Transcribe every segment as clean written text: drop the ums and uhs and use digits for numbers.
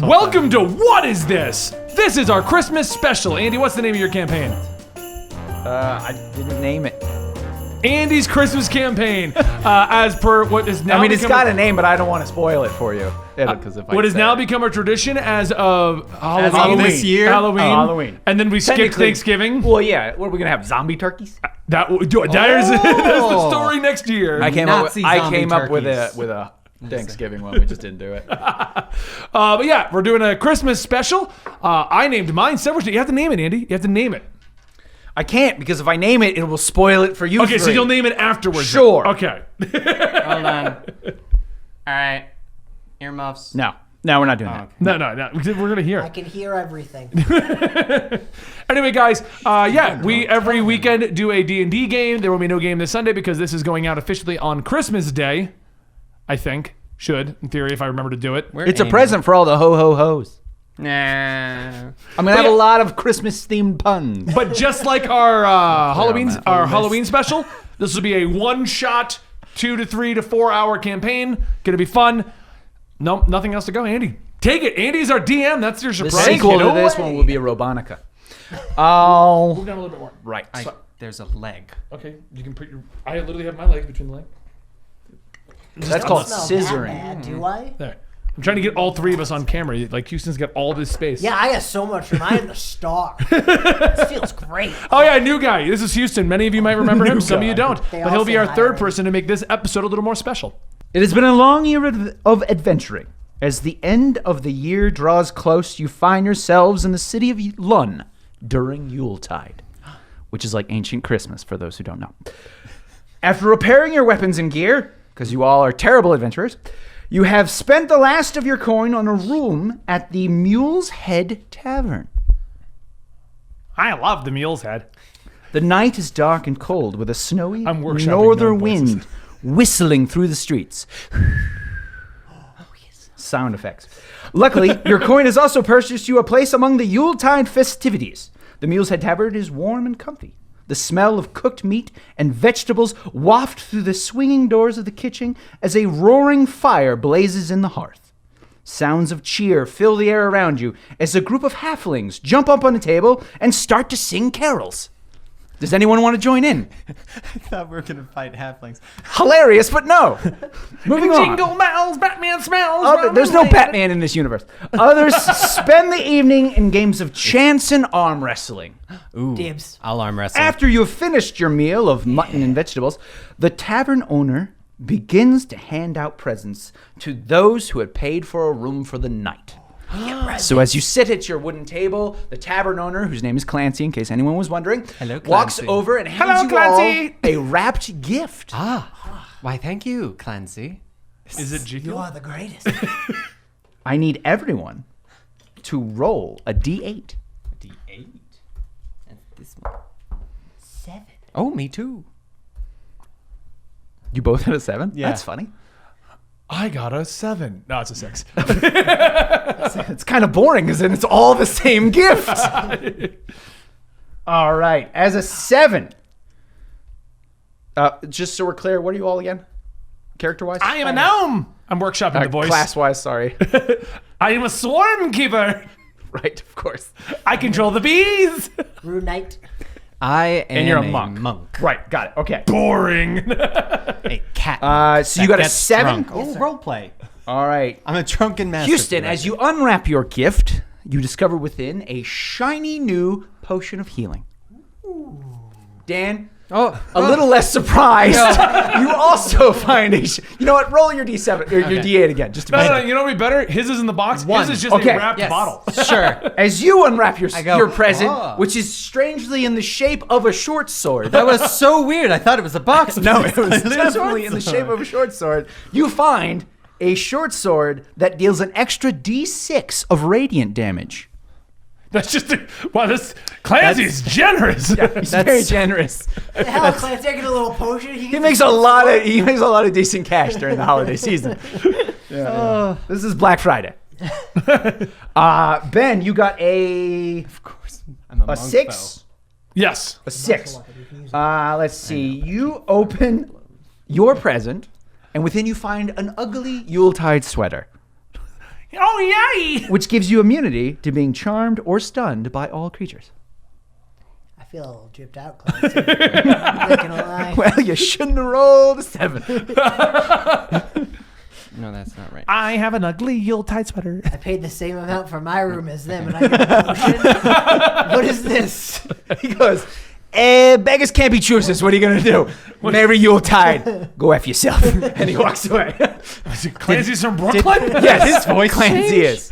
Welcome to What Is This? This is our Christmas special. Andy, what's the name of your campaign? I didn't name it. Andy's Christmas campaign, as per what is now. I mean, it's got a name, but I don't want to spoil it for you. What has now become a tradition as of Halloween. This year? Halloween. And then we skip Thanksgiving. Well, yeah. What are we gonna have? Zombie turkeys? That's the story next year. I came up with turkeys. a Thanksgiving one. We just didn't do it. But yeah, we're doing a Christmas special. I named mine several. You have to name it, Andy. You have to name it. I can't, because if I name it, it will spoil it for you. Okay, so you'll name it afterwards. Sure. Then. Okay. Hold on. All right. Earmuffs. No, we're not doing that. Okay. No. We're gonna hear I it. can hear everything. Anyway, guys, we every weekend do a D&D game. There will be no game this Sunday because this is going out officially on Christmas Day. I think in theory, if I remember to do it. It's a present for all the ho-ho-hos. Nah. I'm gonna have a lot of Christmas-themed puns. But just like our Halloween special, this will be a one-shot 2 to 3 to 4 hour campaign. Gonna be fun. No, nothing else to go. Andy, take it. Andy's our DM. That's your The surprise. sequel to this one will be a Robonica. Oh, Move down a little bit more. right. There's a leg. Okay, you can put your. I literally have my legs between the legs. That's called Smell scissoring. that bad, do I? There. I'm trying to get all three of us on camera. Like Houston's got all this space. Yeah, I got so much room. I am the star. This feels great. Oh yeah, new guy. This is Houston. Many of you might remember him. Some of you don't. They But all he'll be say our hi third already. person to make this episode a little more special. It has been a long year of adventuring. As the end of the year draws close, you find yourselves in the city of Lun during Yuletide, which is like ancient Christmas for those who don't know. After repairing your weapons and gear, because you all are terrible adventurers, you have spent the last of your coin on a room at the Mule's Head Tavern. I love the Mule's Head. The night is dark and cold with a snowy I'm workshopping northern known voices. wind whistling through the streets. Sound effects. Luckily, your coin has also purchased you a place among the Yuletide festivities. The Mule's Head Tavern is warm and comfy. The smell of cooked meat and vegetables waft through the swinging doors of the kitchen as a roaring fire blazes in the hearth. Sounds of cheer fill the air around you as a group of halflings jump up on a table and start to sing carols. Does anyone want to join in? I thought we were going to fight halflings. Hilarious, but no. Moving on. Jingle bells, Batman smells. There's no Batman in this universe. Others spend the evening in games of chance and arm wrestling. Ooh. Dibs. I'll arm wrestle. After you have finished your meal of mutton and vegetables, the tavern owner begins to hand out presents to those who had paid for a room for the night. So as you sit at your wooden table, the tavern owner, whose name is Clancy, in case anyone was wondering, Hello, walks Clancy. over and hands you all a wrapped gift. Why, thank you, Clancy. Is it You G-Fuel? are the greatest. I need everyone to roll a D8. D8. And this one. 7. Oh, me too. You both had a 7? Yeah. That's funny. I got a 7. No, it's a 6. It's kind of boring because then it's all the same gift. All right. As a 7. Just so we're clear, what are you all again? Character-wise? I am a gnome. I'm workshopping the voice. Class-wise, sorry. I am a swarm keeper. Right, of course. I control the bees. Rune Knight. I am And you're a monk. Right, got it. Okay. Boring. A cat. So you got a 7? Drunk. Oh, roleplay. All right. I'm a drunken master. Houston, as you unwrap your gift, you discover within a shiny new potion of healing. Dan, a little less surprised. You also find a... you know what? Roll your D7 or your D8 again, just to be No, sure. you know what would be better? His is in the box. One. His is just Okay. a wrapped Yes. bottle. Sure. As you unwrap your go, present, "Oh." which is strangely in the shape of a short sword. That was so weird. I thought it was a box. No, it was It's a definitely in the sword. shape of a short sword. You find a short sword that deals an extra D6 of radiant damage. That's just this Clancy's generous. He's very generous. The hell, Clancy, taking a little potion. He makes a lot of decent cash during the holiday season. This is Black Friday. Ben, you got Of course. I'm a monk, 6. Yes. A 6. Let's see. You open your present, and within you find an ugly Yuletide sweater. Oh, yay! which gives you immunity to being charmed or stunned by all creatures. I feel a little dripped out, Clancy. I'm not gonna lie. Well, you shouldn't have rolled a 7. No, that's not right. I have an ugly Yuletide sweater. I paid the same amount for my room as them, and I got a potion. What is this? He goes, beggars can't be choosers. What are you going to do? Merry Yuletide. Go F yourself. And he walks away. Clancy's from Brooklyn? Yes, his voice Clancy change? is.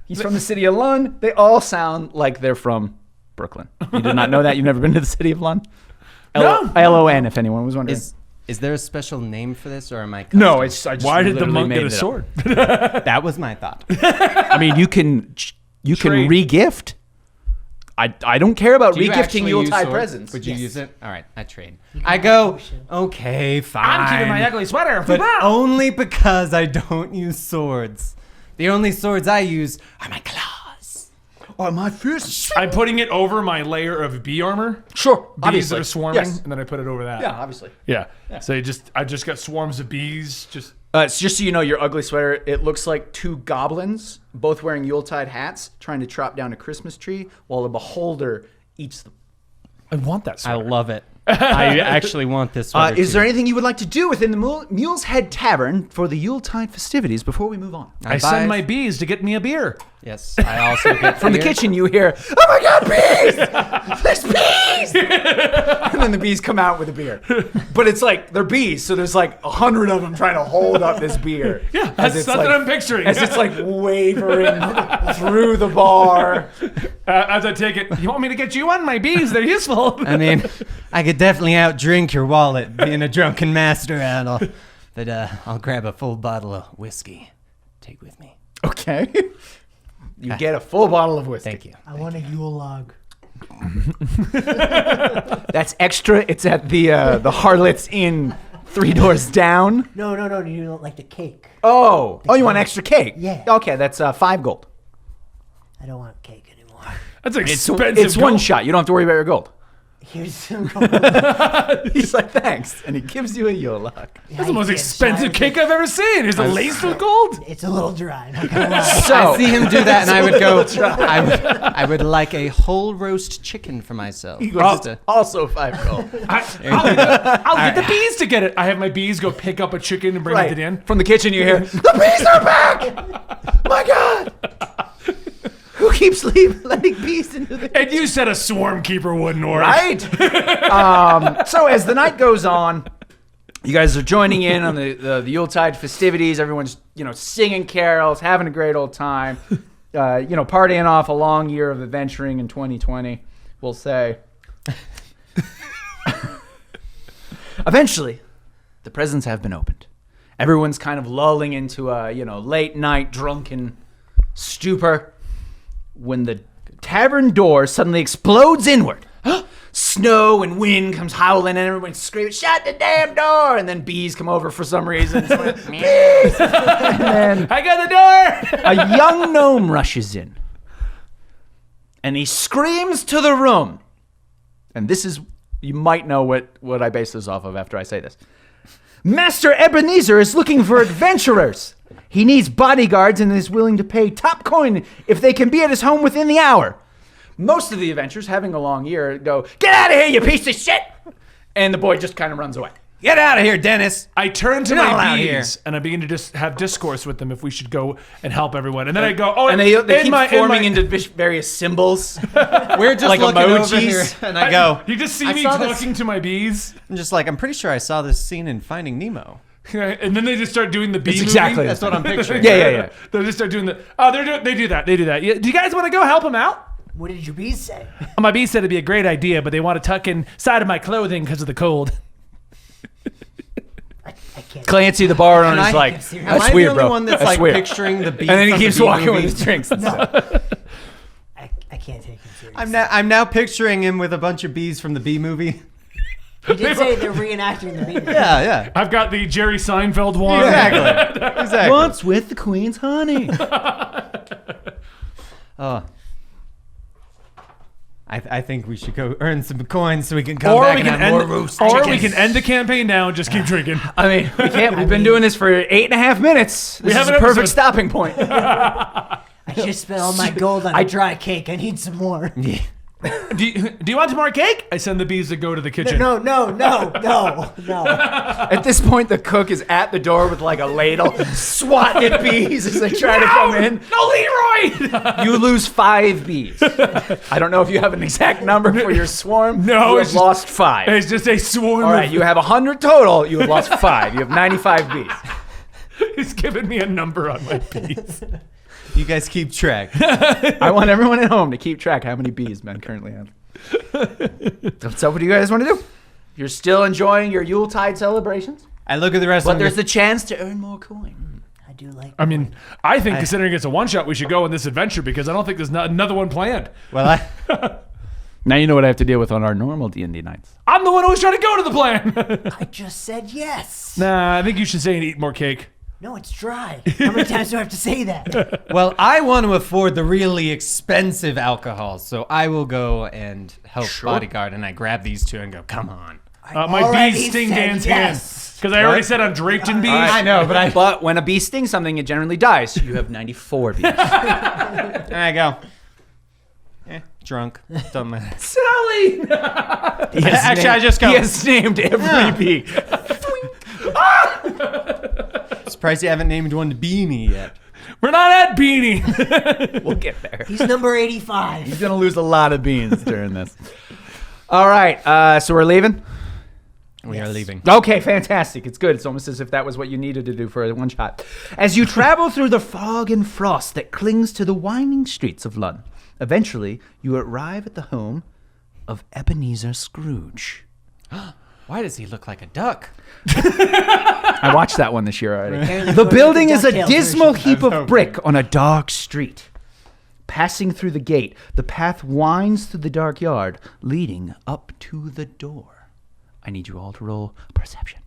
He's from the city of Lund. They all sound like they're from Brooklyn. You did not know that? You've never been to the city of Lund? No. L-O-N, if anyone was wondering. Is there a special name for this, or am I? No, it's. I just Why did the literally monk made get a it up. sword? That was my thought. I mean, you can Trade. re-gift. I don't care about Do you regifting actually use Yuletide swords? presents. Would you Yes. use it? All right, I trade. can I have go. potion. Okay, fine. I'm keeping my ugly sweater. but only because I don't use swords. The only swords I use are my claws. Oh, my fists. I'm putting it over my layer of bee armor. Sure, Bees obviously. that are swarming, Yes. and then I put it over that. Yeah, obviously. Yeah. So I just got swarms of bees. Just It's just so you know, your ugly sweater, it looks like 2 goblins, both wearing Yuletide hats, trying to chop down a Christmas tree while a beholder eats them. I want that I sweater. love it. I actually want this sweater. Is too. there anything you would like to do within the Mule's Head Tavern for the Yuletide festivities before we move on? I send my bees to get me a beer. Yes, I also get From the beer. kitchen, you hear, "Oh my God, bees! There's bees!" And then the bees come out with a beer. But it's like, they're bees, so there's like 100 of them trying to hold up this beer. Yeah, As that's it's what like- I'm picturing. As it's like wavering through the bar. As I take it, you want me to get you one? My bees, they're useful. I mean, I could definitely outdrink your wallet, being a drunken master, and I'll grab a full bottle of whiskey. Take with me. Okay. You get a full bottle of whiskey. Thank you. I want a Yule log. That's extra. It's at the Harlot's Inn 3 doors down. No. You don't like the cake. Oh, you want extra cake? Yeah. Okay, that's 5 gold. I don't want cake anymore. That's expensive. It's one gold. shot. You don't have to worry about your gold. Here's some gold. He's like, thanks. And he gives you a Yule log. That's the most expensive cake I've ever seen. Is it laced with gold? It's a little dry. Not gonna lie. So, I see him do that, and I would go. I would like a whole roast chicken for myself. he goes, also 5 gold. I'll get the bees to get it. I have my bees go pick up a chicken and bring it in. From the kitchen, you hear, the bees are back! My God! Who keeps letting bees into the And you said a swarm keeper wouldn't work. Right? So as the night goes on, you guys are joining in on the Yuletide festivities. Everyone's, singing carols, having a great old time, partying off a long year of adventuring in 2020, we'll say. Eventually, the presents have been opened. Everyone's kind of lulling into a, late night drunken stupor when the tavern door suddenly explodes inward. Snow and wind comes howling and everyone's screaming, "Shut the damn door!" And then bees come over for some reason. Bees! And then I got the door. a young gnome rushes in. And he screams to the room. And this is, you might know what I base this off of after I say this. Master Ebenezer is looking for adventurers. He needs bodyguards and is willing to pay top coin if they can be at his home within the hour. Most of the adventurers, having a long year, go, "Get out of here, you piece of shit!" And the boy just kind of runs away. Get out of here, Dennis. I turn to You're not my allowed bees here. and I begin to just have discourse with them if we should go and help everyone. And then I go, And they keep forming into various symbols. We're just Like looking over emojis. here, and I go. You just see I me saw this- talking to my bees. I'm just like, I'm pretty sure I saw this scene in Finding Nemo. And then they just start doing the bee It's movie. exactly That's what I'm picturing. Yeah. They just start doing the. Oh, they do that. They do that. Yeah, do you guys want to go help them out? What did your bees say? My bees said it'd be a great idea, but they want to tuck inside of my clothing because of the cold. I can't. Clancy, the bar owner, Am is I- like, Am "That's I weird, the only bro. one that's, That's like weird." picturing the bee? And then he from keeps the Bee walking movie? with his drinks and stuff. I can't take him seriously. I'm now picturing him with a bunch of bees from the Bee movie. He did say they're reenacting the bee. Yeah. I've got the Jerry Seinfeld one. Exactly. Once with the queen's honey. Oh. I think we should go earn some coins so we can come Or back we and can have more end. roast Or we chicken. can end the campaign now and just keep drinking. I mean, we can't. We've been doing this for 8.5 minutes. This have is an a perfect episode. stopping point. I just spent all my gold on a dry cake. I need some more. Do you want some more cake? I send the bees to go to the kitchen. No. At this point, the cook is at the door with like a ladle, swatting at bees as they try to come in. No, Leroy! You lose 5 bees. I don't know if you have an exact number for your swarm. No, you it's have just- lost 5. It's just a swarm. All right, you have 100 total. You have lost 5. You have 95 bees. He's giving me a number on my bees. You guys keep track. I want everyone at home to keep track how many bees men currently have. So what do you guys want to do? You're still enjoying your Yuletide celebrations, I look at the rest but of them. there's the chance to earn more coin. I do like. I mean, I think considering it's a one-shot, we should go on this adventure because I don't think there's another one planned. Well, Now you know what I have to deal with on our normal D&D nights. I'm the one who was trying to go to the plan. I just said yes. Nah, I think you should say and eat more cake. No, it's dry. How many times do I have to say that? I want to afford the really expensive alcohol, so I will go and help bodyguard, and I grab these two and go, come on. My already bees sting said Dan's yes. hand. Because I already said I'm draped in bees. I know, but When a bee stings something, it generally dies. You have 94 bees. there I go. Drunk. Don't matter. Sally! Actually, I just go. He has named every bee. Surprised you haven't named one Beanie yet. We're not at Beanie. We'll get there. He's number 85. He's going to lose a lot of beans during this. All right, so we're leaving? We are leaving. Okay, fantastic. It's good. It's almost as if that was what you needed to do for a one shot. As you travel through the fog and frost that clings to the winding streets of London, eventually you arrive at the home of Ebenezer Scrooge. Why does he look like a duck? I watched that one this year already. Apparently The according to building is a DuckTales dismal version. heap of brick on a dark street. Passing through the gate, the path winds through the dark yard, leading up to the door. I need you all to roll perception.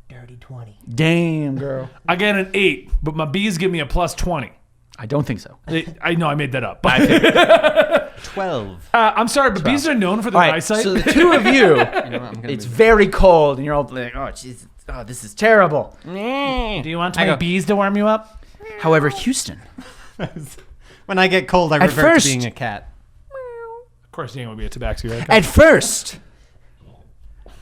Dirty 20. Damn, girl. I get an 8, but my bees give me a plus 20. I don't think so. I know I made that up. 12. I'm sorry, but bees are known for their All right, eyesight. so the two of you, I'm gonna it's very cold, and you're all like, oh, jeez, oh, this is terrible. Do you want I my go- bees to warm you up? However, Houston, When I get cold, I At revert first- to being a cat. Of course, you ain't gonna be a tabaxi, right? at first,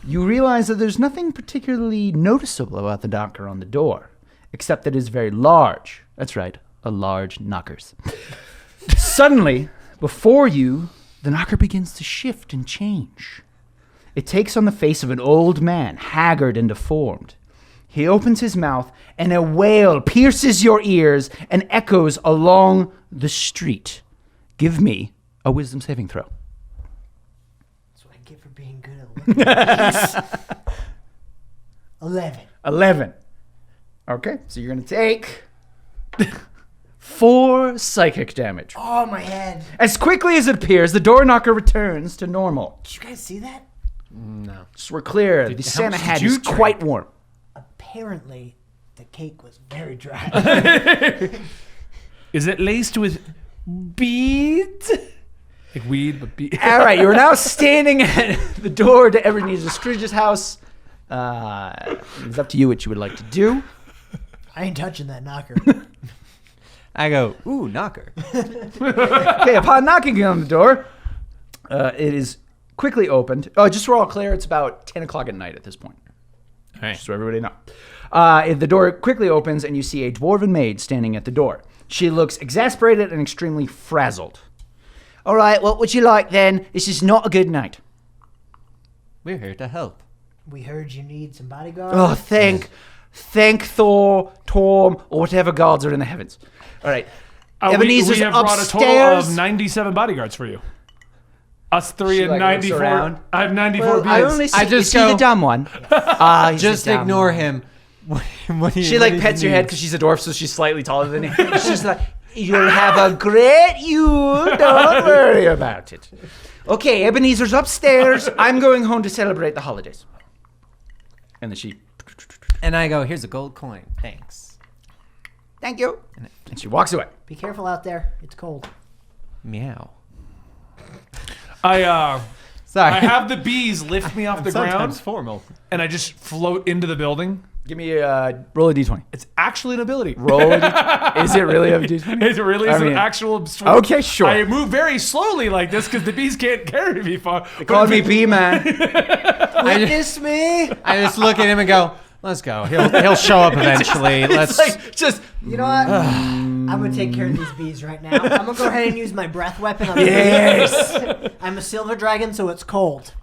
you realize that there's nothing particularly noticeable about the knocker on the door, except that it's very large. That's right, a large knockers. Suddenly, before you, the knocker begins to shift and change. It takes on the face of an old man, haggard and deformed. He opens his mouth, and a wail pierces your ears and echoes along the street. Give me a wisdom saving throw. That's what I get for being good at looking at these. 11. 11. Okay, so you're going to take 4 psychic damage. Oh, my head. As quickly as it appears, the door knocker returns to normal. Did you guys see that? No. So we're clear, the how Santa much did hat you is drink? quite warm. Apparently, the cake was very dry. Is it laced with beads? Like weed, but beads. All right, you are now standing at the door to Ebenezer Scrooge's house. It's up to you what you would like to do. I ain't touching that knocker. I go, ooh, knocker. Okay, upon knocking on the door, it is quickly opened. Oh, just so we're all clear, it's about 10 o'clock at night at this point. All right. Just so everybody know. The door quickly opens, and you see a dwarven maid standing at the door. She looks exasperated and extremely frazzled. All right, what would you like then? This is not a good night. We're here to help. We heard you need some bodyguards. Oh, thank Thor, Torm, or whatever gods are in the heavens. All right. We Ebenezer's have brought a total upstairs. of 97 bodyguards for you. Us 3 She, and like, looks 94. around. I have 94 Well, I beads. only see, I just is he go- the dumb one. He's Just the dumb ignore one. him. What do you- She what like does he pets your head need? because she's a dwarf, so she's slightly taller than you. She's like, "You'll have a great Yule. Don't worry about it." Okay, Ebenezer's upstairs. I'm going home to celebrate the holidays. And then she. And I go, here's a gold coin. Thanks. Thank you. And she walks away. Be careful out there. It's cold. Meow. I Sorry. have the bees lift me off the Sometimes ground, formal. and I just float into the building. Give me a roll a d20. It's actually an ability. Roll a d20. Is it really a d20? It really is I mean, an actual. Okay, sure. I move very slowly like this because the bees can't carry me far. They called me B-Man. Witness me. I just look at him and go, let's go. He'll show up eventually. Let's. Just You know what? I'm gonna take care of these bees right now. I'm gonna go ahead and use my breath weapon on the yes. bees. I'm a silver dragon, so it's cold.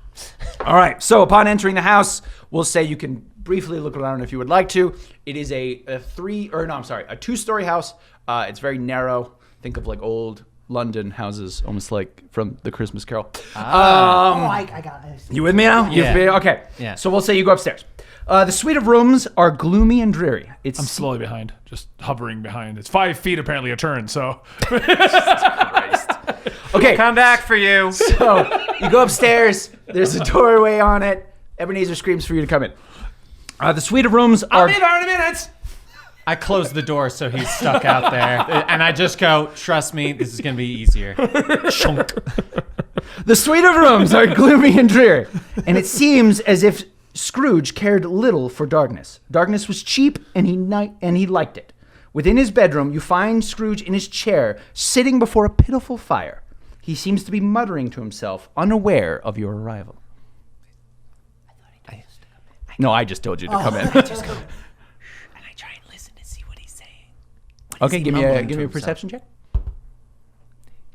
All right. So upon entering the house, we'll say you can briefly look around if you would like to. It is a 2-story house. It's very narrow. Think of like old London houses, almost like from the Christmas Carol. I got it. You with me now? Yeah. Okay. Yeah. So we'll say you go upstairs. The suite of rooms are gloomy and dreary. I'm slowly behind, just hovering behind. It's 5 feet apparently a turn, so. Okay. Come back for you. So you go upstairs. There's a doorway on it. Ebenezer screams for you to come in. The suite of rooms are. I'll be there in a minute. I close the door so he's stuck out there. And I just go, trust me, this is going to be easier. The suite of rooms are gloomy and dreary, and it seems as if Scrooge cared little for darkness. Darkness was cheap, and he liked it. Within his bedroom, you find Scrooge in his chair, sitting before a pitiful fire. He seems to be muttering to himself, unaware of your arrival. No, I just told you to come in. And I try and listen to see what he's saying. Okay, give me a perception check.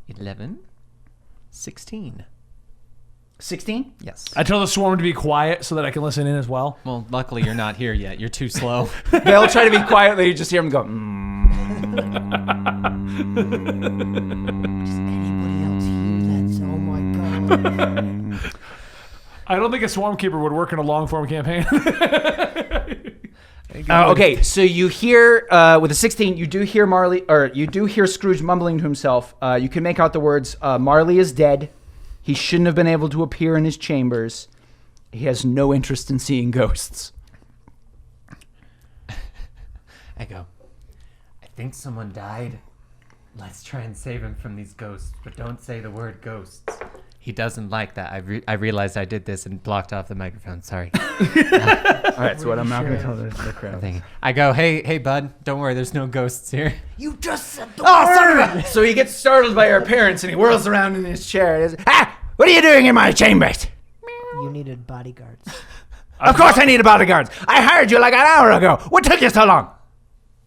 11. 16. 16? Yes. I tell the swarm to be quiet so that I can listen in as well. Well, luckily you're not here yet. You're too slow. They'll try to be quiet, then you just hear them go. Does anybody else hear that? Oh my god. I don't think a swarm keeper would work in a long form campaign. Okay, so you hear with a 16, you do hear Scrooge mumbling to himself. You can make out the words, "Marley is dead. He shouldn't have been able to appear in his chambers. He has no interest in seeing ghosts." I go, I think someone died. Let's try and save him from these ghosts, but don't say the word ghosts. He doesn't like that. I realized I did this and blocked off the microphone. Sorry. All right, so what I'm not going to tell the crowd. I go, hey, bud, don't worry. There's no ghosts here. You just said the Oh, so he gets startled by your appearance and he whirls around in his chair. And what are you doing in my chambers? You needed bodyguards. Of course I need a bodyguard. I hired you like an hour ago. What took you so long?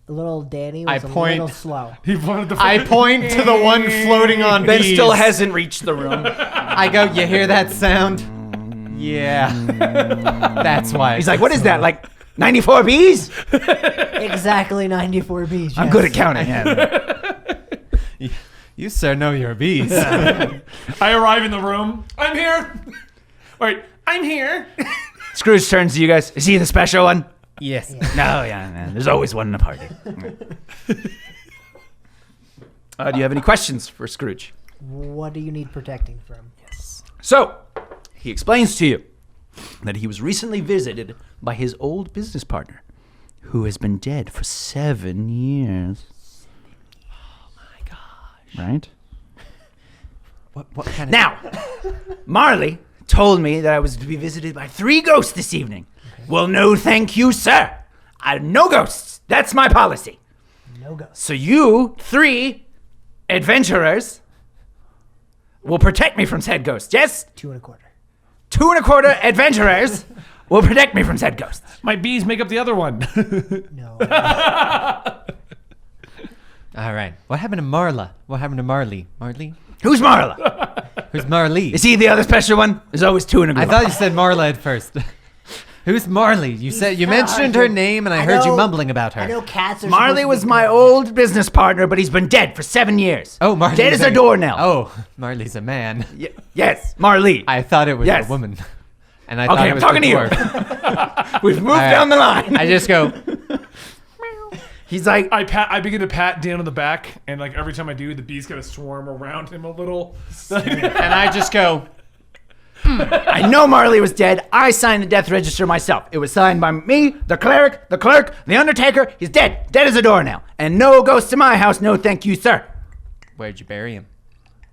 Little Danny was a point- little slow. He wanted to. I point to the one floating on Ben bees. still hasn't reached the room. I go, you hear that sound? Yeah. That's why. He's like, what is that, like 94 bees? Exactly 94 bees. I'm yes. good at counting. Yeah. You, sir, know your bees. I arrive in the room. I'm here. Wait, I'm here. Scrooge turns to you guys. Is he the special one? Yes. No, yeah, man. There's always one in a party. Do you have any questions for Scrooge? What do you need protecting from? So, he explains to you that he was recently visited by his old business partner, who has been dead for 7 years. Oh my gosh. Right? What kind of... Now, Marley told me that I was to be visited by 3 ghosts this evening. Well, no thank you, sir. No ghosts. That's my policy. No ghosts. So you 3 adventurers will protect me from said ghosts, yes? 2 1/4. 2 1/4 adventurers will protect me from said ghosts. My bees make up the other one. No. All right. What happened to Marla? What happened to Marley? Marley? Who's Marla? Who's Marley? Is he the other special one? There's always 2 1/4. I thought you said Marla at first. Who's Marley? You mentioned her name, and I heard you mumbling about her. I know cats are. Marley was my old business partner, but he's been dead for 7 years. Oh, Marley. Dead as a doornail. Oh, Marley's a man. Yes, Marley. I thought it was Yes. a woman. And I thought Okay, it I'm was talking the to you. dwarf. We've moved All right. down the line. I just go, He's like, I begin to pat Dan on the back, and like every time I do, the bees kind of swarm around him a little. and I just go, I know Marley was dead. I signed the death register myself. It was signed by me, the cleric, the undertaker. He's dead. Dead as a doornail. And no ghosts in my house. No thank you, sir. Where'd you bury him?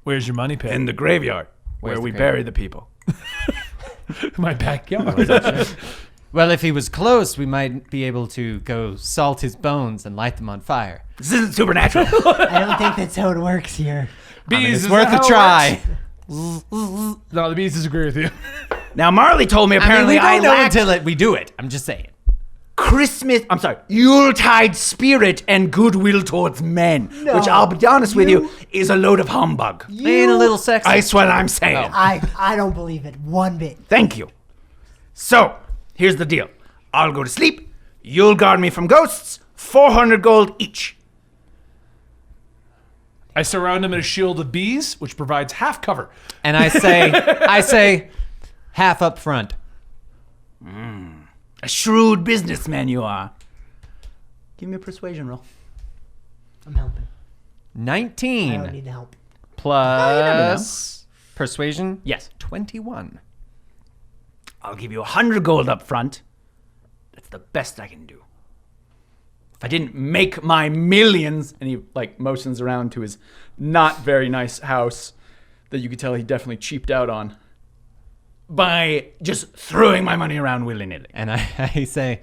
Where's your money pit? In the graveyard, Where's where the we graveyard? bury the people. My backyard. Well, if he was close, we might be able to go salt his bones and light them on fire. This isn't supernatural. I don't think that's how it works here. Bees, It's is worth that a how it try. works? No, the bees disagree with you. Now, Marley told me apparently we don't know lacked until we do it. I'm just saying. Yuletide spirit and goodwill towards men. Which I'll be honest with you, is a load of humbug. And a little sexy. That's what I'm saying. I don't believe it one bit. Thank you. So, here's the deal. I'll go to sleep. You'll guard me from ghosts. 400 gold each. I surround him in a shield of bees, which provides half cover. And I say, half up front. A shrewd businessman you are. Give me a persuasion roll. I'm helping. I don't 19 need help. plus persuasion. Yes. 21. I'll give you 100 gold up front. That's the best I can do. If I didn't make my millions, and he motions around to his not very nice house that you could tell he definitely cheaped out on by just throwing my money around willy-nilly. And I say,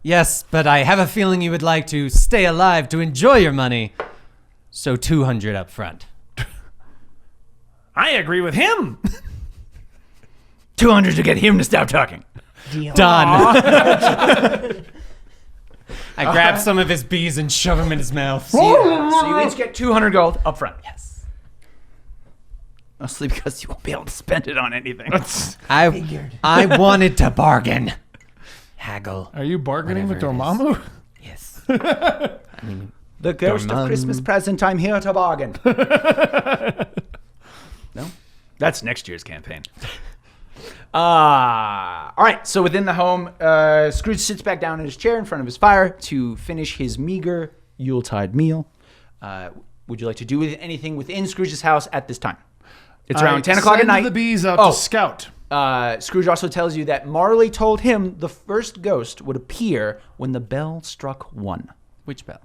yes, but I have a feeling you would like to stay alive to enjoy your money. So 200 up front. I agree with him. 200 to get him to stop talking. Deal. Done. I grab some of his bees and shove them in his mouth. So you each get 200 gold up front. Yes. Mostly because you won't be able to spend it on anything. Figured. I wanted to bargain. Haggle. Are you bargaining with Whatever it Dormammu? Yes. The ghost of Dormammu. Christmas present, I'm here to bargain. No? That's next year's campaign. All right, so within the home, Scrooge sits back down in his chair in front of his fire to finish his meager Yuletide meal. Would you like to do anything within Scrooge's house at this time? It's around 10 o'clock at Send night. the bees out Oh. to scout. Scrooge also tells you that Marley told him the first ghost would appear when the bell struck 1. Which bell?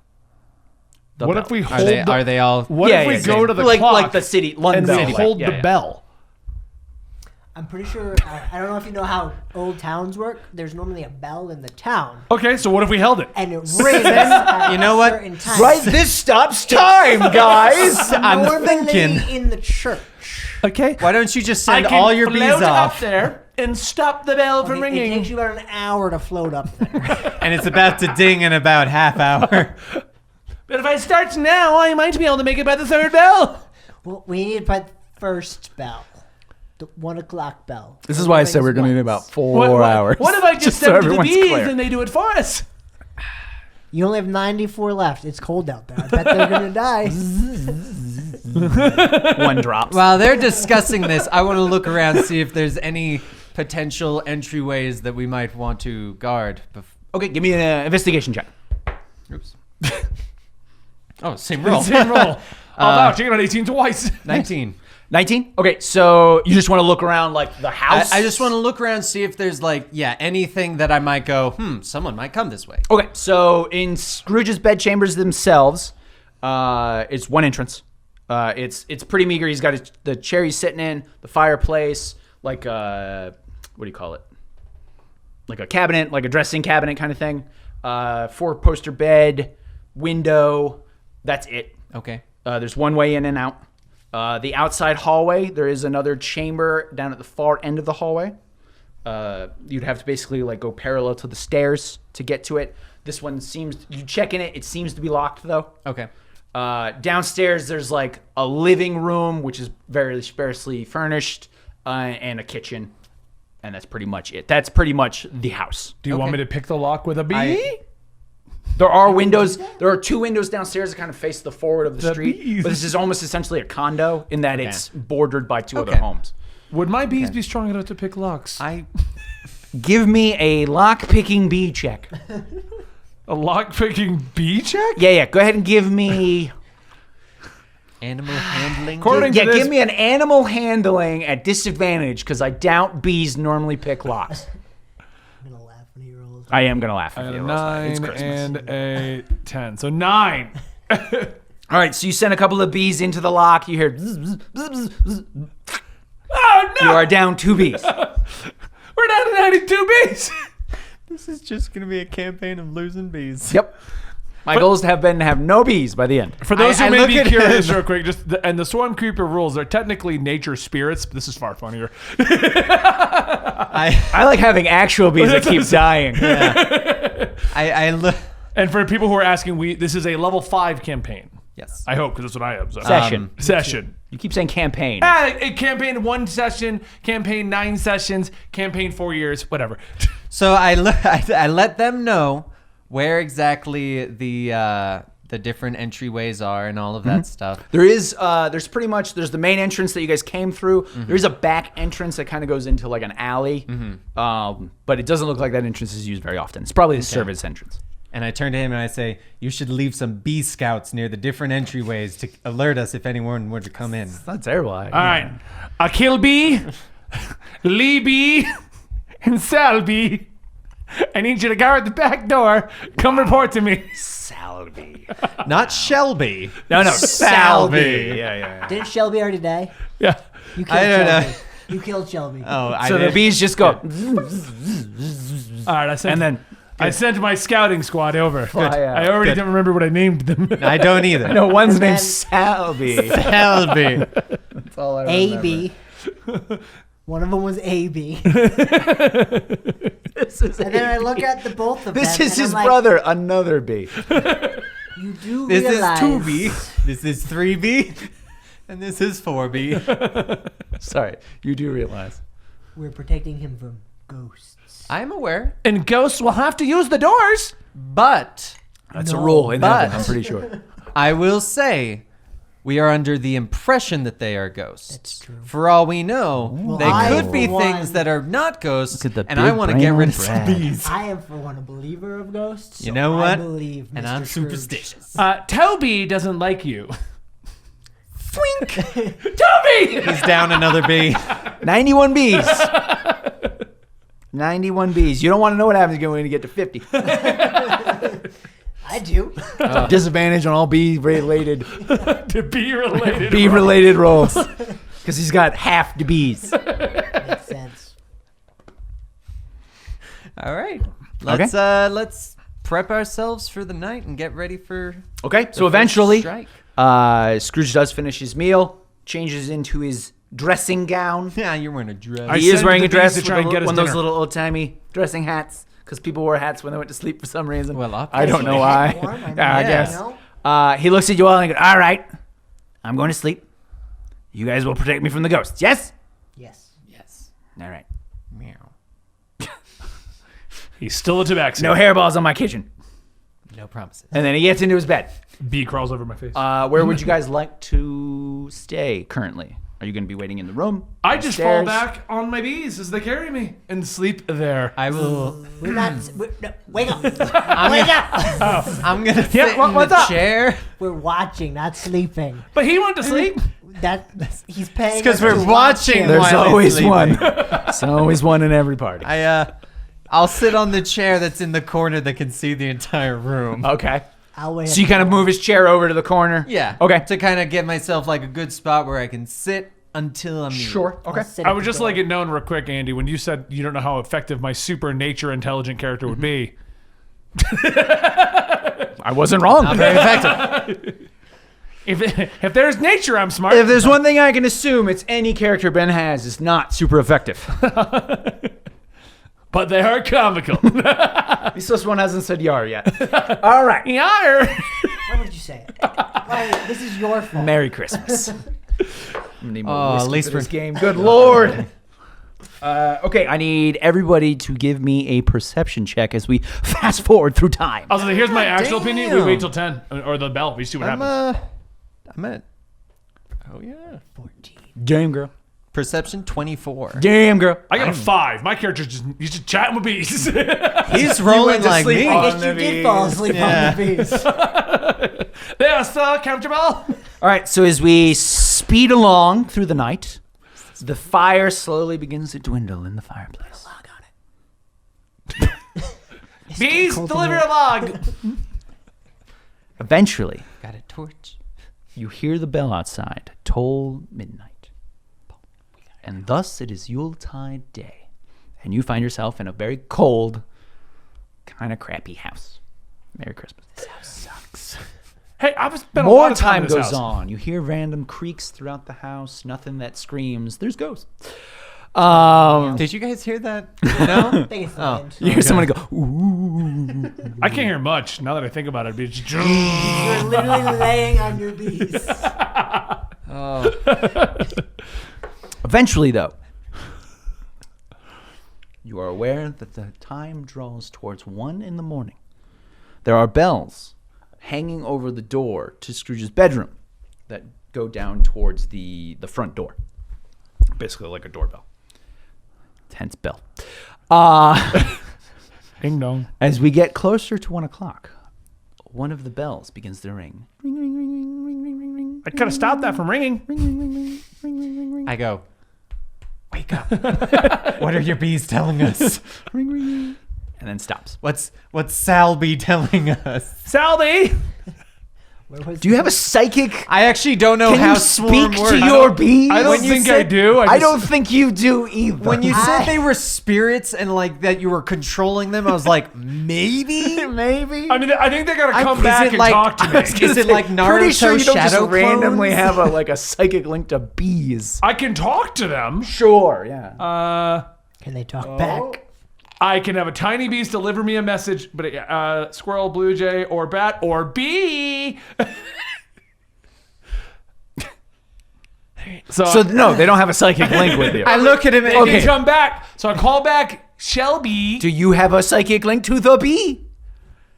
The What bell. if we hold Are they all? What if we go to the clock like the city London and bell. we hold Yeah, the yeah. bell? I'm pretty sure. I don't know if you know how old towns work. There's normally a bell in the town, Okay, so what if we held it? and it rings. At You know a what? certain time. Right, this stops time, guys. I'm Normally thinking. in the church. Okay. Why don't you just send all your bees float off? up there and stop the bell from It ringing. takes you about an hour to float up there. And it's about to ding in about half hour. But if I start now, I might be able to make it by the third bell. Well, we need by the first bell, the 1 o'clock bell. This is why I said we're going to need about 4 hours. What if I just so send it to the everyone's bees clear. and they do it for us? You only have 94 left. It's cold out there. I bet they're gonna die. One drops. While they're discussing this, I want to look around and see if there's any potential entryways that we might want to guard. Okay, give me an investigation check. Oops. Oh, same roll. Same roll. Oh, wow, checking on 18 twice. 19. 19? Okay, so you just want to look around the house? I just want to look around, see if there's anything that I might go, someone might come this way. Okay, so in Scrooge's bedchambers themselves, it's one entrance. It's pretty meager. He's got the chair he's sitting in, the fireplace, what do you call it? Like a cabinet, like a dressing cabinet kind of thing. 4-poster bed, window. That's it. Okay. There's one way in and out. The outside hallway, there is another chamber down at the far end of the hallway. You'd have to basically go parallel to the stairs to get to it. This one you check in it, it seems to be locked though. Okay. Downstairs, there's a living room, which is very sparsely furnished, and a kitchen. And that's pretty much it. That's pretty much the house. Do you want me to pick the lock with a bee? There are windows. There are 2 windows downstairs that kind of face the forward of the street. bees. But this is almost essentially a condo in that it's bordered by 2 other Okay. homes. Would my bees be strong enough to pick locks? Give me a lock-picking bee check. A lock-picking bee check? Yeah. Go ahead and give me Animal handling. According Yeah, to this, give me an animal handling at disadvantage because I doubt bees normally pick locks. I'm gonna laugh when he rolls. I am gonna laugh I at had you. a It's 9 Christmas. and a 10. So 9. All right, so you send a couple of bees into the lock. You hear. Zzz, zzz, zzz, zzz. Oh, no. You are down 2 bees. We're down to 92 bees. This is just gonna be a campaign of losing bees. Yep. My goal is to have no bees by the end. For those I who may look be at curious, him. real quick, and the Swarm Creeper rules are technically nature spirits, but this is far funnier. I like having actual bees that keep dying. I look. And for people who are asking, this is a level 5 campaign. Yes. I hope, because that's what I have. So. Session. Session. You keep saying campaign. A campaign 1 session, campaign 9 sessions, campaign 4 years, whatever. So I let them know where exactly the different entryways are and all of that stuff. There's the main entrance that you guys came through. There is a back entrance that kind of goes into like an alley, but it doesn't look like that entrance is used very often. It's probably the service entrance. And I turn to him and I say, "You should leave some bee scouts near the different entryways to alert us if anyone were to come in." It's not terrible. All right. A kill bee, Lee bee, and Sal bee. I need you to guard the back door. Come report to me. Salby. Not Shelby. No, Salby. Yeah. Didn't Shelby already die? Yeah. You killed I don't Shelby. know. You killed Shelby. Oh, I So the did. bees just go. All right. I sent my scouting squad over. Fly out. I already don't remember what I named them. I don't either. No, one's named then- Salby. Shelby. That's all I remember. AB. One of them was AB. This is, And then I look at the both of them. this is and his I'm like, brother, another bee. You do This is realize 2B. This is 3B. And this is 4B. Sorry, you do realize. we're protecting him from ghosts. I'm aware. And ghosts will have to use the doors. But That's a rule in but- heaven, I'm pretty sure. I will say we are under the impression that they are ghosts. That's true. For all we know, they I, could be for one- things that are not ghosts, Look at the and I big want to brain get rid on of some Brad. bees. I am, for one, a believer of ghosts. You so know I what? believe And Mr. I'm Scrooge. superstitious. Toby doesn't like you. Toby! He's down another bee. 91 bees. 91 bees. You don't want to know what happens when you get to 50. I do. Disadvantage on all bee-related To be related. bee-related rolls. Because he's got half the bees. Makes sense. All right. Let's prep ourselves for the night and get ready for Okay, the so eventually, first Scrooge does finish his meal, changes into his dressing gown. strike. Yeah, you're wearing a dress. I He is sent wearing the a dress bees to with try and get us one of those dinner. little old-timey dressing hats. Because people wore hats when they went to sleep for some reason. Well, I don't know obviously. why. Warm, I mean, Yeah, I yeah. guess. You know? He looks at you all and goes, all right, I'm going to sleep. You guys will protect me from the ghosts. Yes? Yes. Yes. All right. Meow. He's still a tabaxi. No hairballs on my kitchen. No promises. And then he gets into his bed. Bee crawls over my face. Where would you guys like to stay currently? Are you going to be waiting in the room? I just fall Upstairs? back on my bees as they carry me and sleep there. I will. We're not. No, wake up. Wake up. I'm gonna sit Yeah, in what's the up? chair. We're watching, not sleeping. But he went to sleep. That he's paying. It's 'cause us we're to watch watching him. There's While he's always sleeping. one. There's always one in every party. I'll sit on the chair that's in the corner that can see the entire room. Okay. I'll wait. So you kind of move his chair over to the corner? Yeah. Okay. To kind of get myself like a good spot where I can sit until I'm needed. Sure. Okay. I would just like it known real quick, Andy, when you said you don't know how effective my super nature intelligent character would be. I wasn't wrong. Not very effective. If there's nature, I'm smart. If there's one thing I can assume, it's any character Ben has is not super effective. But they are comical. At least this one hasn't said yar yet. All right. Yar. Why would you say it? Why, this is your fault. Merry Christmas. I'm gonna need more Oh, whiskey at least for this we're- game. Good Lord. Okay, I need everybody to give me a perception check as we fast forward through time. Also, here's my actual opinion. We damn. wait till 10 or the bell. We see what happens. I'm at. Oh yeah. 14. Damn, girl. Perception 24. Damn, girl. I got a 5. My character's he's just chatting with bees. He's rolling to like sleep me. on I guess you the did fall bees. asleep Yeah. on the bees. They are so comfortable. All right, so as we speed along through the night, the fire slowly begins to dwindle in the fireplace. Bees, deliver a log. Eventually, Got a torch. you hear the bell outside toll midnight. And thus it is Yuletide day. And you find yourself in a very cold, kind of crappy house. Merry Christmas. This house sucks. Hey, I've spent a lot More of time time in this goes house. on. You hear random creaks throughout the house. Nothing that screams, there's ghosts. Did you guys hear that? No? I think it's the wind. You hear someone go, ooh. I can't hear much now that I think about it. It's just- You're literally laying on your bees. Eventually, though, you are aware that the time draws towards 1 a.m. There are bells hanging over the door to Scrooge's bedroom that go down towards the front door. Basically like a doorbell. Hence bell. Ding dong. As we get closer to 1 o'clock, one of the bells begins to ring. Ring, ring, ring, ring, ring, ring, ring, ring. I could have stopped that from ringing. Ring, ring, ring, ring, ring, ring, ring. I go, wake up. What are your bees telling us? Ring, ring, ring. And then stops. What's Sal bee telling us? Saldy! Do you have a psychic? I actually don't know Can how you swarm speak works. to your bees? I don't When you think I said- do. I don't think you do either. When you said they were spirits and like that you were controlling them, I was like, maybe? maybe. I mean, I think they gotta come is back it and like- talk to me. Is it like Naruto Pretty sure you don't just shadow randomly clones? have a psychic link to bees. I can talk to them. Sure, yeah. Can they talk back? I can have a tiny beast deliver me a message, but squirrel, blue jay, or bat, or bee. So no, they don't have a psychic link with you. I look at him and They can come back. So I call back Shelby. Do you have a psychic link to the bee?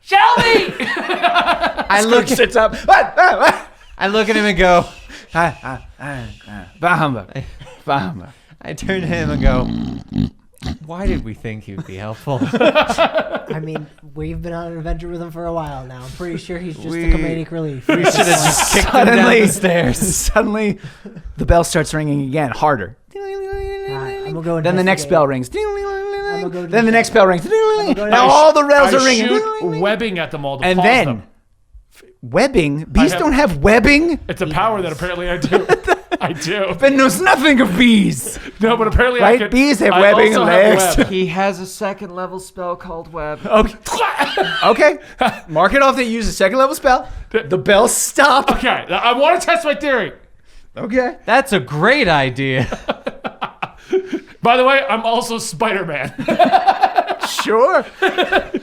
Shelby! I look at Sits up. I look at him and go, Bahamba. Bahamba. I turn to him and go, why did we think he'd be helpful? I mean, we've been on an adventure with him for a while now. I'm pretty sure he's just a comedic relief. We should have just kicked him down the stairs. Suddenly, the bell starts ringing again, harder. I'm gonna go Then the next investigate. bell rings. gonna go Then the next bell rings. go Now all the bells I are ringing. shoot webbing at them all to And pause then them. webbing. Bees have- don't have webbing. It's a power that apparently I do. I do. Ben knows nothing of bees. No, but apparently I Right? can. Bees have I webbing also and have legs. web. He has a second level spell called Web. Okay. Okay. Mark it off that you use a second level spell. The bells stop. Okay, I want to test my theory. Okay. That's a great idea. By the way, I'm also Spider-Man. Sure.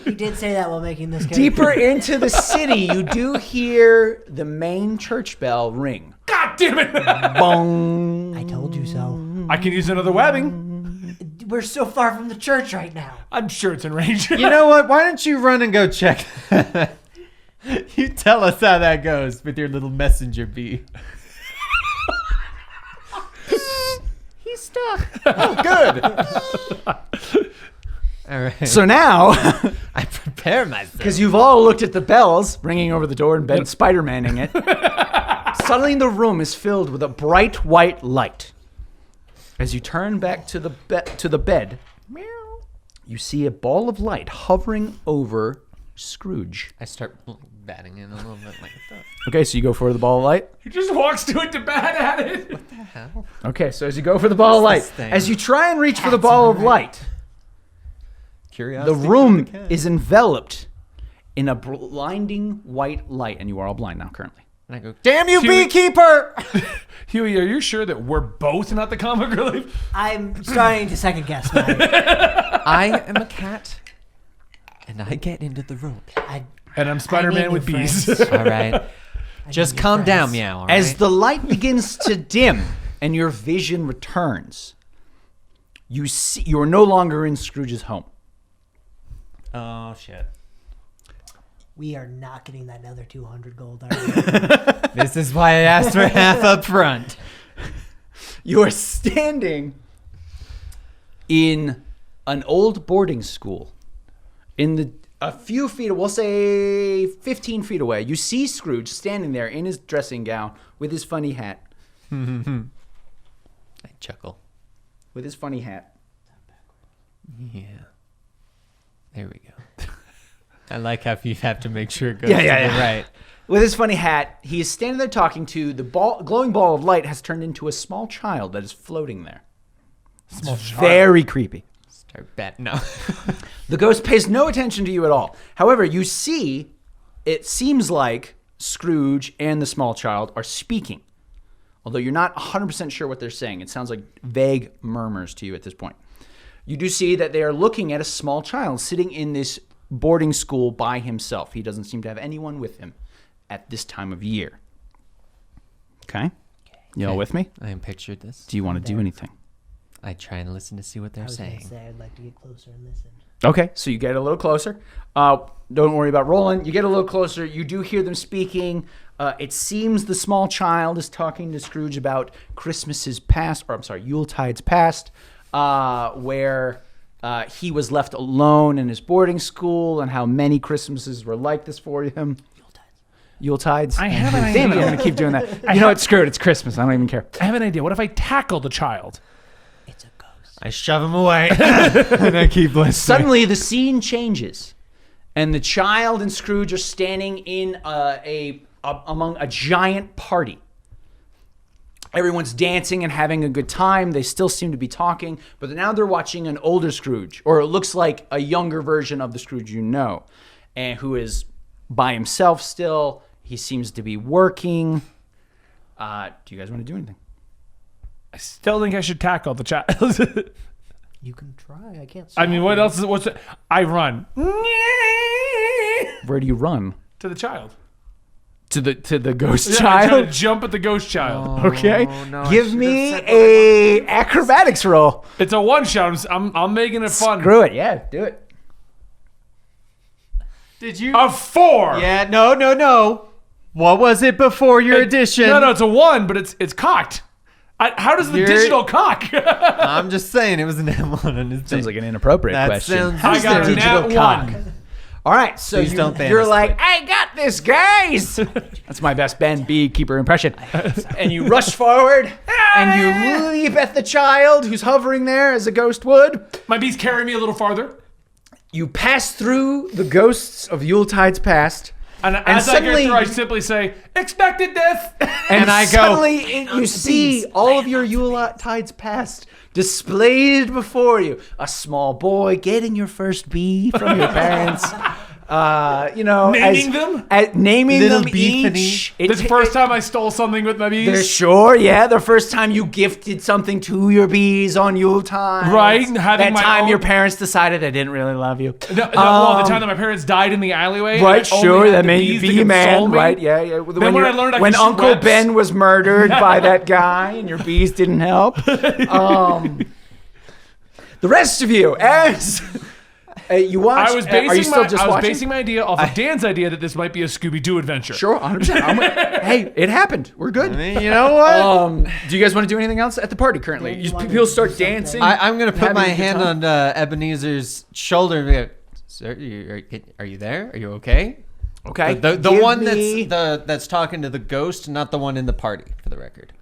He did say that while making this character. Deeper into the city, you do hear the main church bell ring. God damn it! Bong. I told you so. I can use another webbing. We're so far from the church right now. I'm sure it's in range. You know what? Why don't you run and go check? You tell us how that goes with your little messenger bee. He's stuck. Oh, good. All right. So now, I prepare myself. because you've all looked at the bells ringing over the door and been Spider-Manning it, suddenly the room is filled with a bright white light. As you turn back to the bed, you see a ball of light hovering over Scrooge. I start batting in a little bit like that. Okay, so you go for the ball of light. He just walks to it to bat at it. How? Okay, so as you go for the ball of light, this thing? as you try and reach for the ball of light, Curiosity. the room is enveloped in a blinding white light, and you are all blind now currently. And I go, damn you, Huey- beekeeper! Huey, are you sure that we're both not the comic relief? I'm starting to second guess mine. I am a cat, and I get into the room. And I'm Spider-Man need with new bees. friends. All right. Just need calm down, friends. meow. All right? As the light begins to dim and your vision returns, you are no longer in Scrooge's home. Oh, shit. We are not getting that another 200 gold, are we? This is why I asked for half up front. You are standing in an old boarding school a few feet, we'll say 15 feet away, you see Scrooge standing there in his dressing gown with his funny hat. I chuckle. With his funny hat. Yeah. There we go. I like how you have to make sure it goes Yeah, to yeah, the yeah. right. With his funny hat, he is standing there talking to the glowing ball of light has turned into a small child that is floating there. Small Very creepy. Start betting. No. The ghost pays no attention to you at all. However, you see, it seems like Scrooge and the small child are speaking. Although you're not 100% sure what they're saying. It sounds like vague murmurs to you at this point. You do see that they are looking at a small child sitting in this boarding school by himself. He doesn't seem to have anyone with him at this time of year. Okay? You all with me? I am pictured this. Do you want to do anything? I try and listen to see what I they're was gonna saying. say I'd like to get closer and listen. Okay, so you get a little closer. Don't worry about rolling. You get a little closer. You do hear them speaking. It seems the small child is talking to Scrooge about Christmases past, or I'm sorry, Yuletides past, where he was left alone in his boarding school and how many Christmases were like this for him. Yuletides. I have an Damn it, idea. I'm going to keep doing that. You know what? Screw it. It's Christmas. I don't even care. I have an idea. What if I tackle the child? It's a ghost. I shove him away. And I keep listening. Suddenly, the scene changes, and the child and Scrooge are standing in among a giant party. Everyone's dancing and having a good time. They still seem to be talking, but now they're watching an older Scrooge, or it looks like a younger version of the Scrooge you know, and who is by himself still. He seems to be working. Do you guys want to do anything? I still think I should tackle the child. You can try. I can't. I mean, stop what you. else? What's it? I run Where do you run? to the child. To the ghost Yeah, I try to child? jump at the ghost child. Okay. no, I Give should've me said a acrobatics roll. It's a one shot. I'm making it fun. Screw it. Yeah, do it. Did you? A 4. Yeah, no. What was it before your addition? No, it's a 1, but it's cocked. How does the You're- digital cock? I'm just saying it was an M1 on his Sounds thing. like an inappropriate That question. sounds- I got a digital nat cock? 1. All right, so Please don't ban you're us, like, quick. I got this, guys. That's my best Ben Beekeeper impression. And you rush forward, and you leap at the child who's hovering there as a ghost would. My bees carry me a little farther. You pass through the ghosts of Yuletides past. And as I suddenly- get through, I simply say, expected death. And I go, suddenly you see all of your Yuletides past displayed before you. A small boy getting your first bee from your parents. Naming them? Naming Little them beefany. each. This first time I stole something with my They're bees. sure, yeah. The first time you gifted something to your bees on Yuletide. Right, having That my time own- your parents decided they didn't really love you. Well, the time that my parents died in the alleyway. Right, I only sure, had that the made you bees be that a could man, console me. right? Yeah, yeah. Then when I learned I when could shoot Uncle webs. Ben was murdered by that guy and your bees didn't help. The rest of you, as you watch, I was are you still just watching? basing my idea off of Dan's idea that this might be a Scooby-Doo adventure. Sure, 100%. Hey, it happened. We're good. I mean, you know what? Do you guys want to do anything else at the party currently? People start dancing. I'm going to put having my a good hand time. on Ebenezer's shoulder and be like, sir, are you there? Are you okay? Okay. The Give one me that's talking to the ghost, not the one in the party, for the record.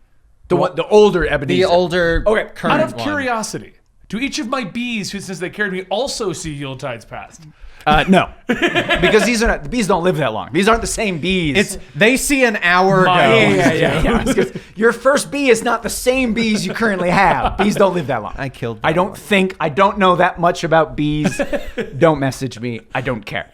the older Ebenezer. The older Okay, current Out of one. curiosity, do each of my bees, who since they carried me, also see Yuletides past? No, because the bees don't live that long. These aren't the same bees. They see an hour ago. Yeah. Because your first bee is not the same bees you currently have. Bees don't live that long. I killed I that don't one. think. I don't know that much about bees. Don't message me. I don't care.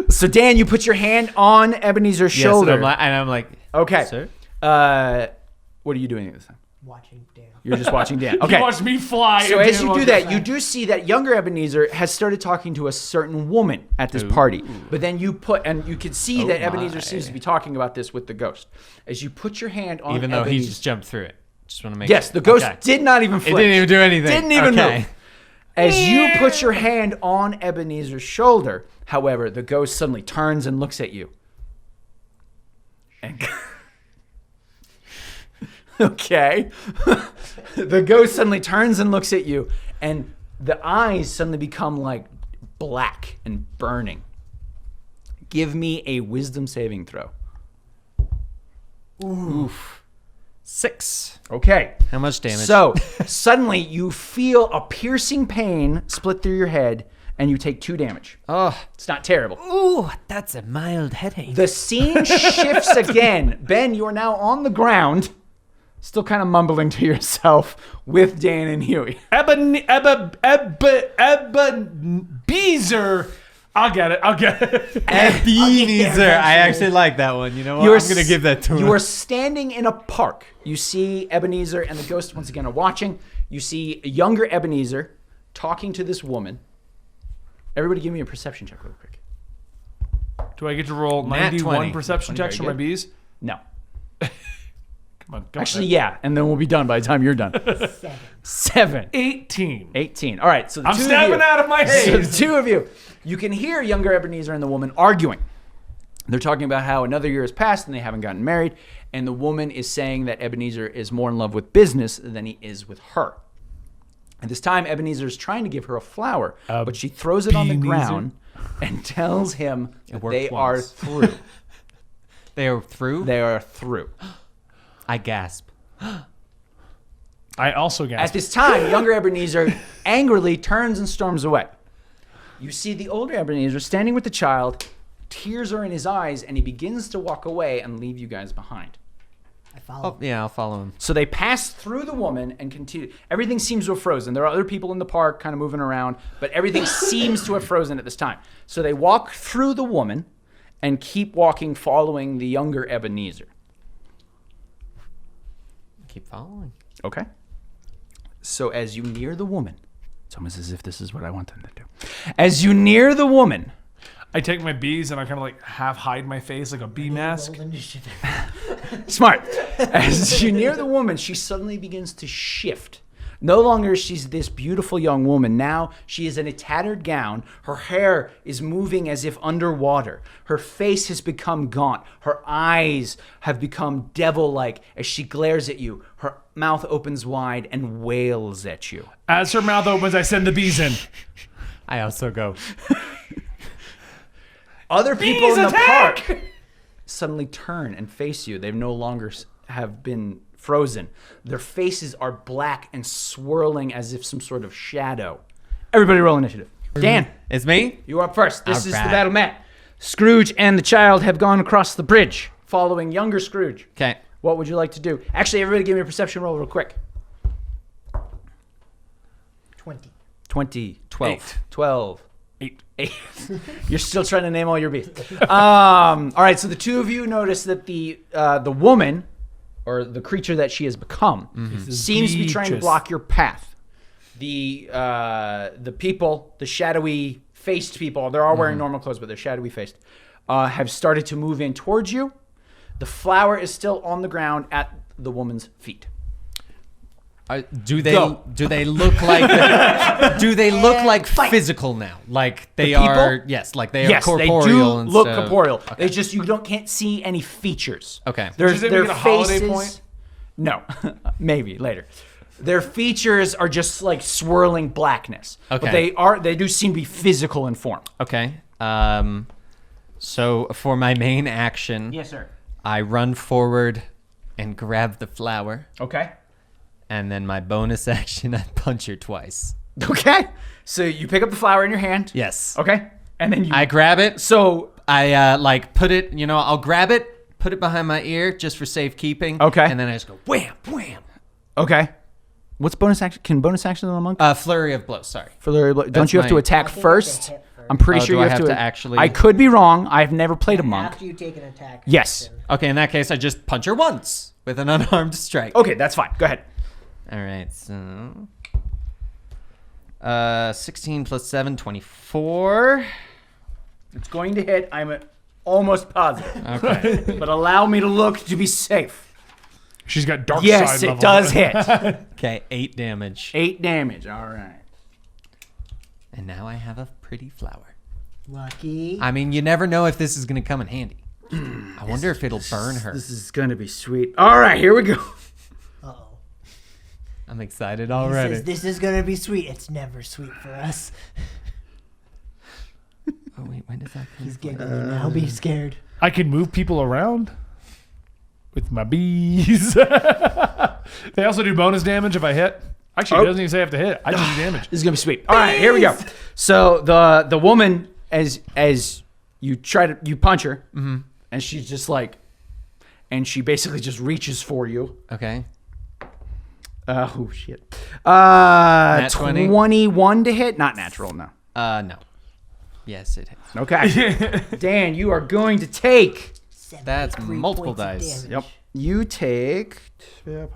So Dan, you put your hand on Ebenezer's Yes, shoulder. and I'm like, Okay. sir? What are you doing at this time? Watching Dan. You're just watching Dan. You Okay. watched me fly. So and as Dan you do walked that, up. you do see that younger Ebenezer has started talking to a certain woman at this party. But then you can see that Ebenezer my. seems to be talking about this with the ghost. As you put your hand on Even though he Ebenezer- just jumped through it. Just want to make Yes, sure. the ghost Okay. did not even It flinch. didn't even do anything. Didn't even Okay. move. As you put your hand on Ebenezer's shoulder, however, the ghost suddenly turns and looks at you. And okay. The ghost suddenly turns and looks at you and The eyes suddenly become like black and burning. Give me a wisdom saving throw. Oof. 6. Okay. How much damage? So suddenly you feel a piercing pain split through your head and you take 2 damage. Oh. It's not terrible. Ooh, that's a mild headache. The scene shifts again. Ben, you are now on the ground, still kind of mumbling to yourself with Dan and Huey. Ebenezer. I'll get it. Ebenezer. I actually like that one. You know what? I'm going to give that to him. You are standing in a park. You see Ebenezer and the ghost once again are watching. You see a younger Ebenezer talking to this woman. Everybody give me a perception check real quick. Do I get to roll Nat 91 20. perception checks for my bees? No. Come on. Actually, yeah, and then we'll be done by the time you're done. 7. 18. 18. All right, so the I'm two snapping of you, out of my So the haze. 2 of you, you can hear younger Ebenezer and the woman arguing. They're talking about how another year has passed and they haven't gotten married, and the woman is saying that Ebenezer is more in love with business than he is with her. At this time, Ebenezer is trying to give her a flower, but she throws it on the Ebenezer? ground and tells him that worked they are once. through. They are through? They are through. I gasp. I also At gasped. this time, younger Ebenezer angrily turns and storms away. You see the older Ebenezer standing with the child, tears are in his eyes, and he begins to walk away and leave you guys behind. I follow. Oh, yeah, I'll follow him. So they pass through the woman and continue. Everything seems to have frozen. There are other people in the park kind of moving around, but everything seems to have frozen at this time. So they walk through the woman and keep walking, following the younger Ebenezer. Keep following. Okay. So as you near the woman, it's almost as if this is what I want them to do. As you near the woman, I take my bees and I kind of like half hide my face like a bee mask. Roll initiative. smart. As you near the woman, she suddenly begins to shift. No longer is she this beautiful young woman. Now she is in a tattered gown. Her hair is moving as if underwater. Her face has become gaunt. Her eyes have become devil-like as she glares at you. Her mouth opens wide and wails at you. As her mouth opens, I send the bees in. I also go. Other people Bees in the attack! park suddenly turn and face you. They no longer have been frozen. Their faces are black and swirling as if some sort of shadow. Everybody roll initiative. Dan, It's me? you are up first. This is the Alright. battle mat. Scrooge and the child have gone across the bridge, following younger Scrooge. Okay. What would you like to do? Actually, everybody give me a perception roll real quick. 20. 20. 12. 12. 8. 8. You're still trying to name all your beasts. All right, so the two of you notice that the woman, or the creature that she has become, seems to be trying to Beatrice. block your path. The people, the shadowy faced people, they're all wearing normal clothes, but they're shadowy faced, have started to move in towards you. The flower is still on the ground at the woman's feet. Do they Go. look like do they look like physical now? Like they people? are like they are Yes, they corporeal do and look stuff. corporeal. Okay. They just can't see any features. Okay. Their, Does it their get a holiday faces. point? No, maybe later. Their features are just like swirling blackness. Okay. But they do seem to be physical in form. Okay. So for my main action, Yes, sir. I run forward and grab the flower, Okay. and then my bonus action, I punch her twice. Okay. So you pick up the flower in your hand. Yes. Okay. And then you. I grab it. So I put it. I'll grab it, put it behind my ear just for safekeeping. Okay. And then I just go wham, wham. okay. What's bonus action? Can bonus action on a monk? Flurry of blows. Sorry. Don't you have to my- attack I think you have to first? hit first. I'm pretty Oh, sure do you I have have to to actually- I could be wrong. I've never played a monk. After you take an attack. Yes. action. Okay. In that case, I just punch her once with an unarmed strike. Okay, that's fine. Go ahead. All right. So. 16 plus 7, 24. It's going to hit. I'm almost positive. Okay. But allow me to look to be safe. She's got dark Yes, side it level. does hit. Okay. 8 damage. 8 damage. All right. And now I have a pretty flower. Lucky. I mean, you never know if this is going to come in handy. I wonder if it'll burn her. This is going to be sweet. All right, here we go. Uh-oh. I'm excited He already. says, this is gonna be sweet. It's never sweet for us. Oh wait, when does that come? He's giggling now. Be scared. I can move people around with my bees. They also do bonus damage if I hit. Actually, it doesn't even say I have to hit. I just do damage. This is gonna be sweet. All right, here we go. So the woman, as you punch her, and she's just like, and she basically just reaches for you. Okay. Oh shit. Nat 20? 21 to hit, not natural, no. No. Yes, it hits. Okay. Dan, you are going to take. That's 73 multiple points of dice. damage. Yep. You take. Oh,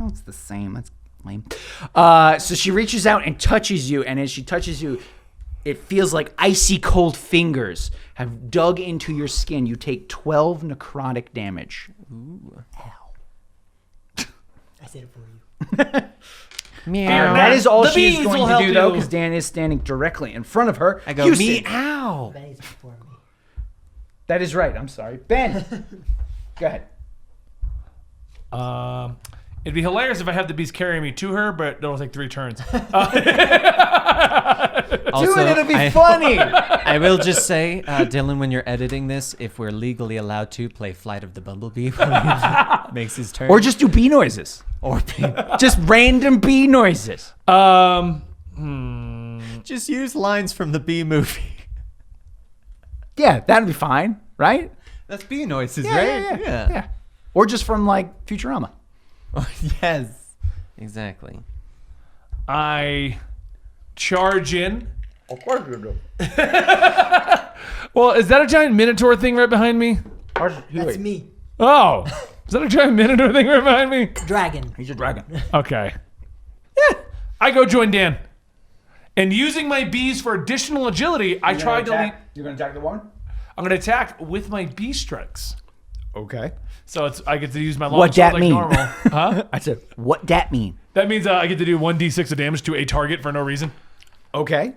it's the same. That's lame. So she reaches out and touches you, and as she touches you, it feels like icy cold fingers have dug into your skin. You take 12 necrotic damage. I said it for you. Meow. That is all The she is bees going will to help do, though, you. because Dan is standing directly in front of her. I go, Houston. meow. Benny's before me. That is right. I'm sorry. Ben, go ahead. It'd be hilarious if I had the bees carry me to her, but it'll take 3 turns. Also, it'll be funny. I will just say, Dylan, when you're editing this, if we're legally allowed to play Flight of the Bumblebee when he makes his turn. Or just do bee noises. Or Just random bee noises. just use lines from the Bee movie. Yeah, that'd be fine, right? That's bee noises, Yeah, right? yeah. Or just from, like, Futurama. Yes. Exactly. I charge in. Of course you do. Well, is that a giant minotaur thing right behind me? That's me. Oh, is that a giant minotaur thing right behind me? Dragon. He's a dragon. Okay. Yeah. I go join Dan. And using my bees for additional agility, I tried to lead. You're going to attack the one? I'm going to attack with my bee strikes. Okay. So I get to use my long What sword that like mean? normal. Huh? I said, what that mean? That means I get to do 1d6 of damage to a target for no reason. Okay.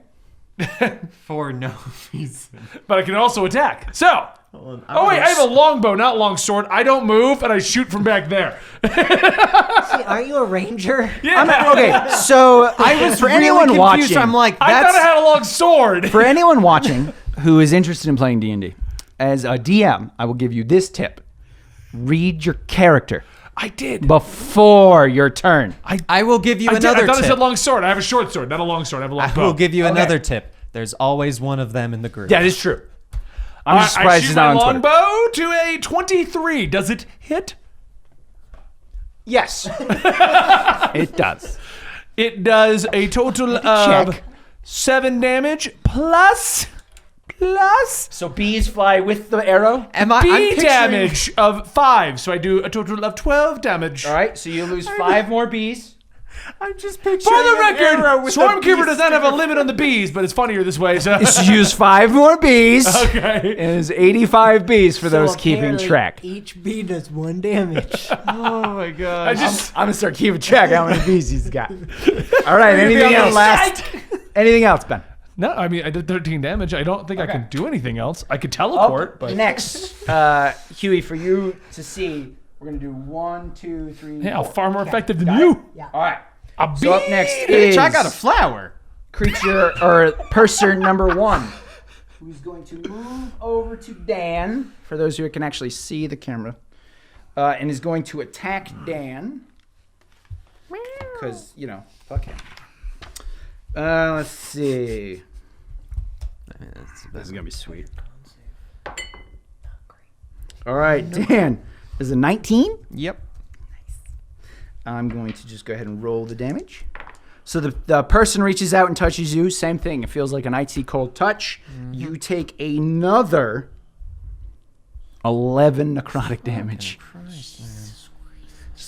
For no reason. But I can also attack. So. Oh wait, I have a longbow, not long sword. I don't move, and I shoot from back there. See, aren't you a ranger? Yeah. Okay, so I was for anyone watching. I'm like, I thought I that's had a long sword. For anyone watching who is interested in playing D&D, as a DM, I will give you this tip: read your character I did. before your turn. I will give you I another thought I said tip. long sword. I have a short sword, not a long sword. I have a long I bow. will give you Okay. another tip. There's always one of them in the group. That is true. I'm just I surprised shoot he's my not on Twitter. longbow to a 23. Does it hit? Yes, it does. It does a total of check. 7 damage plus So bees fly with the arrow. Am I? I'm bee picturing- damage of 5. So I do a total of 12 damage. All right, so you lose 5 more bees. I'm just picturing. For the an arrow record, with a Swarmkeeper bee does not have a limit on the bees, but it's funnier this way. So. So you use 5 more bees. Okay. And there's 85 bees for those So keeping apparently track. Each bee does 1 damage. Oh my god. I just. I'm gonna start keeping track of how many bees he's got. All right, anything else? Anything else, Ben? No, I mean, I did 13 damage. I don't think I can do anything else. I could teleport, but. Next, Huey, for you to see, we're gonna do 1, 2, 3. Hey, I'm 4. far more effective than Got you. it? Yeah. All right. A So up bee. next is I got a flower. creature or person number 1, who's going to move over to Dan. For those who can actually see the camera, and is going to attack Dan. Because fuck him. Let's see. This is gonna be sweet. All right, Dan. Is it 19? Yep. I'm going to just go ahead and roll the damage. So the person reaches out and touches you. Same thing. It feels like an icy cold touch. You take another 11 necrotic damage.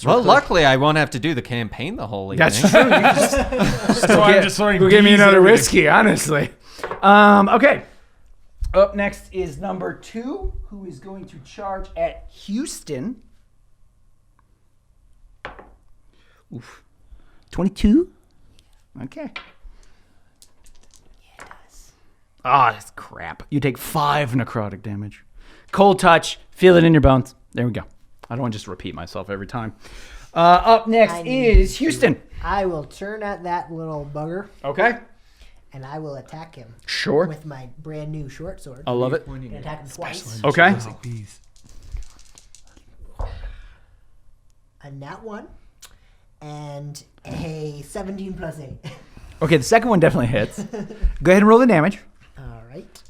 Well, luckily I won't have to do the campaign the whole evening. That's true. You just That's why I'm just throwing Go give me bees at another everything. whiskey, honestly. Okay. Up next is number 2, who is going to charge at Houston. Oof. 22? Okay. Yeah, it does. Ah, that's crap. You take 5 necrotic damage. Cold touch. Feel it in your bones. There we go. I don't want to just repeat myself every time. Up next I need is Houston. I will turn at that little bugger Okay. and I will attack him Sure. with my brand new short sword. I love it. And attack him twice. Okay. A nat 1 and a 17 plus 8. Okay, the second one definitely hits. Go ahead and roll the damage. All right.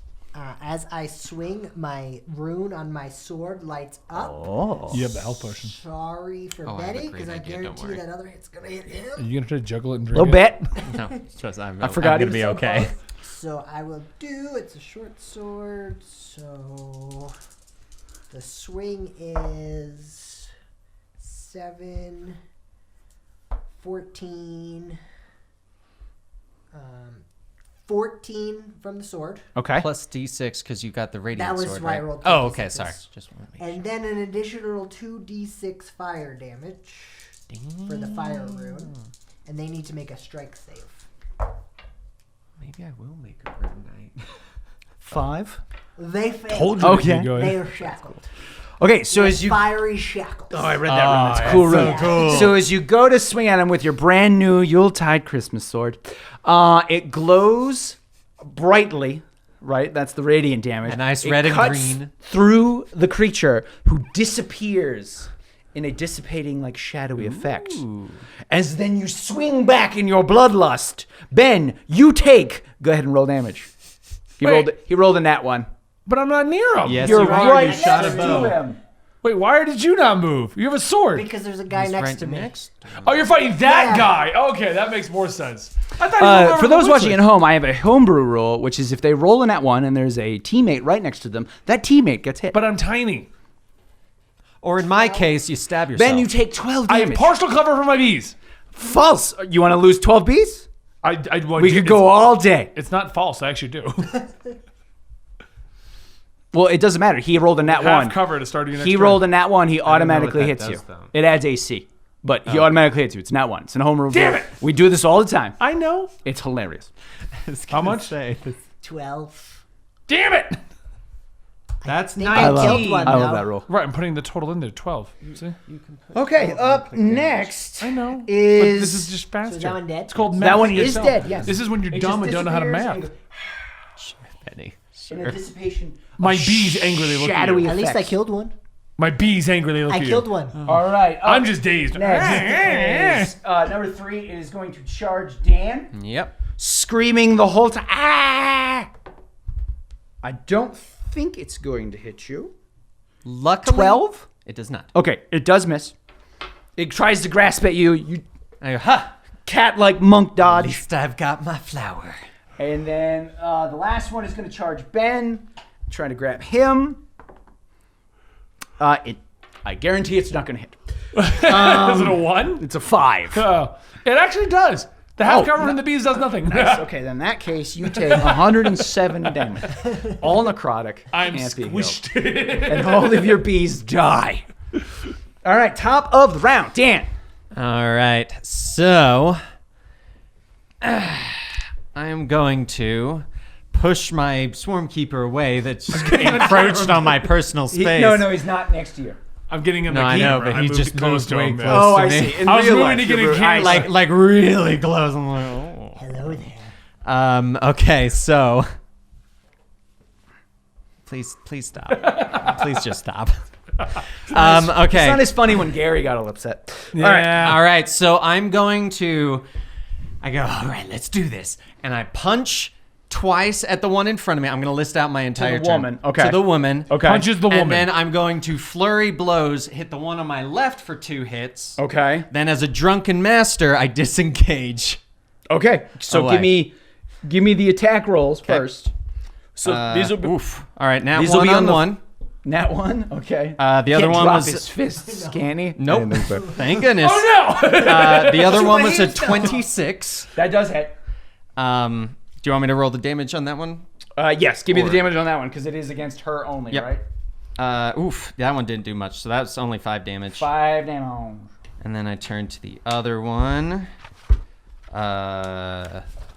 As I swing, my rune on my sword lights up. Oh. You have the health potion. Sorry for Oh, I have a Benny, great because I idea, don't guarantee worry. that other hit's going to hit Are him. you gonna try to juggle it and A drink little it? bit. No, just I'm forgot I'm he gonna be So okay. close. So I will do, it's a short sword, so the swing is 7, 14, 14 from the sword. Okay. Plus D6 because you got the radiant That was sword, why I right? rolled Oh, 2d6s. okay, sorry. Just want to make And then an additional 2d6 fire damage for the fire rune. And they need to make a strike save. Maybe I will make a rune knight. 5. They fail. Told you. Okay. Go They ahead. are shackled. Okay, so as you Fiery shackles. I read that rune. That's cool so rune. cool. So as you go to swing at him with your brand new Yuletide Christmas sword, it glows brightly, right? That's the radiant damage. A nice It red and cuts green. through the creature, who disappears in a dissipating, like, shadowy effect. As then you swing back in your bloodlust. Ben, you take. Go ahead and roll damage. Wait. He rolled a nat 1. But I'm not near him. Yes, You're you are. right You shot a next bow. to him. Wait, why did you not move? You have a sword. Because there's a guy He's next right to me. next. Oh, you're fighting that Yeah. guy. Okay, that makes more sense. I thought he was over For the those witch watching witch. at home, I have a homebrew rule, which is if they roll in at 1 and there's a teammate right next to them, that teammate gets hit. But I'm tiny. Or in my case, you stab yourself. Ben, you take 12 I have damage. partial cover for my bees. False. You want to lose 12 bees? Well, We could go all day. It's not false. I actually do. Well, it doesn't matter. He rolled a nat 1. Half cover to start your next He turn. rolled a nat 1. He know automatically what that hits you. does, though. It adds AC. But he automatically hits you. It's nat 1. It's in a homebrew Damn rule. it! We do this all the time. I know. It's hilarious. How much? 12. Damn it! That's think 19. I killed one. I love now. that roll. Right, I'm putting the total in there. 12. See? Okay, up next I know. is... But this is just faster. So is that one dead? It's called math. That one is dead, yes. This is when you're It dumb just and don't know how to disappears math. Penny. In a dissipation. My of bees angrily look at shadowy you. At least I effects. killed one. My bees angrily look I at you. killed one. All right. up I'm just dazed. next is, number 3 is going to charge Dan, Yep. screaming the whole time. Ah! I don't think it's going to hit you. Luckily, 12? it does not. Okay, it does miss. It tries to grasp at you. You I go, ha! cat-like monk At dodge. least I've got my flower. And then the last one is going to charge Ben, trying to grab him. I guarantee it's not going to hit. Is it a 1? It's a 5. Oh, it actually does. The half Oh, cover no- from the bees does nothing. Nice. Okay, then in that case, you take 107 damage. All necrotic. I'm can't be healed. squished. And all of your bees die. All right, top of the round. Dan. All right, so I am going to push my swarm keeper away that's encroached on my personal space. No, he's not next to you. I'm getting him No, the I know, camera. but I he moved just close moved to way him. close. Oh, to I me. see. In I was real moving life, to get you're a camera. like really close. I'm like, oh. Hello there. Okay, so please stop. Please just stop. It's Okay. not as funny when Gary got all upset. Yeah. All right, so I'm going to. I go, all right, let's do this. And I punch twice at the one in front of me. I'm going to list out my entire turn. woman, okay. To the woman. Okay. Punches the woman. And then I'm going to flurry blows, hit the one on my left for 2 hits. Okay. Then as a drunken master, I disengage. Okay. So Away. give me the attack rolls first. So these will be Oof. All right, now These will one be on on the- one. That one. Okay. The other Can't one drop was his fists, can he? nope. Thank goodness. Oh no! The other one was a hands down. 26. That does hit. Do you want me to roll the damage on that one? Yes. Give me the Or- damage on that one because it is against her only, Yep. right? Oof, that one didn't do much, so that's only 5 damage. 5 damage. And then I turn to the other one.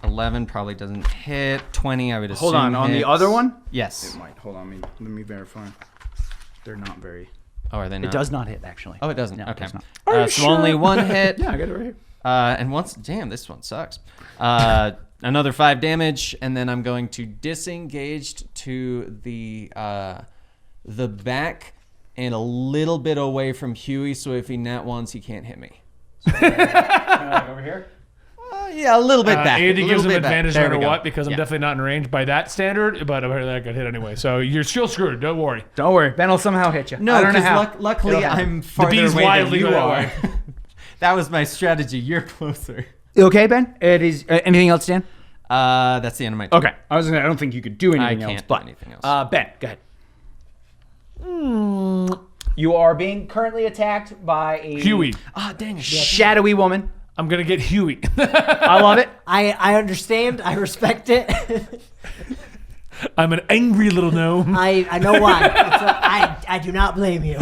11 probably doesn't hit. 20, I would assume. Hold on. On the hits. other one? Yes. It might. Hold on. Let me verify. They're not very. Oh, are they not? It does not hit, actually. Oh, it doesn't. No, Okay. it does not. Are you So only one hit. Yeah, I got it right here. And once, damn, this one sucks. Another 5 damage, and then I'm going to disengage to the back and a little bit away from Huey. So if he nat ones, he can't hit me. Over here. Yeah, a little bit back. Andy a gives little him bit back. advantage no There we matter go. what because I'm Yeah. definitely not in range by that standard, but apparently that got hit anyway. So you're still screwed. Don't worry. Don't worry. Ben will somehow hit you. No, I don't know because how. luckily It'll happen. I'm farther bees away wildly than go you that are. way. That was my strategy. You're closer. You okay, Ben? It is. Anything else, Dan? That's the end of my turn. Okay. I don't think you could do anything I else. can't But do anything else. Ben, go ahead. You are being currently attacked by a Huey. Ah, dang it. shadowy woman. I'm going to get Huey. I love it. I understand. I respect it. I'm an angry little gnome. I know why. I do not blame you.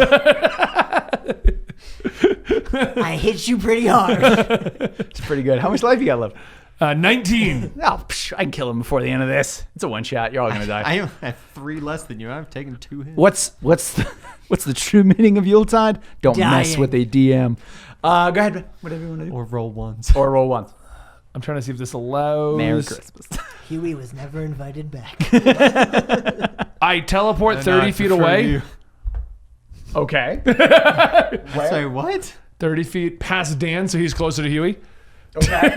I hit you pretty hard. It's pretty good. How much life you got left? 19. Oh, I can kill him before the end of this. It's a one shot. You're all gonna die. I am at 3 less than you. I've taken 2 hits. What's the true meaning of Yuletide? Don't mess Dying. with a DM. Go ahead, Ben. Whatever you want to do. Or roll ones. Or roll one. I'm trying to see if this allows. Merry Christmas. Huey was never invited back. I teleport 30 feet away. Okay. Sorry, what? 30 feet past Dan, so he's closer to Huey. Okay.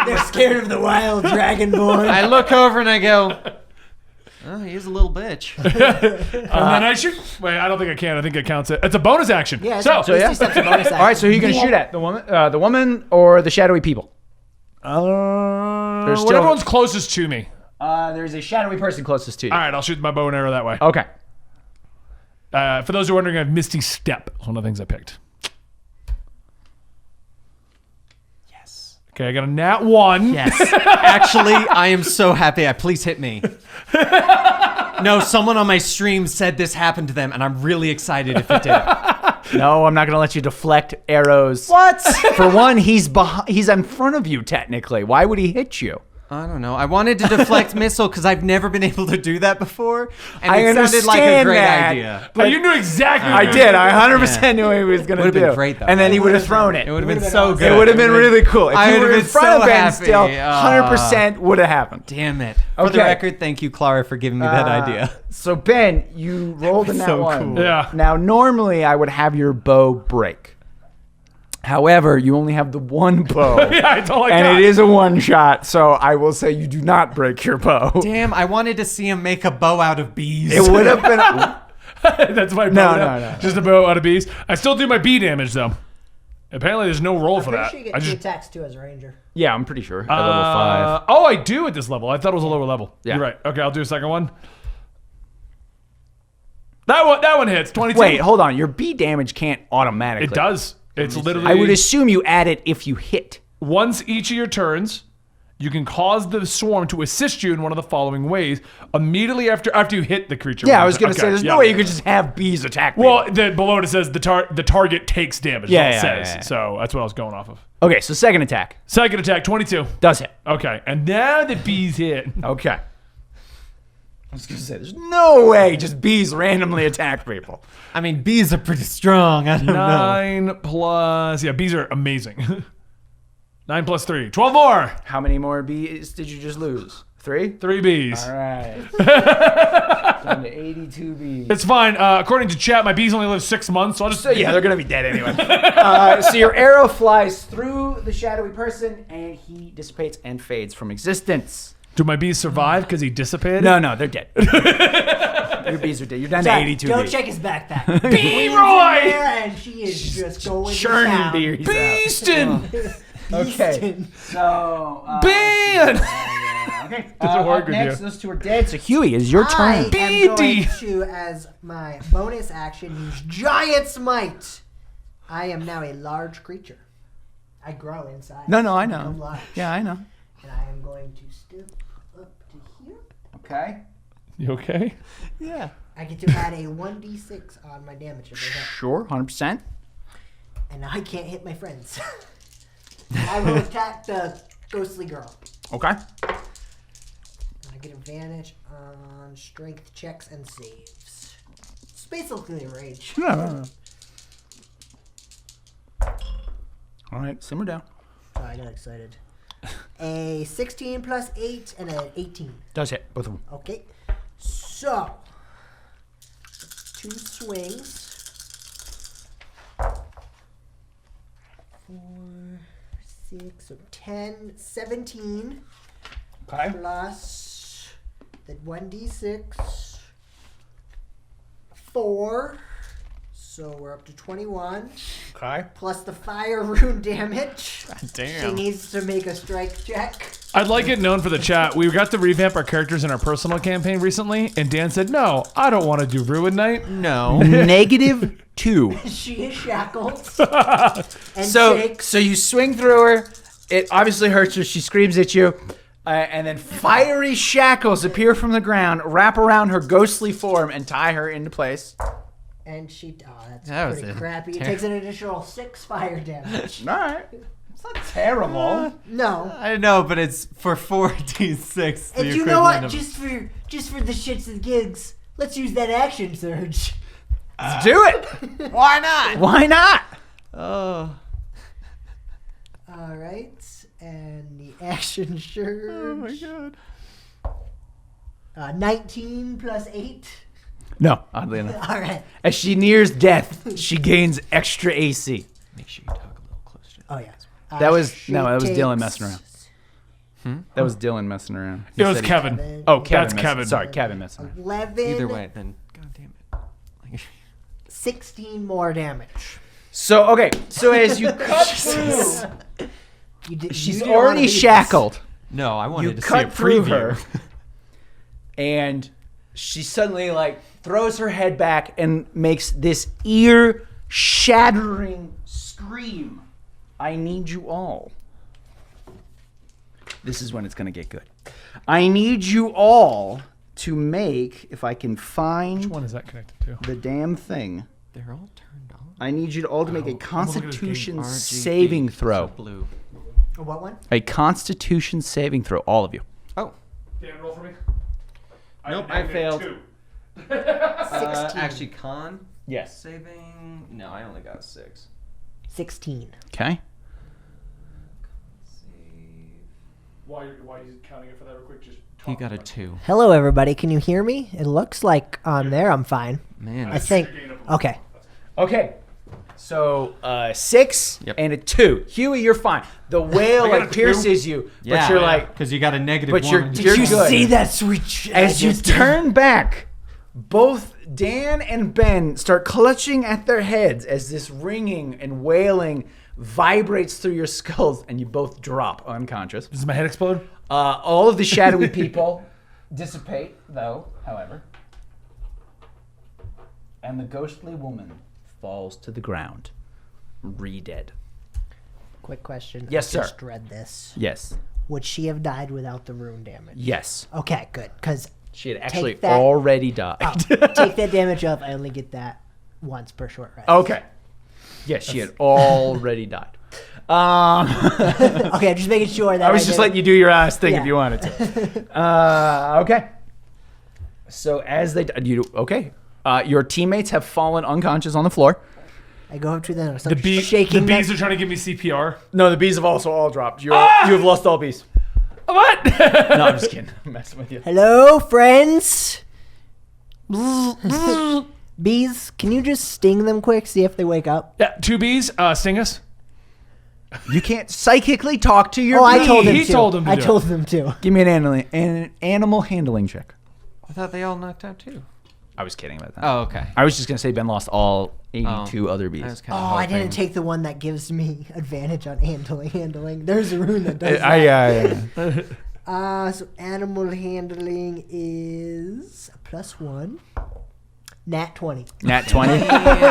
They're scared of the wild dragonborn. I look over and I go, oh, he's a little bitch. And then I shoot. Wait, I don't think I can. I think it counts it. It's a bonus action. Yeah, So, So yeah. steps of bonus All right. So who are you gonna shoot at? The woman or the shadowy people? There's whatever one's closest to me. There's a shadowy person closest to you. All right, I'll shoot my bow and arrow that way. Okay. For those who are wondering, I have Misty Step. It's one of the things I picked. Yes. Okay, I got a nat 1. Yes. Actually, I am so happy. Please hit me. No, someone on my stream said this happened to them, and I'm really excited if it did. No, I'm not gonna let you deflect arrows. What? For one, he's in front of you technically. Why would he hit you? I don't know. I wanted to deflect missile because I've never been able to do that before, and I it sounded like a understand great that. idea. But you knew exactly what I you did. were I doing. 100% knew what he was gonna Would've do. been great, though. And then he would have thrown it. It would have been Would've so been good. It would have been really cool. If I you were would've in been front so of Ben happy. still, 100% would have happened. Damn it. For Okay. the record, thank you, Clara, for giving me that idea. So Ben, you rolled a nat so 1. cool. Yeah. Now normally I would have your bow break. However, you only have the one bow. Yeah, I totally And got it is a one shot, so I will say you do not break your bow. Damn, I wanted to see him make a bow out of bees. It would have been. That's my bow. No, now. no. Just a bow out of bees. I still do my bee damage, though. Apparently, there's no roll for Pretty that. sure you I get 2 just, attacks too as a ranger. Yeah, I'm pretty sure. At level 5. Oh, I do at this level. I thought it was a lower level. Yeah. You're right. Okay, I'll do a second one. That one hits. 22. Wait, hold on. Your bee damage can't automatically. It does. It's literally. I would assume you add it if you hit. Once each of your turns, you can cause the swarm to assist you in one of the following ways. Immediately after you hit the creature. Yeah, I was going to Okay, say, there's yeah. no way you could just have bees attack me. Well, below it says the target takes damage. Yeah, Yeah, yeah, it says. yeah. So that's what I was going off of. Okay, so second attack. Second attack, 22. Does hit. Okay, and now the bees hit. Okay. I was going to say, there's no way just bees randomly attack people. I mean, bees are pretty strong. I don't know. 9 plus. Yeah, bees are amazing. 9 plus 3. 12 more. How many more bees did you just lose? 3? 3 bees. All right. Down to 82 bees. It's fine. According to chat, my bees only live 6 months, so I'll just. So yeah, they're gonna be dead anyway. So your arrow flies through the shadowy person, and he dissipates and fades from existence. Do my bees survive because he dissipated? No, they're dead. Your bees are dead. You're down to Sorry, 82 don't bees. check his backpack. Bee Roy! Roy! And she is just going Churning down. bees out. Beastin'! Okay. So. Ban! Okay. Doesn't work with next, you. those two are dead. So Huey, is your I turn. am going BD. to, as my bonus action, use Giant Smite. I am now a large creature. I grow inside. No, I become know. large. Yeah, I know. And I am going to step up to here. Okay. You okay? Yeah. I get to add a 1d6 on my damage if I hit. Sure, 100%. And I can't hit my friends. I will attack the ghostly girl. Okay. And I get advantage on strength checks and saves. basically a rage. No. All right, simmer down. Oh, I got excited. A 16 plus 8 and an 18. Does hit, both of them. Okay. So, 2 swings. 4, 6, so 10, 17. Okay. Plus the 1d6. 4. So we're up to 21. Okay. Plus the fire rune damage. Damn. She needs to make a strike check. I'd like it known for the chat. We got to revamp our characters in our personal campaign recently, and Dan said, "No, I don't want to do Ruin Night." No. -2. She is shackled. And So takes you swing through her. It obviously hurts her. She screams at you. And then fiery shackles appear from the ground, wrap around her ghostly form, and tie her into place. And she, that's That was pretty a crappy. It takes an additional 6 fire damage. All right. It's not terrible. No. I know, but it's for 4d6. And you know what? Just for the shits and gigs, let's use that action surge. Let's do it. Why not? Why not? Oh. All right. And the action surge. Oh my god. 19 plus 8. No, oddly enough. All right. As she nears death, she gains extra AC. Make sure you talk a little closer. Oh, yeah. That was She Dylan takes- messing around. That was Dylan messing around. It was said he- Kevin. Oh, Kevin. That's messing- Kevin. Sorry, Kevin messing around. 11. Either way, then god damn it. 16 more damage. So as you cut through, she's you didn't wanna already do this. shackled. No, I You wanted to see a cut through preview. her, and she suddenly throws her head back and makes this ear-shattering scream. I need you all. This is when it's gonna get good. I need you all to make, if I can find Which one is that connected to? the damn thing. They're all turned on. I need you to all to make a I'm looking at this game. Constitution RGB, saving throw. so blue. What one? A Constitution saving throw, all of you. Oh. Dan, roll for me. Nope, I failed. 16. Actually, con Yes. saving. No, I only got 6. 16. Okay. Save. Why are you counting it for that real quick? Just He got a 2. Hello, everybody. Can you hear me? It looks like on there I'm fine. Man, I think. Okay. Okay. So 6 Yep. and a 2. Huey, you're fine. The whale I got a 2. pierces you, but you're because you got a negative but 1. you're- on did your you con. see that sweet as you turn back, both Dan and Ben start clutching at their heads as this ringing and wailing vibrates through your skulls, and you both drop unconscious. Does my head explode? All of the shadowy people dissipate, though, however. And the ghostly woman falls to the ground, re-dead. Quick question. Yes, I sir. just read this. Yes. Would she have died without the rune damage? Yes. Okay, good. Because She had actually that- already died. take that damage off. I only get that once per short rest. Okay. Yes, she had already died. Okay, I'm just making sure that I was just letting you do your ass thing if Yeah. you wanted to. Okay. So as they your teammates have fallen unconscious on the floor. I go up to them and The, start the shaking bees them. are trying to give me CPR. No, the bees have also all dropped. You have lost all bees. What? No, I'm just kidding. I'm messing with you. Hello, friends. Bees, can you just sting them quick? See if they wake up. Yeah, 2 bees. Sting us. You can't psychically talk to your Oh, I bees. told them He to. told them to I do told them to. Give me an animal handling check. I thought they all knocked out too. I was kidding about that. Oh, okay. I was just gonna say Ben lost all 82 other bees. I was kind Oh, of I didn't take the one that gives me advantage on handling. There's a rune that does that. Yeah. So animal handling is a +1. Nat 20. Nat 20.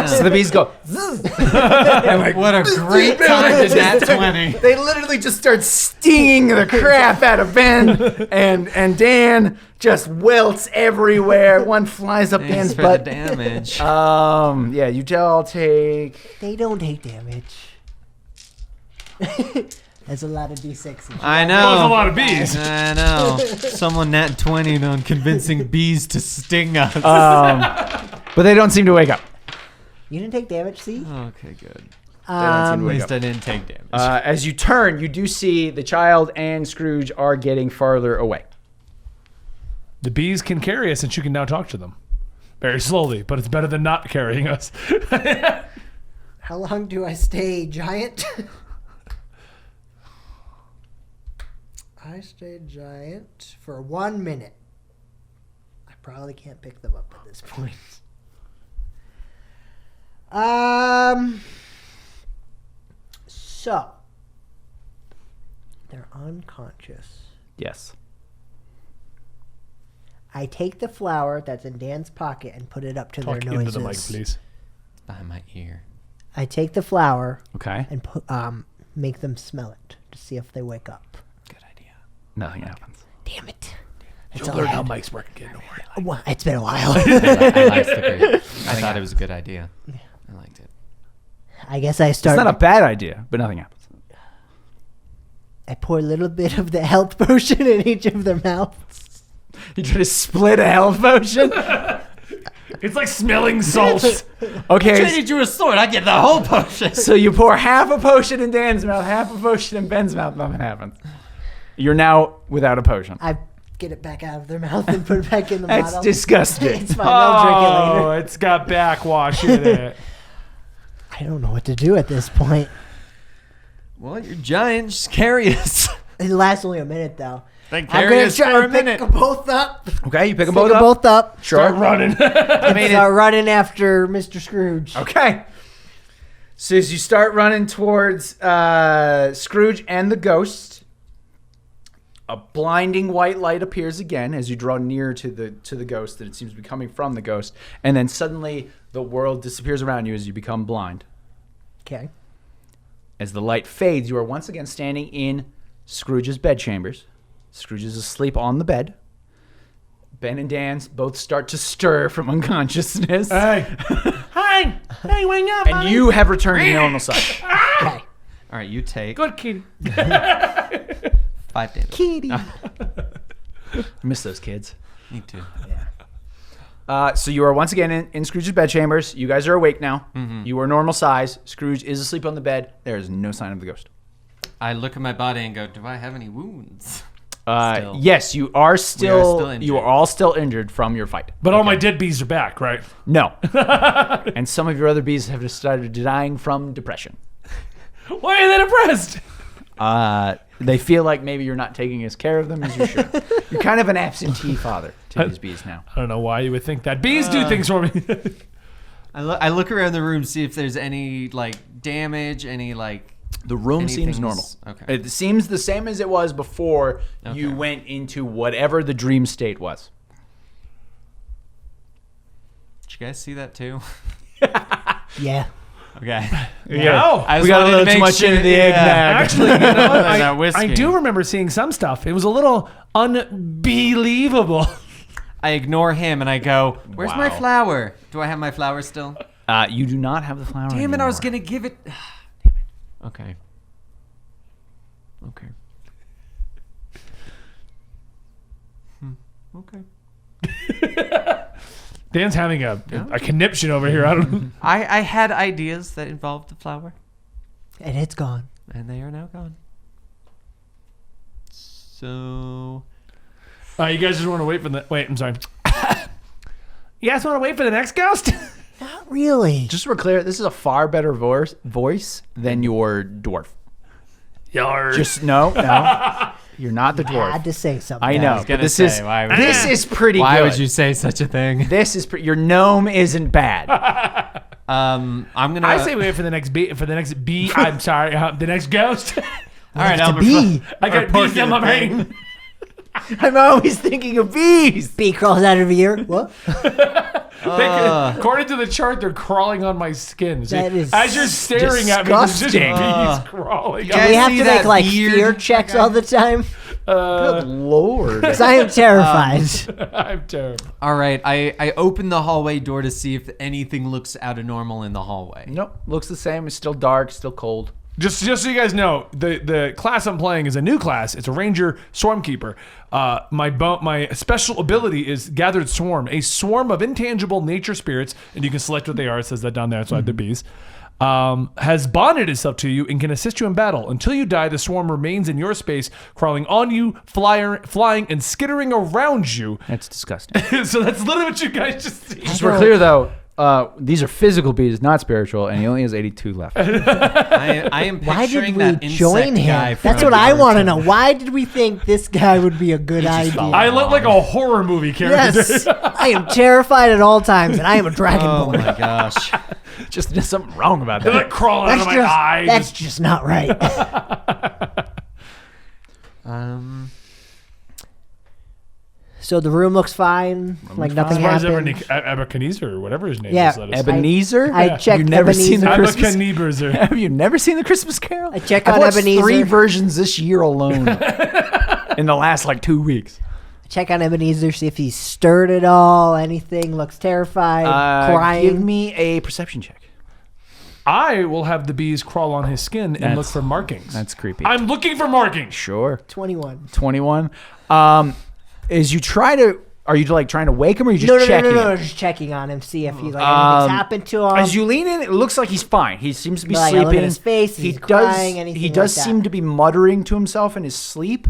So the bees go. What a great time to nat 20. They literally just start stinging the crap out of Ben, and Dan just welts everywhere. One flies up Thanks Dan's for butt. the damage. Yeah, you all take. They don't take damage. That's a lot of D6s. I know. That was a lot of bees. I know. Someone nat 20'd on convincing bees to sting us. But they don't seem to wake up. You didn't take damage, see? Okay, good. At At least I didn't take damage. As you turn, you do see the child and Scrooge are getting farther away. The bees can carry us, and you can now talk to them. Very slowly, but it's better than not carrying us. How long do I stay giant? I stayed giant for 1 minute. I probably can't pick them up at this point. So they're unconscious. Yes. I take the flower that's in Dan's pocket and put it up to Talk their into noses. the mic, please. It's behind my ear. I take the flower Okay. and make them smell it to see if they wake up. Good idea. Nothing happens. Damn it. You'll learn how mics work again. Don't worry. Well, it's been a while. I thought it was a good idea. I liked it. I guess I It's start. not a bad idea, but nothing happens. I pour a little bit of the health potion in each of their mouths. You try to split a health potion? It's like smelling salt. Okay. Traded you a sword. I get the whole potion. So you pour half a potion in Dan's mouth, half a potion in Ben's mouth, nothing happens. You're now without a potion. I get it back out of their mouth and put it back in the That's bottle. disgusting. It's fine. I'll drink it Oh, later. it's got backwash in it. I don't know what to do at this point. Well, you're giant. Just carry us. It lasts only a minute though. Then I'm carry gonna us try for to a pick minute. them both up. Okay, you pick them Pick both them up. both up. Sure. Start running. Start running after Mr. Scrooge. Okay. So as you start running towards Scrooge and the ghost, a blinding white light appears again as you draw near to the ghost, and it seems to be coming from the ghost. And then suddenly the world disappears around you as you become blind. Okay. As the light fades, you are once again standing in Scrooge's bedchambers. Scrooge is asleep on the bed. Ben and Dan both start to stir from unconsciousness. Hey. Hi. Hey, wake up. And you have returned to normal sight. Okay. All right, you take Good kitty. 5 damage. Kitty. I miss those kids. Me too. So you are once again in Scrooge's bedchambers. You guys are awake now. You are normal size. Scrooge is asleep on the bed. There is no sign of the ghost. I look at my body and go, do I have any wounds? Still. Yes, you are still. still injured. You are all still injured from your fight. But all my dead bees are back, right? No. And some of your other bees have started dying from depression. Why are they depressed? They feel like maybe you're not taking as care of them as you should. You're kind of an absentee father to these bees now. I don't know why you would think that. Bees do things for me. I look around the room, see if there's any like damage, any like. The room seems Anything's- normal. okay. It seems the same as it was before you Okay. went into whatever the dream state was. Did you guys see that too? Yeah. Okay. Yeah. I We just got a wanted to little too make much sure- into the yeah. eggnog. Actually, you know what? That I whiskey. do remember seeing some stuff. It was a little unbelievable. I ignore him and I go, "Where's my Wow. flower? Do I have my flower still?" You do not have the flower Damn it! I was anymore. gonna give it. Damn it. Okay. Okay. Okay. Dan's having a conniption over here. I don't know. I had ideas that involved the flower, And it's gone. and they are now gone. So You guys just want to wait for the... Wait, I'm sorry. You guys want to wait for the next ghost? Not really. Just so we're clear, this is a far better voice than your dwarf. Yarr. Just no. You're not the dwarf. Had to say something. I know. was gonna But this say, is why would this you- is pretty why good. would you say such a thing? This is your gnome isn't bad. I'm gonna. I say wait for the next bee. For the next bee. I'm sorry. The next ghost. All right, To Albert. bee. I got bees in my brain. I'm always thinking of bees. Bee crawls out of your ear. What? According to the chart, they're crawling on my skin. So That is as you're staring at me, there's just disgusting. bees crawling. Yeah. We have see to that make like beard? fear checks all the time. Good lord. Because I am terrified. I'm terrible. All right, I open the hallway door to see if anything looks out of normal in the hallway. Nope. Looks the same. It's still dark. Still cold. Just so you guys know, the class I'm playing is a new class. It's a Ranger Swarmkeeper. My special ability is Gathered Swarm, a swarm of intangible nature spirits, and you can select what they are. It says that down there. That's why the bees. Has bonded itself to you and can assist you in battle. Until you die, the swarm remains in your space, crawling on you, flying, and skittering around you. That's disgusting. So that's literally what you guys just see. Just for clear, though, these are physical bees, not spiritual, and he only has 82 left. I am Why picturing did we that join insect guy him? from That's what I Naruto. want to know. Why did we think this guy would be a good idea? I look like a horror movie character. Yes, I am terrified at all times, and I am a dragon Oh boy. my gosh. Just there's something wrong about They're that. like crawling out of my eyes. That's just not right. So the room looks fine, like nothing happened. Ebenezer or whatever his name Yeah. is. let us- Ebenezer? I checked You've never seen the Ebenezer. Christmas Ebenezer. Have you never seen the Christmas Carol? I check I've on watched Ebenezer. 3 versions this year alone. In the last 2 weeks. Check on Ebenezer, see if he's stirred at all, anything, looks terrified, crying. Give me a perception check. I will have the bees crawl on his skin and look That's- for markings. That's creepy. I'm looking for markings. Sure. 21. 21. As you try to, are you trying to wake him, or are you just No, checking? no, just checking on him, see if he's anything's happened to him. As you lean in, it looks like he's fine. He seems to be Like, I look sleeping. at his face, he he's does. crying, anything He like does that. seem to be muttering to himself in his sleep.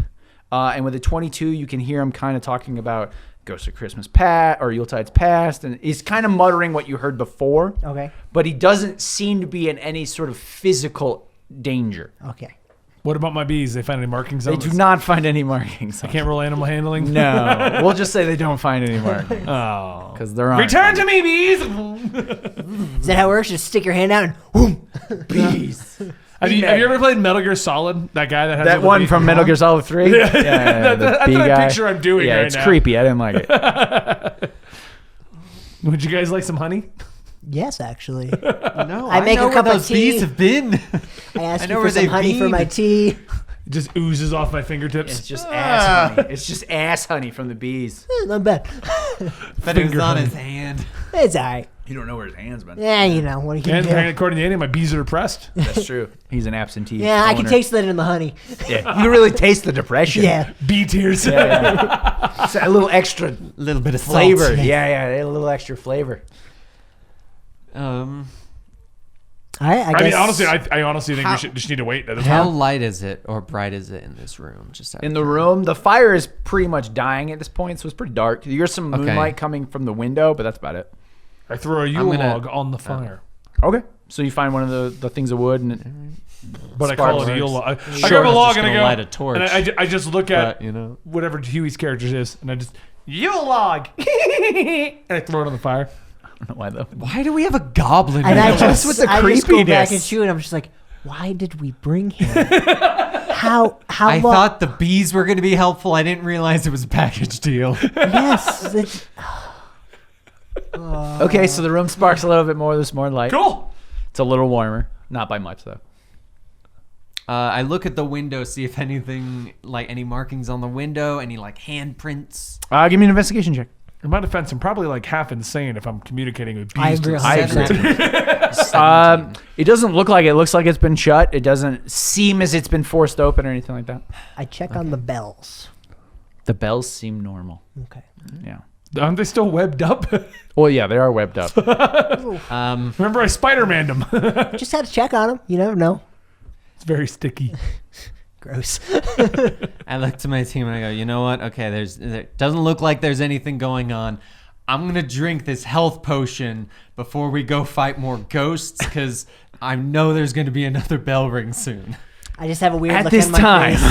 And with a 22, you can hear him kind of talking about Ghost of Christmas Past or Yuletide's Past, and he's kind of muttering what you heard before. Okay. But he doesn't seem to be in any sort of physical danger. Okay. What about my bees? They find any markings They on do this? not find any markings. I can't roll animal handling? No, we'll just say they don't find any markings Oh. because they're on. Return to me, bees! Is that how it works? Just stick your hand out and whoom. bees. Have you ever played Metal Gear Solid? That guy that has all That the one bees? from Metal Gear Solid 3? Yeah, That's the what I guy. picture I'm doing yeah, right it's now. creepy. I didn't like it. Would you guys like some honey? Yes, actually. No, I make know a cup where of those bees tea. have been. I asked I you know for where some they've honey for been. my tea. It just oozes off my fingertips. It's just ass honey. It's just ass honey from the bees. Not bad. But it was Finger on honey. his hand. It's all right. You don't know where his hand's been. Yeah, you know, what do you And do? according to Andy, my bees are depressed. That's true. He's an absentee. Yeah, I can owner. taste that in the honey. Yeah, you can really taste the depression. Yeah. Bee tears. Yeah. It's a little extra A little bit of flavor. salt. Yeah, a little extra flavor. I I mean, guess- honestly, I honestly think we should just need to wait. How light is it or bright is it in this room? Just out In of the room, the fire is pretty much dying at this point, so it's pretty dark. There's some Okay. moonlight coming from the window, but that's about it. I throw a Yule gonna- log on the fire. Okay. So you find one of the things of wood, and But I call it a Sparks. Yule log. I Sure, grab a I was log just and I gonna go. light a torch. And I just look at But, you know. whatever Huey's characters is, and I just Yule log, and I throw it on the fire. I don't know why though. Why do we have a goblin? And I now? just, with the I just go back creepiness? and shoot, and I'm just like, why did we bring him? How I long? thought the bees were going to be helpful. I didn't realize it was a package deal. Yes. Okay, so the room sparks a little bit more. There's more light. Cool. It's a little warmer, not by much though. I look at the window, see if anything, like any markings on the window, any like handprints. Give me an investigation check. In my defense, I'm probably like half insane if I'm communicating with bees. I to- agree. I agree. 17. It doesn't look like it. It looks like it's been shut. It doesn't seem as it's been forced open or anything like that. I check on the bells. The bells seem normal. Okay. Yeah. Aren't they still webbed up? Well, yeah, they are webbed up. Remember, I Spider-Maned them. Just had to check on them. You never know. It's very sticky. Gross. I look to my team and I go, you know what? Okay, there doesn't look like there's anything going on. I'm gonna drink this health potion before we go fight more ghosts because I know there's gonna be another bell ring soon. I just have a weird At look this on my time. face.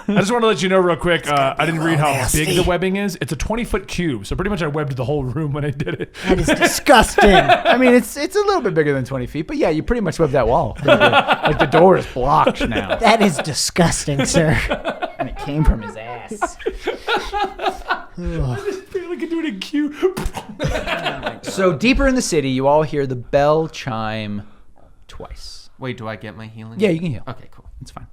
I just want to let you know real quick. I didn't read how nasty. big the webbing is. It's a 20-foot cube, so pretty much I webbed the whole room when I did it. That is disgusting. I mean, it's a little bit bigger than 20 feet, but yeah, you pretty much webbed that wall. Like the door is blocked now. That is disgusting, sir. And it came from his ass. I feel like I do it in cube. So deeper in the city, you all hear the bell chime twice. Wait, do I get my healing? Yeah, you can heal. Okay, cool. It's fine.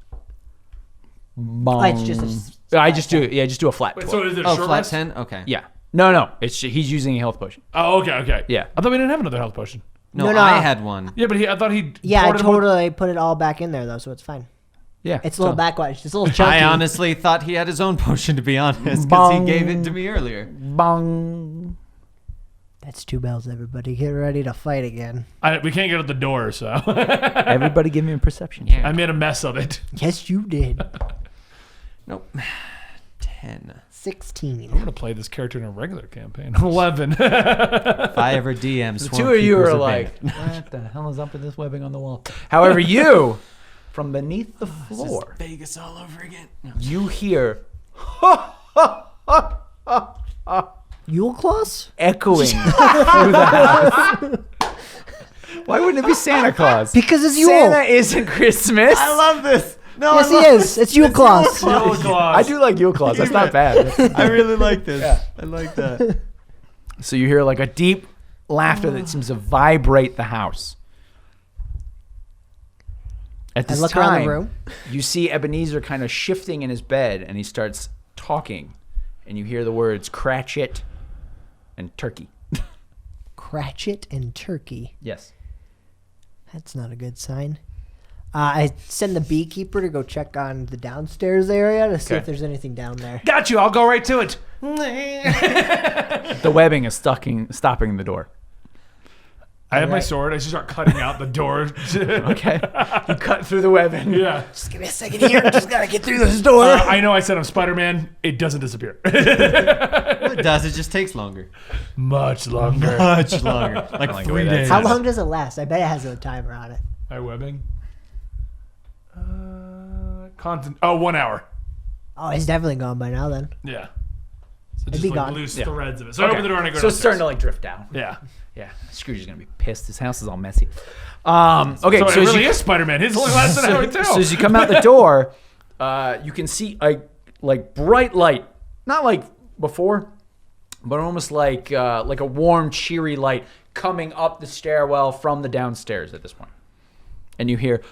Oh, it's just a I just do a flat. Wait, 12. so is it a Oh, short flat rest? 10? Okay. Yeah. No. He's using a health potion. Oh, okay. Yeah. I thought we didn't have another health potion. No, No. I had one. Yeah, but I thought he. Yeah, I poured him with- totally put it all back in there though, so it's fine. Yeah. It's a little backwards. It's a little chunky. I honestly thought he had his own potion, to be honest, because he gave it to me earlier. Bong. That's 2 bells, everybody. Get ready to fight again. We can't get out the door, so Everybody give me a perception. I made a mess of it. Yes, you did. Nope. 10. 16. I'm gonna play this character in a regular campaign. 11. If I ever DM The Swamp two of you Keepers are of like, Bane. what the hell is up with this webbing on the wall? However, you, from beneath the floor, Vegas all over again. No. you hear Yule Claus? echoing through the house. Why wouldn't it be Santa Claus? Because it's Yule. Santa isn't Christmas. I love this. No, Yes, he is. It's Yule Claus. Yule Claus. I do like Yule Claus. That's not bad. I really like this. Yeah. I like that. So you hear like a deep laughter that seems to vibrate the house. At I this look time, around the room. you see Ebenezer kind of shifting in his bed, and he starts talking, and you hear the words Cratchit and turkey. Cratchit and turkey. Yes. That's not a good sign. I send the beekeeper to go check on the downstairs area to see Okay. if there's anything down there. Got you. I'll go right to it. The webbing is stopping the door. I have my Alright. sword. I just start cutting out the door. Okay. You cut through the webbing. Yeah. Just give me a second here. Just gotta get through this door. I know I said I'm Spider-Man. It doesn't disappear. It does. It just takes longer. Much longer. Much longer. Like like the 3 way days. How long does it last? I bet it has a timer on it. My webbing. Constant. Oh, 1 hour. Oh, it's definitely gone by now then. Yeah. So It'd just be like gone. loose Yeah. threads of it. So I open the door and I go So it's starting downstairs. to like drift down. Yeah. Yeah. Scrooge is gonna be pissed. His house is all messy. Okay. So it as really you, is Spider-Man. His only lasts an hour too. So as you come out the door, you can see a like bright light, not like before, but almost like a warm, cheery light coming up the stairwell from the downstairs at this point. And you hear,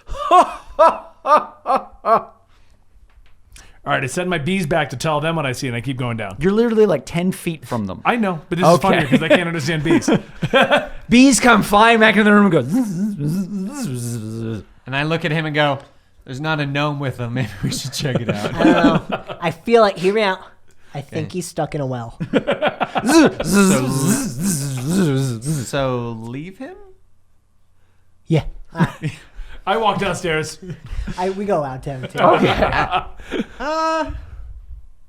All right, I send my bees back to tell them what I see, and I keep going down. you're literally like 10 feet from them. I know, but this is Okay. funnier because I can't understand bees. Bees come flying back into the room and go. And I look at him and go, there's not a gnome with him. Maybe we should check it out. I don't know. I feel like, hear me out. I think he's stuck in a well. So leave him? Yeah. I walk downstairs. We go out down too. Okay.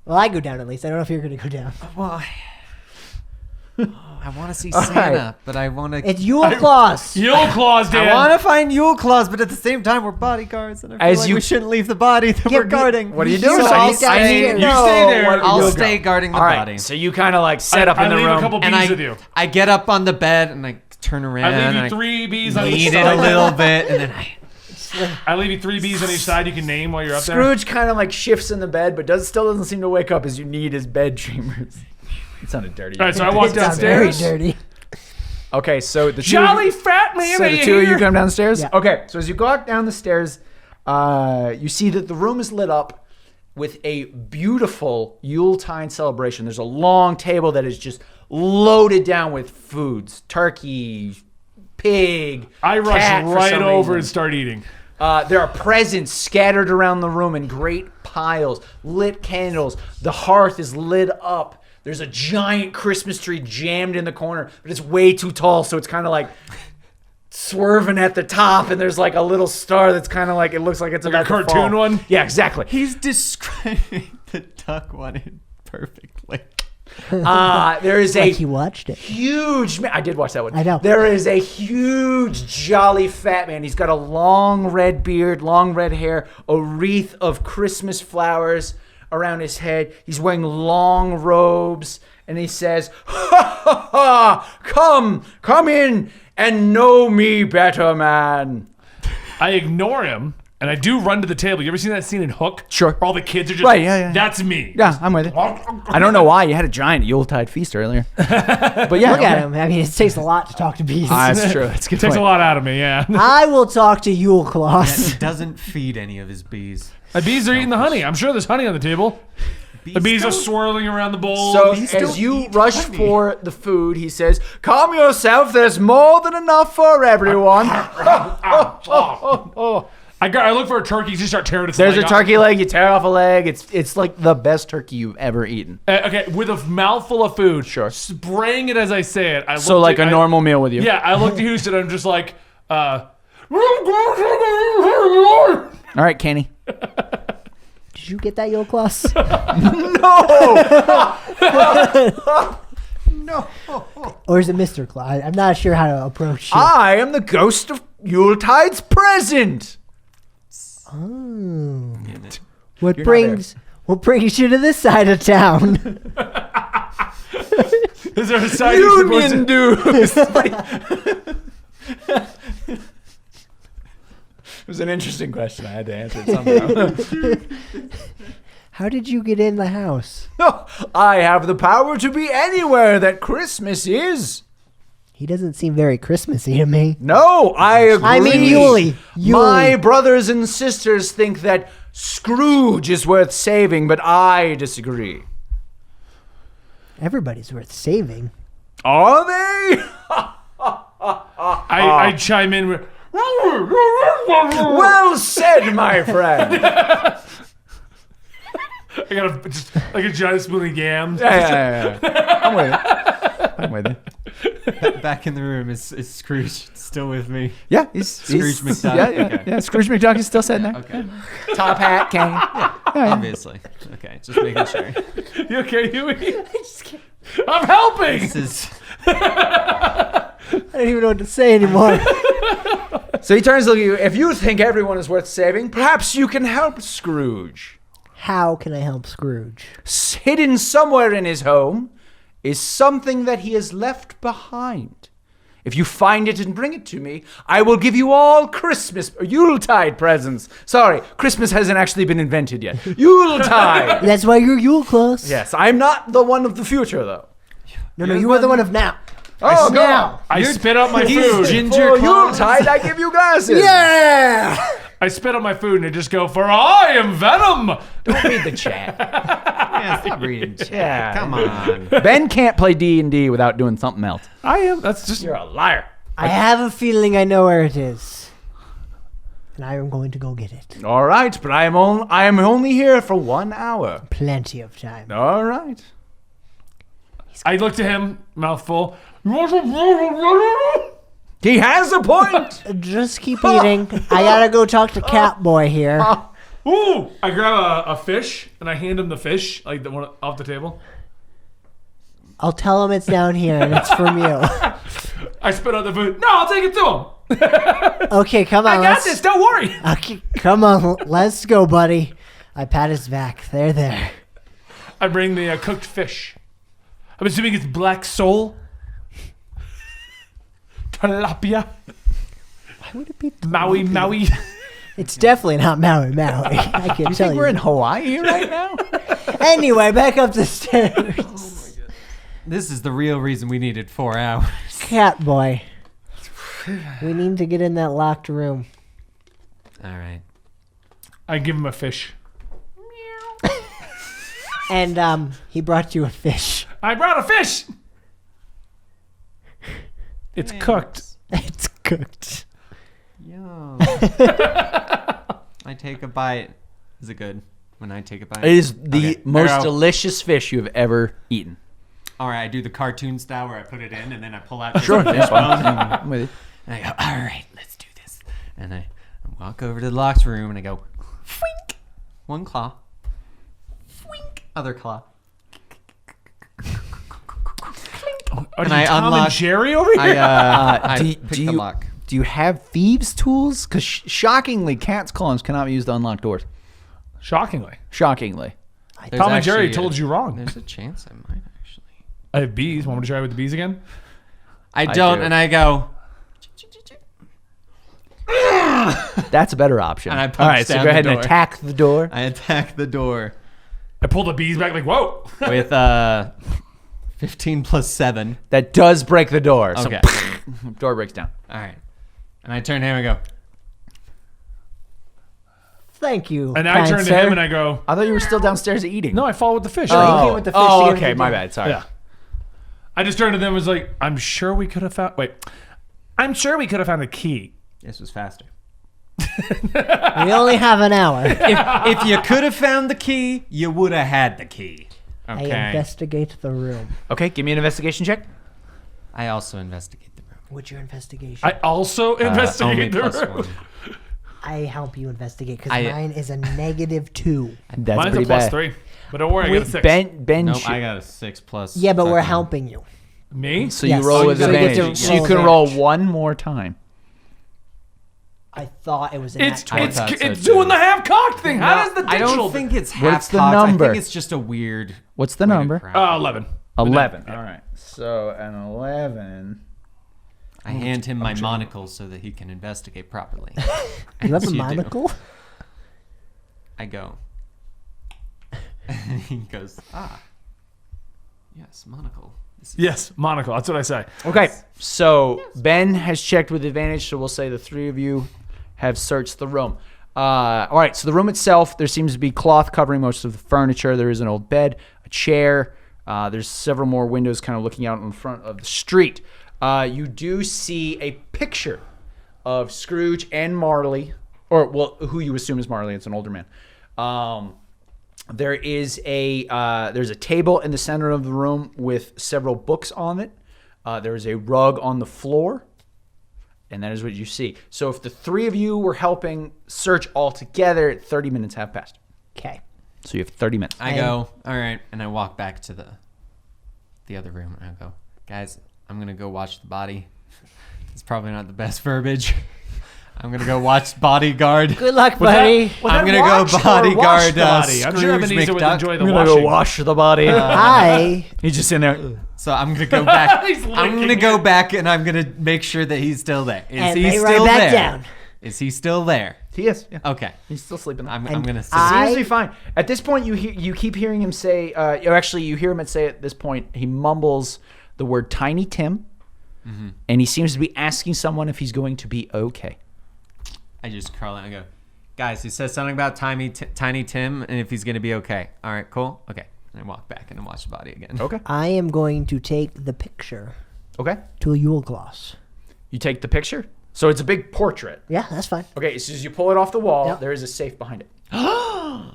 Well, I go down at least. I don't know if you're going to go down. Well, I want to see All Santa, right. but I want to. It's Yule Claus. Yule Claus, Dan. I want to find Yule Claus, but at the same time, we're bodyguards, and I feel As like you- we shouldn't leave the body that Yeah, we're guarding. What are you doing? So I I'll need- stay I need here. to You know stay there. what I'll you'll stay go. guarding the All right, body. so you kind of like set up I in the leave room. a couple bees And with you. I get up on the bed and I turn around. I leave and you I 3 bees on each knead it a side. little bit, and then I leave you 3 bees on each side you can name while you're up there. Scrooge kind of like shifts in the bed, but still doesn't seem to wake up as you need his bed chambers. It sounded dirty. All right, so I walk It sounds very downstairs. dirty. Okay, so the two Jolly fat man, so are the you two of you here? come downstairs. Yeah. Okay, so as you go down the stairs, you see that the room is lit up with a beautiful Yuletide celebration. There's a long table that is just loaded down with foods: turkey, pig. I rush cat for right some over reason. and start eating. There are presents scattered around the room in great piles, lit candles. The hearth is lit up. There's a giant Christmas tree jammed in the corner, but it's way too tall, so it's kind of like swerving at the top, and there's like a little star that's kind of like, it looks like it's Like about a cartoon to fall. one? Yeah, exactly. he's describing the duck one perfectly. There is Like a he watched it. huge man. I did watch that one. I know. There is a huge, jolly fat man. He's got a long red beard, long red hair, a wreath of Christmas flowers around his head. He's wearing long robes, and he says, "Ha ha ha! Come in and know me better, man." I ignore him, and I do run to the table. You ever seen that scene in Hook? Sure. Where all the kids are just, Right, yeah. That's me. Yeah, I'm with it. I don't know why you had a giant Yuletide feast earlier, but yeah, Look at him. I mean, it takes a lot to talk to bees. That's true. That's a good Takes point. a lot out of me, yeah. I will talk to Yule Claus. He doesn't feed any of his bees. My bees are eating the honey. I'm sure there's honey on the table. The bees are swirling around the bowl. So as you rush for the food, he says, "Calm yourself. There's more than enough for everyone." I look for a turkey. You just start tearing its There's leg a off. turkey leg. You tear off a leg. It's like the best turkey you've ever eaten. Okay, with a mouthful of food. Sure. Spraying it as I say it. So like a normal meal with you. Yeah, I look to Houston and I'm just like, All right, Kenny. Did you get that, Yo Claus? No. Or is it Mr. Claus? I'm not sure how to approach you. I am the ghost of Yuletide's present. Oh. You're What brings you to this side of town? is there a side you're supposed Union to... dues. It was an interesting question. I had to answer it somehow. How did you get in the house? I have the power to be anywhere that Christmas is. He doesn't seem very Christmassy to me. No, I agree. I mean, Yuli. My brothers and sisters think that Scrooge is worth saving, but I disagree. Everybody's worth saving. Are they? I chime in with... Well said, my friend. I got just like a giant spoon of yams. Yeah. I'm with you. Back in the room, is Scrooge still with me? Yeah, he's Scrooge McDuck. Yeah. Okay. Scrooge McDuck is still sitting there. Okay. Top hat, cane. Obviously. Okay, just making sure. You okay, Huey? I'm helping. This is... I don't even know what to say anymore. So he turns to look at you. If you think everyone is worth saving, perhaps you can help Scrooge. How can I help Scrooge? Hidden somewhere in his home is something that he has left behind. If you find it and bring it to me, I will give you all Christmas or Yuletide presents. Sorry, Christmas hasn't actually been invented yet. Yuletide. That's why you're Yule Claus. Yes, I'm not the one of the future, though. No, you are the one of now. Oh, go on. I spit out my food. Ginger For Claus. Yuletide, I give you glasses. Yeah! I spit out my food and I just go for I am Venom. Don't read the chat. Yeah, stop reading chat. Yeah. Come on. Ben can't play D&D without doing something else. I am. That's just. You're a liar. I have a feeling I know where it is. And I am going to go get it. All right, but I am only here for 1 hour. Plenty of time. All right. I look to him, mouthful. He has a point. Just keep eating. I gotta go talk to Catboy here. Ooh! I grab a fish and I hand him the fish, like the one off the table. I'll tell him it's down here and it's from you. I spit out the food. No, I'll take it to him. Okay, come on. I got this. Don't worry. Okay, come on. Let's go, buddy. I pat his back. There. I bring the cooked fish. I'm assuming it's black sole. Tilapia. Why would it be? Maui. It's definitely not Maui. I can tell you. We're in Hawaii right now. Anyway, back up the stairs. This is the real reason we needed 4 hours. Catboy. We need to get in that locked room. All right. I give him a fish. And he brought you a fish. I brought a fish. It's cooked. It's cooked. Yum. I take a bite. Is it good when I take a bite? It is the Okay. most Arrow. delicious fish you've ever eaten. All right, I do the cartoon style where I put it in and then I pull out the Sure, fish that's fine. bone. I'm with you. And I go, all right, let's do this. And I walk over to the locked room and I go, fwink. One claw. Fwink. Other claw. Are And you I Tom unlock- and Jerry over here? I do pick the you- lock. Do you have thieves' tools? Because shockingly, cat's claws cannot be used to unlock doors. Shockingly. Shockingly. There's Tom and Jerry actually told you wrong. There's a chance I might actually. I have bees. Want me to try with the bees again? I don't, do. and I go, That's a better option. And I punch All right, so down go ahead the and door. attack the door. I attack the door I pull the bees back like, whoa. with 15 plus 7. That does break the door. Okay. So door breaks down. All right. And I turn to him and go, Thank you. And I kind turn to sir. him and I go, I thought you were still downstairs eating. no, I followed with the fish. he came with the fish to Oh, give it okay. to My dinner. bad. Sorry. Yeah. I just turned to them and was like, I'm sure we could have found the key. This was faster. We only have an hour. If you could have found the key, you would have had the key. I Okay. investigate the room. Okay, give me an investigation check. I also investigate the room. What's your investigation? I also investigate the only room. +1. I help you investigate because I- mine is a -2. That's Mine's a pretty plus bad. 3. But don't worry, I got a 6. Ben, Nope, shoot. I got a 6+. Yeah, but we're fucking- helping you. Me? So Yes. you roll Oh, with you get to advantage. So roll you can roll advantage. one more time. I thought it was an It's I it's thought so, it's too. doing the half cocked thing. How does the I digital? don't think it's half What's the cocked. number? I think it's just a weird. What's the way to number? crack. 11. 11. All right. So an 11. I hand him my monocle so that he can investigate properly. You have a As do. monocle? I go. And he goes, yes, monocle. This is- Yes, monocle. That's what I say. Okay. So Ben has checked with advantage. So we'll say the three of you have searched the room. All right. So the room itself, there seems to be cloth covering most of the furniture. There is an old bed, a chair. There's several more windows kind of looking out in front of the street. You do see a picture of Scrooge and Marley, or well, who you assume is Marley. It's an older man. There is there's a table in the center of the room with several books on it. There is a rug on the floor, and that is what you see. So if the three of you were helping search all together, 30 minutes have passed. Okay. So you have 30 minutes. I go, all right, and I walk back to the other room, and I go, guys, I'm gonna go watch the body. It's probably not the best verbiage. I'm gonna go watch Bodyguard. Good luck, buddy. I'm gonna go bodyguard body. I'm sure Scrooge Ebenezer would McDuck. enjoy the I'm gonna washing. go wash the body. He's just in there. So I'm gonna go back. He's I'm gonna licking go it. back, and I'm gonna make sure that he's still there. Is And he lay still right back there? down. Is he still there? He is. Yeah. Okay. He's still sleeping. I'm And gonna sit. Seems to be fine. At this point, you keep hearing him say. Actually, you hear him say at this point. He mumbles the word "Tiny Tim," and he seems to be asking someone if he's going to be okay. I just crawl out and go, guys, he says something about Tiny Tim and if he's going to be okay. All right, cool. Okay. And I walk back and I watch the body again. Okay. I am going to take the picture Okay. to a Yule gloss. You take the picture. So it's a big portrait. Yeah, that's fine. Okay. As soon as you pull it off the wall, Yep. there is a safe behind it.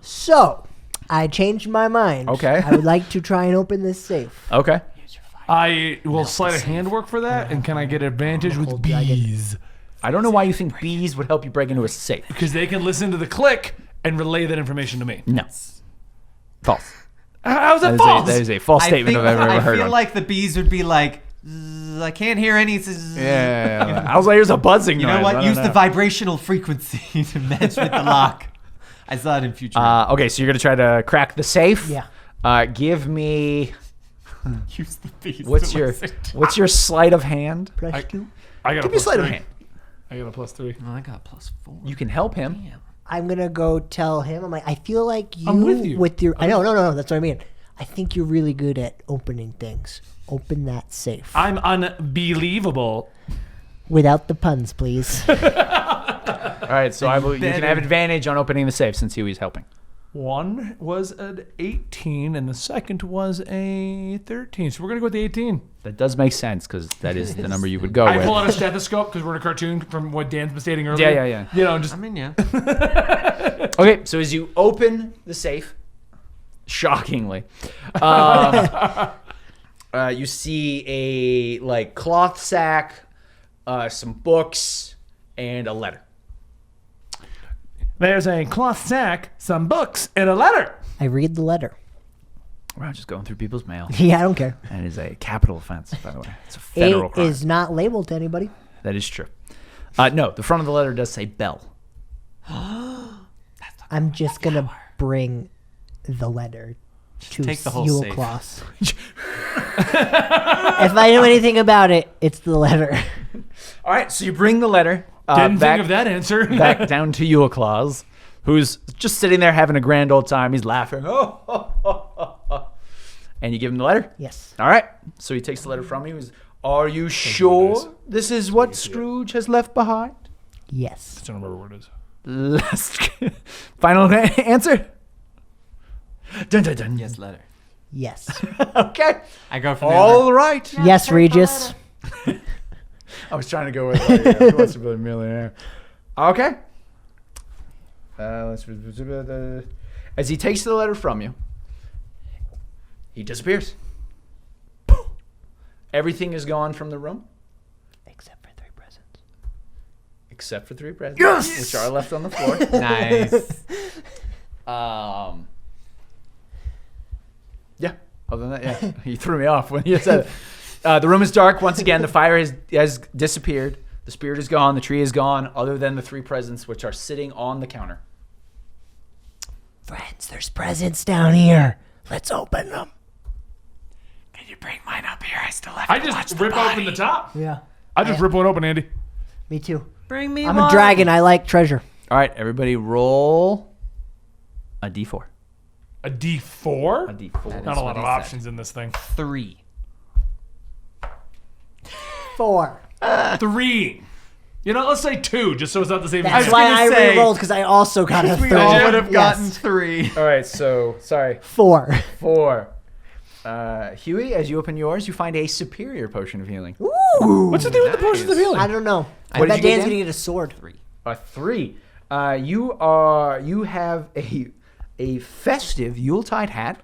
So, I changed my mind. Okay. I would like to try and open this safe. Okay. I will slide a handwork for that, and can I get advantage with Hold dragon. bees? I don't know why you think bees would help you break into a safe. Because they can listen to the click and relay that information to me. No. False. How's that false? That is a false statement I've ever heard feel of. like the bees would be like, "Zzz, I can't hear any. Zzz." Yeah. I was like, there's a buzzing You noise. know I what? don't Use know. the vibrational frequency to match with the lock. I saw it in Future. Okay, so you're going to try to crack the safe? Yeah. Give me... Use the bees. What's to your listen. sleight of hand? Plus 2. I got a Give me plus sleight of 3. hand. I got a plus 3. Oh, I got +4. You can help him. I'm going to go tell him. I'm like, I feel like you, I'm with you. your... I know, no. That's what I mean. I think you're really good at opening things. Open that safe. I'm unbelievable. Without the puns, please. All right, so you can have advantage on opening the safe since he was helping. One was an 18, and the second was a 13. So we're going to go with the 18. That does make sense because that is the number you would go I with. pull out a stethoscope because we're in a cartoon from what Dan's been stating earlier. Yeah. You know, just I mean, yeah. Okay, so as you open the safe, shockingly, you see a cloth sack, some books, and a letter. there's a cloth sack, some books, and a letter. I read the letter. Wow, just going through people's mail. Yeah, I don't care. That is a capital offense, by the way. It's a federal It crime. is not labeled to anybody. That is true. No, the front of the letter does say Bell. I'm just going to bring the letter to take the whole Yule safe. Claus. If I know anything about it, it's the letter. All right, so you bring the letter Didn't back, think of that answer. back down to Yule Claus, who's just sitting there having a grand old time. He's laughing. And you give him the letter? Yes. All right. So he takes the letter from you. Are you sure this is what Scrooge has left behind? Yes. I don't remember what it is. Last final answer. Dun, dun, dun. Yes, letter. Yes. Okay. I go for the All other. right. Yes, Regis. I was trying to go with Who Wants to Be a Millionaire. Okay. As he takes the letter from you, he disappears. Everything is gone from the room. Except for 3 presents. Except for 3 presents, which are left on the floor. Nice. Yeah. Other than that, yeah. He threw me off when he said it. The room is dark. Once again, the fire has disappeared. The spirit is gone. The tree is gone, other than the 3 presents, which are sitting on the counter. Friends, there's presents down here. Let's open them. Can you bring mine up here? I still have I to watch just the rip body. open the top. Yeah. I just rip one open, Andy. Me too. Bring me I'm mine. a dragon. I like treasure. All right, everybody roll a d4. A D4? A d4. That Not is a lot what of he options in this thing. 3. 4. 3. You know, let's say 2, just so it's not the same. That's as why gonna I say- re-rolled, because I also got a 3. We all would have Yes. gotten 3. All right, so, sorry, 4. 4. Huey, as you open yours, you find a superior potion of healing. Ooh. What's to do with the potions of healing? I don't know. I What did bet you get, Dan's Dan? gonna get a sword. 3. A 3. You have a festive Yuletide hat,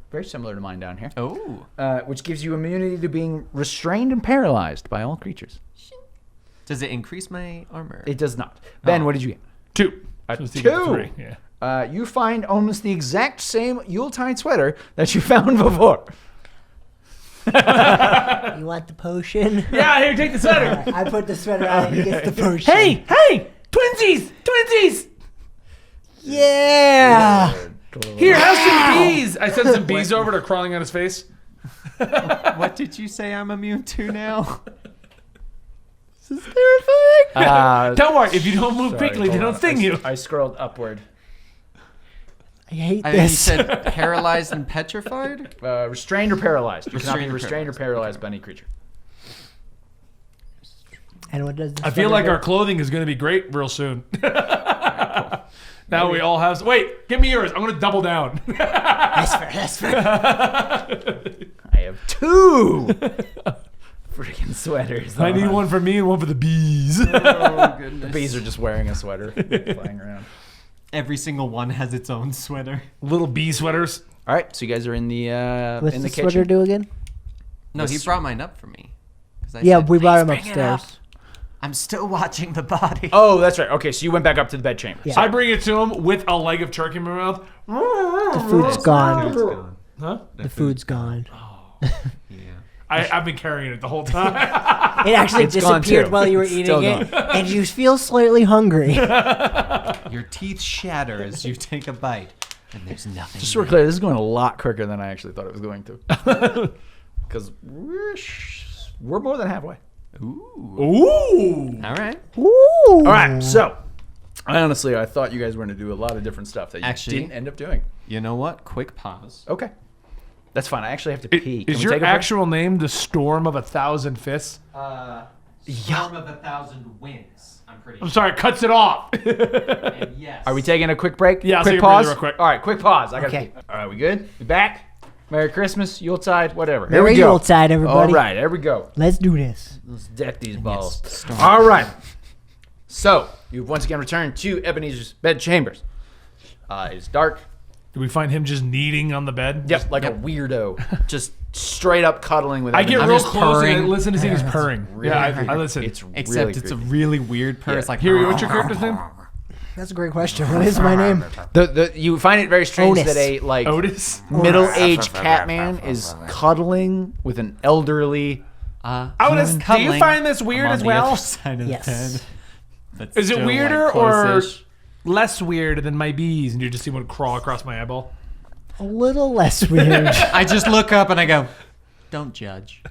very similar to mine down here, Oh. which gives you immunity to being restrained and paralyzed by all creatures. Does it increase my armor? It does not. Ben, Oh. what did you get? 2. A So it's equal to 2. 3. Yeah. You find almost the exact same Yuletide sweater that you found before. You want the potion? Yeah, here, take the sweater. I put the sweater on and he gets the potion. Hey, twinsies, twinsies. Yeah. Here, have some bees. I sent some bees over to crawling on his face. What did you say I'm immune to now? This is terrifying. Don't worry, if you don't move Sorry, quickly, they hold don't on. sting you. I scrolled upward. I hate I mean, you this. said paralyzed and petrified? Restrained or paralyzed. You cannot be Restrained or restrained or paralyzed by any creature. And what does the I feel sweater like do? our clothing is going to be great real soon. Now we all have. Wait, give me yours. I'm going to double down. That's fair. That's fair. I have 2 freaking sweaters. I need on. one for me and one for the bees. Oh, goodness. The bees are just wearing a sweater, flying around. Every single one has its own sweater. Little bee sweaters. All right, so you guys are in the What's in the the sweater kitchen. do again? No, he brought mine up for me. 'Cause I Yeah, said, we brought him "Please bring it up." upstairs. I'm still watching the body. Oh, that's right. Okay, so you went back up to the bedchamber. Yeah. I bring it to him with a leg of turkey in my mouth. The food's gone. It's gone. Huh? The food's gone. Yeah. I've been carrying it the whole time. It actually It's gone, disappeared too. while you were It's eating still it, and you feel slightly hungry. Your teeth shatter as you take a bite, and there's nothing. Just so we're clear, this is going a lot quicker than I actually thought it was going to. Because we're more than halfway. Ooh. Ooh. All right. Ooh. All right, so I thought you guys were going to do a lot of different stuff that you Actually- didn't end up doing. You know what? Quick pause. Okay, that's fine. I actually have to pee. Can Is we your take a break? actual name the Storm of 1,000 Fists? Storm of 1,000 Winds. I'm pretty I'm sorry, it cuts it off. And yes. Are we taking a quick break? Yeah, I'll quick take a break pause. real quick. All right, quick pause. I got Okay. pee. All right, we good? We back? Merry Christmas, Yuletide, whatever. Merry Here we go. Yuletide, everybody. All right, here we go. Let's do this. Let's deck these balls. Storm. All right. So, you've once again returned to Ebenezer's bed chambers. It's dark. Do we find him just kneading on the bed? Yep, like a weirdo. Just straight up cuddling with I get Ebenezer. real just close and I purring. listen to see his purring. Really Yeah, creepy. I listen. It's Except really it's a creepy. really weird purr. It's like Huey, what's your character's name? That's a great question. What is my name? You find it very strange Otis. that a like Otis? middle-aged cat man is cuddling with an elderly. Otis, do you cuddling. find this I'm weird on as the well? other side of Yes. the bed. But Is it still, weirder like, or close-ish. less weird than my bees and you just see one crawl across my eyeball? A little less weird. I just look up and I go, "Don't judge."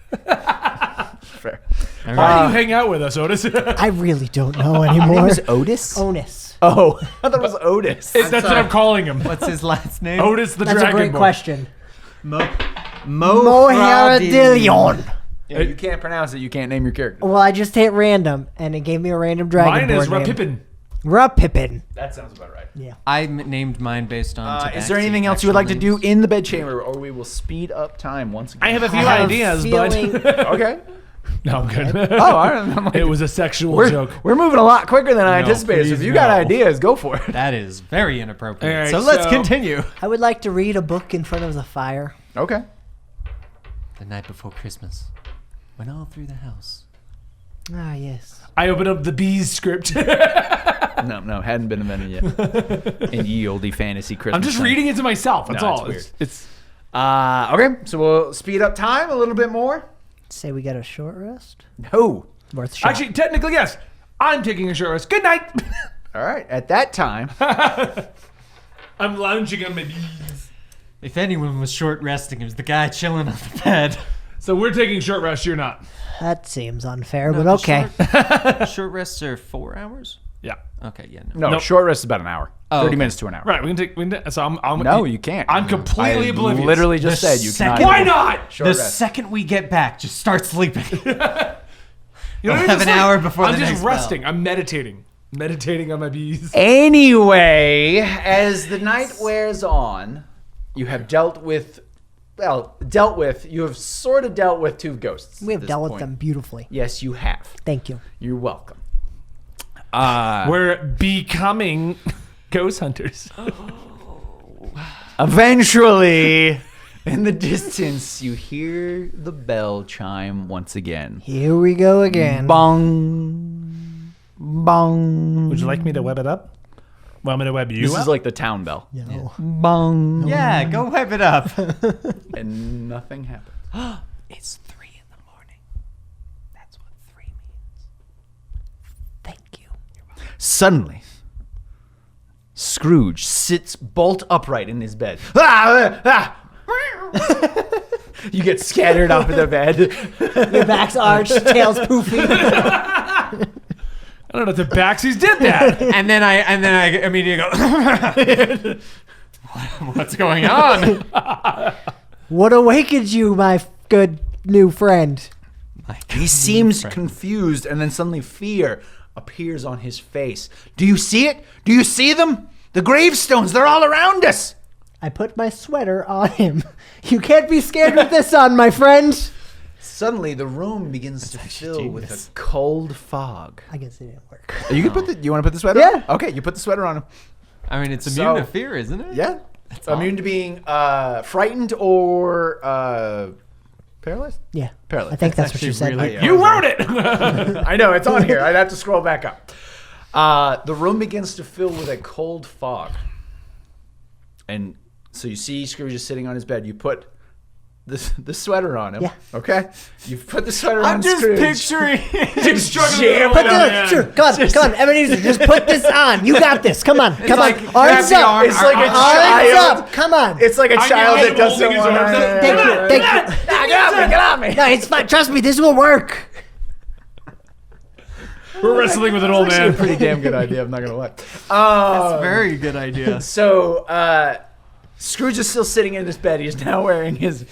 Fair. All Why right. do you hang out with us, Otis? I really don't know Your name anymore. is Otis? Onus. Oh, I thought it was Otis. That's what sorry. I'm calling him. What's his last name? Otis the That's a Dragon great Boy. question. Moharadillion. Moharadillion. Yeah, you can't pronounce it. You can't name your character. Well, I just hit random, and it gave me a random dragon Mine is board name. Rapippin. Pippin. That sounds about right. Yeah. I named mine based on. Is there anything else you would like to do in the bedchamber, or we will speed up time once again? I have a few I have a ideas, feeling- but Okay. no, I'm good. Oh, all right. I'm like, It was a sexual we're, joke. we're moving a lot quicker than I anticipated. So if please you got no. ideas, go for it. That is very inappropriate. All right, so let's so- continue. I would like to read a book in front of the fire. Okay. The night before Christmas, went all through the house. Ah, yes. I opened up the bees script. No, hadn't been invented yet. In ye olde fantasy Christmas. I'm just time. reading it to myself. That's No, all. it's It's Okay, so we'll speed up time a little bit more. Say we got a short rest. No. Worth a shot. actually technically yes. I'm taking a short rest. Good night. All right, at that time. I'm lounging on my bees. If anyone was short resting, it was the guy chilling on the bed. So we're taking short rest. You're not. That seems unfair, No, but the okay. Short rests are 4 hours? Yeah. Okay, yeah, No, Nope. short rest is about an hour. Oh, 30 okay. minutes to an hour. Right. We can take. So I'm. No, you can't. I'm completely I oblivious. literally just The said you cannot. second- Why not? Short The rest. second we get back, just start sleeping. You know what I mean? have It's an hour before I'm the just next bell. resting. I'm meditating. Meditating on my bees. Anyway, as the night wears on, you have you have sort of dealt with two ghosts. We at have this dealt with point. them beautifully. Yes, you have. Thank you. You're welcome. We're becoming ghost hunters. Eventually, in the distance, you hear the bell chime once again. Here we go again. Bong. Bong. Would you like me to web it up? Want me to web you This up? is like the town bell. No. Bong. Yeah, go wipe it up. And nothing happened. It's 3 in the morning. That's what 3 means. Thank you. Suddenly, Scrooge sits bolt upright in his bed. Ah! You get scattered off of the bed. Your back's arched, tail's poofy. I don't know if the Baxies did that. and then I immediately go, what's going on? What awakened you, my good new friend? He seems confused, and then suddenly fear appears on his face. Do you see it? Do you see them? The gravestones, they're all around us. I put my sweater on him. You can't be scared with this on, my friend. Suddenly, the room begins to fill with a genius. cold fog. I guess it didn't work. You can put the. You want to put the sweater? Yeah. on? Okay, you put the sweater on him. I mean, it's immune So- to fear, isn't it? Yeah. Immune to being frightened or paralyzed. Yeah. Paralyzed. I think that's what actually you said. really- You wrote it. I know it's on here. I'd have to scroll back up. The room begins to fill with a cold fog, and so you see Scrooge is sitting on his bed. You put the sweater on him. Yeah. Okay. You put the sweater on I'm just Scrooge. picturing. Just struggling Put Oh, the, man. sure, come on, Ebenezer, just put this on. You got this. Come on, come like, on. grab Arms the up. arm, It's like a Arms child. up. Come on. It's like a child that doesn't holding his want arms up. Thank you. Thank you. Get on me. No, it's fine. Trust me, this will work. We're wrestling with an old Actually, a man. pretty damn good idea. I'm not gonna lie. That's a very good idea. So Scrooge is still sitting in his bed. He's now wearing his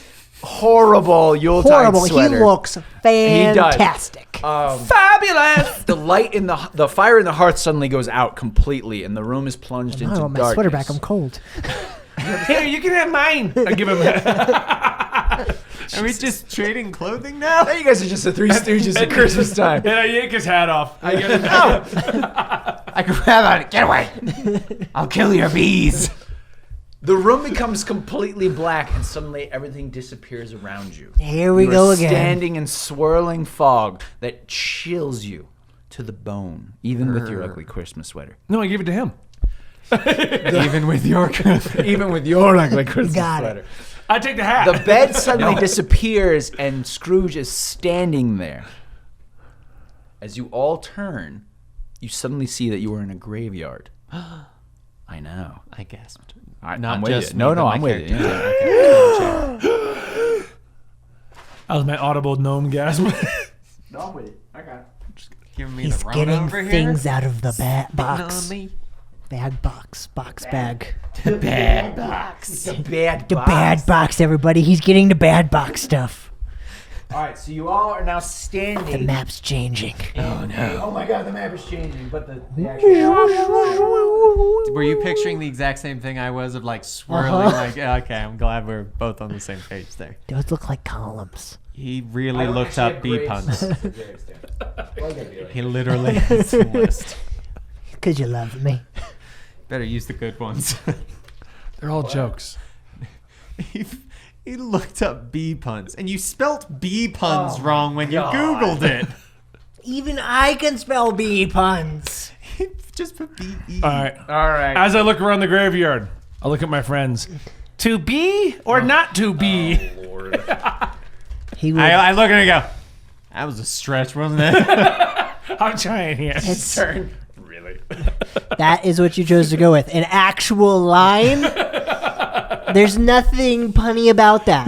horrible Yuletide Horrible. sweater. He looks fantastic. Fabulous. The light in the fire in the hearth suddenly goes out completely, and the room is plunged I into want my darkness. sweater back. I'm cold. Here, you can have mine. I give him. Are we just trading clothing now? Hey, you guys are just the Three Stooges at Christmas time. And I yank his hat off. I get him. I grab on it. Get away. I'll kill your bees. The room becomes completely black, and suddenly everything disappears around you. Here we You go are again. standing in swirling fog that chills you to the bone, even with your ugly Christmas sweater. No, I gave it to him. Even with your Even with your ugly Christmas Got it. sweater. I take the hat. The bed suddenly disappears, and Scrooge is standing there. As you all turn, you suddenly see that you are in a graveyard. I know. I gasped. I'm Not with just you. me, No, but my I'm with you. character. Yeah. That was my audible gnome gasp. No, I'm with you. Okay. Giving me He's the Rona getting over things here. out of the box. On me. Box bag. The bad box. The bad The bad box, everybody. He's getting the bad box stuff. All right, so you all are now standing. The map's changing. Oh my god, the map is changing, but the actual. Were you picturing the exact same thing I was of like swirling? Like, yeah, okay, I'm glad we're both on the same page there. Those look like columns. He really looked up bee puns. He He literally has a list. Because you love me. Better use the good ones. They're all jokes. He looked up bee puns, and you spelt bee puns wrong when you Googled it. Even I can spell bee puns. Just put B-E. All right. All right. As I look around the graveyard, I look at my friends. To be or not to be? Lord. He would. I look at it and go, that was a stretch, wasn't it? I'm trying here. It's- Turn. Really? That is what you chose to go with. An actual line? There's nothing punny about that.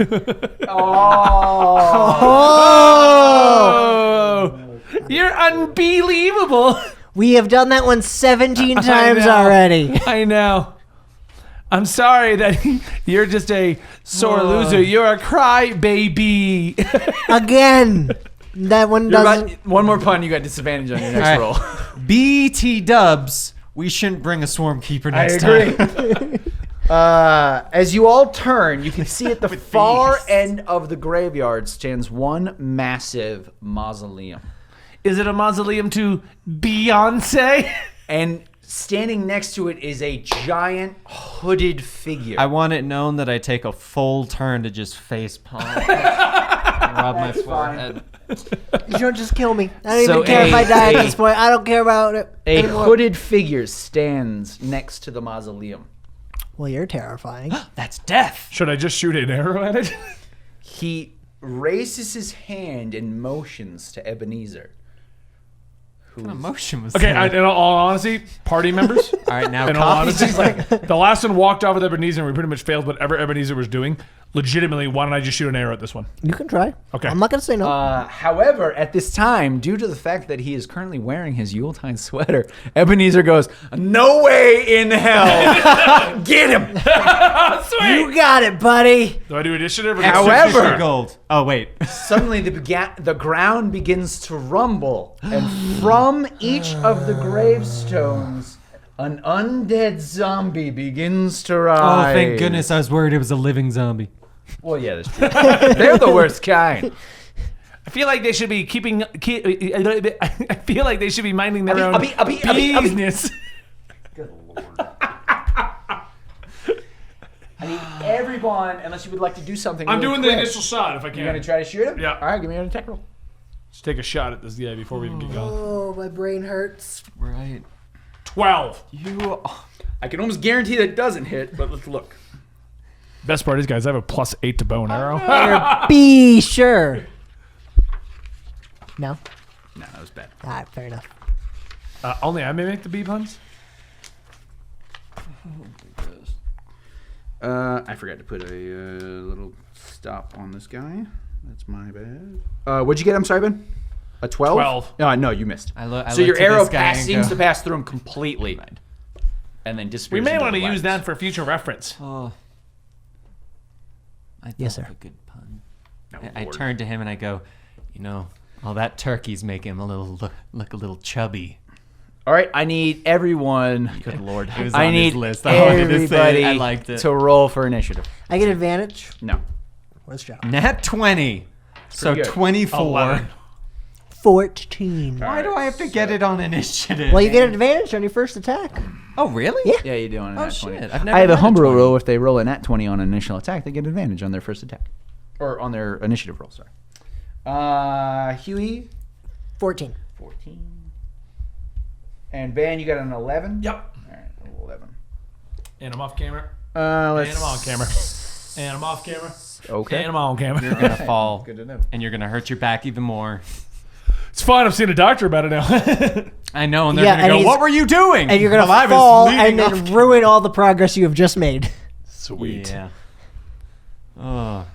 Oh, you're unbelievable. We have done that one 17 times know. already. I know. I'm sorry that you're just a sore loser. You're a crybaby. Again. That one doesn't. One more pun, you got disadvantage on your next roll. BT dubs. We shouldn't bring a swarm keeper next I time. agree. As you all turn, you can see at the far end of the graveyard stands one massive mausoleum. Is it a mausoleum to Beyonce? And standing next to it is a giant hooded figure. I want it known that I take a full turn to just face palm. Rub my forehead. You don't just kill me. I don't So even care if I die a- at this point. I don't care about it A anymore. hooded figure stands next to the mausoleum. Well, you're terrifying. That's death. Should I just shoot an arrow at it? He raises his hand and motions to Ebenezer. What emotion was Okay, that? in all honesty, party members. All right, now In all coffee's honesty, just like, the last one walked off with Ebenezer and we pretty much failed whatever Ebenezer was doing. Legitimately, why don't I just shoot an arrow at this one? You can try. Okay. I'm not going to say no. However, at this time, due to the fact that he is currently wearing his Yuletide sweater, Ebenezer goes, "No way in hell! Get him!" You got it, buddy. Do I do initiative? Or However- extra gold. Oh, wait. Suddenly, the ground begins to rumble, and from each of the gravestones, an undead zombie begins to Oh, rise. thank goodness. I was worried it was a living zombie. Well, yeah, that's true. They're the worst kind. I feel like they should be keeping. I feel like they should be minding their own Abi. business. Good lord. I need everyone, unless you would like to do something. I'm really doing quick. the initial shot if I can. You're gonna try to shoot him? Yeah. All right, give me an attack roll. Let's take a shot at this guy before we even get going. Oh, my brain hurts. Right. 12. You. I can almost guarantee that it doesn't hit, but let's look. Best part is, guys, I have a +8 to bow and arrow. Be sure. No? No, that was bad. All right, fair enough. Only I may make the bee puns. I forgot to put a little stop on this guy. That's my bad. What'd you get? I'm sorry, Ben. A 12? 12. No, you missed. I so looked your at arrow this guy and seems go- to pass through him completely, and then We disappears. may into want to the use blackness. that for future reference. Oh. I Yes, thought sir. of a good pun. Oh, I Lord. turn to him and I go, you know, all that turkey's making him a little look a little chubby. All right, I need everyone. Good lord, It was I on need his list. I wanted to say everybody it. I liked it. to roll for initiative. I get advantage. No. What's job? Nat 20. So pretty good. 24. 11. 14. Why do I have to get it on initiative? Well, you get advantage on your first attack. Oh, really? Yeah. Yeah, you do on a Oh, nat 20. shit. I've never I have a read a homebrew 20. rule. If they roll a nat 20 on an initial attack, they get advantage on their first attack. Or on their initiative roll, sorry. Huey, 14. 14. And Ben, you got an 11? Yep. All right, 11. And I'm off camera. Let's... And I'm on camera. And I'm off camera. Okay. And I'm on camera. You're going to fall. Good to know. And you're going to hurt your back even more. It's fine. I'm seeing a doctor about it now. I know. And they're Yeah, going and to go, he's- what were you doing? And you're going While I to was fall leading and off then ruin all the progress you have just made. Sweet. Yeah. Oh.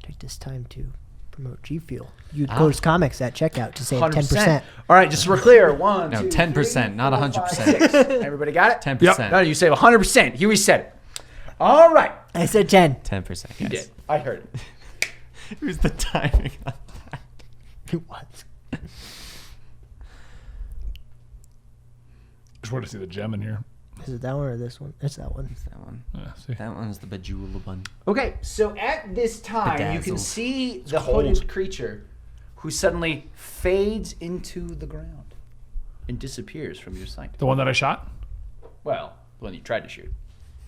Take this time to promote G Fuel. You Code's Comics at checkout to save 10%. All right, just so we're clear. 1, No, 2, 10%, 3, not 4, 100%. 5, 6. Everybody got it? 10%. No, you save 100%. Huey said it. All right. I said 10. 10%, guys. You did. I heard it. Who's the timing on that? What? Just want to see the gem in here. Is it that one or this one? It's that one. It's that one. Yeah, see. That one's the bejeweled one. Okay, so at this time, you can Bedazzled. see the cold. hooded creature who suddenly fades into the ground and disappears from your sight. The one that I shot? Well, the one you tried to shoot.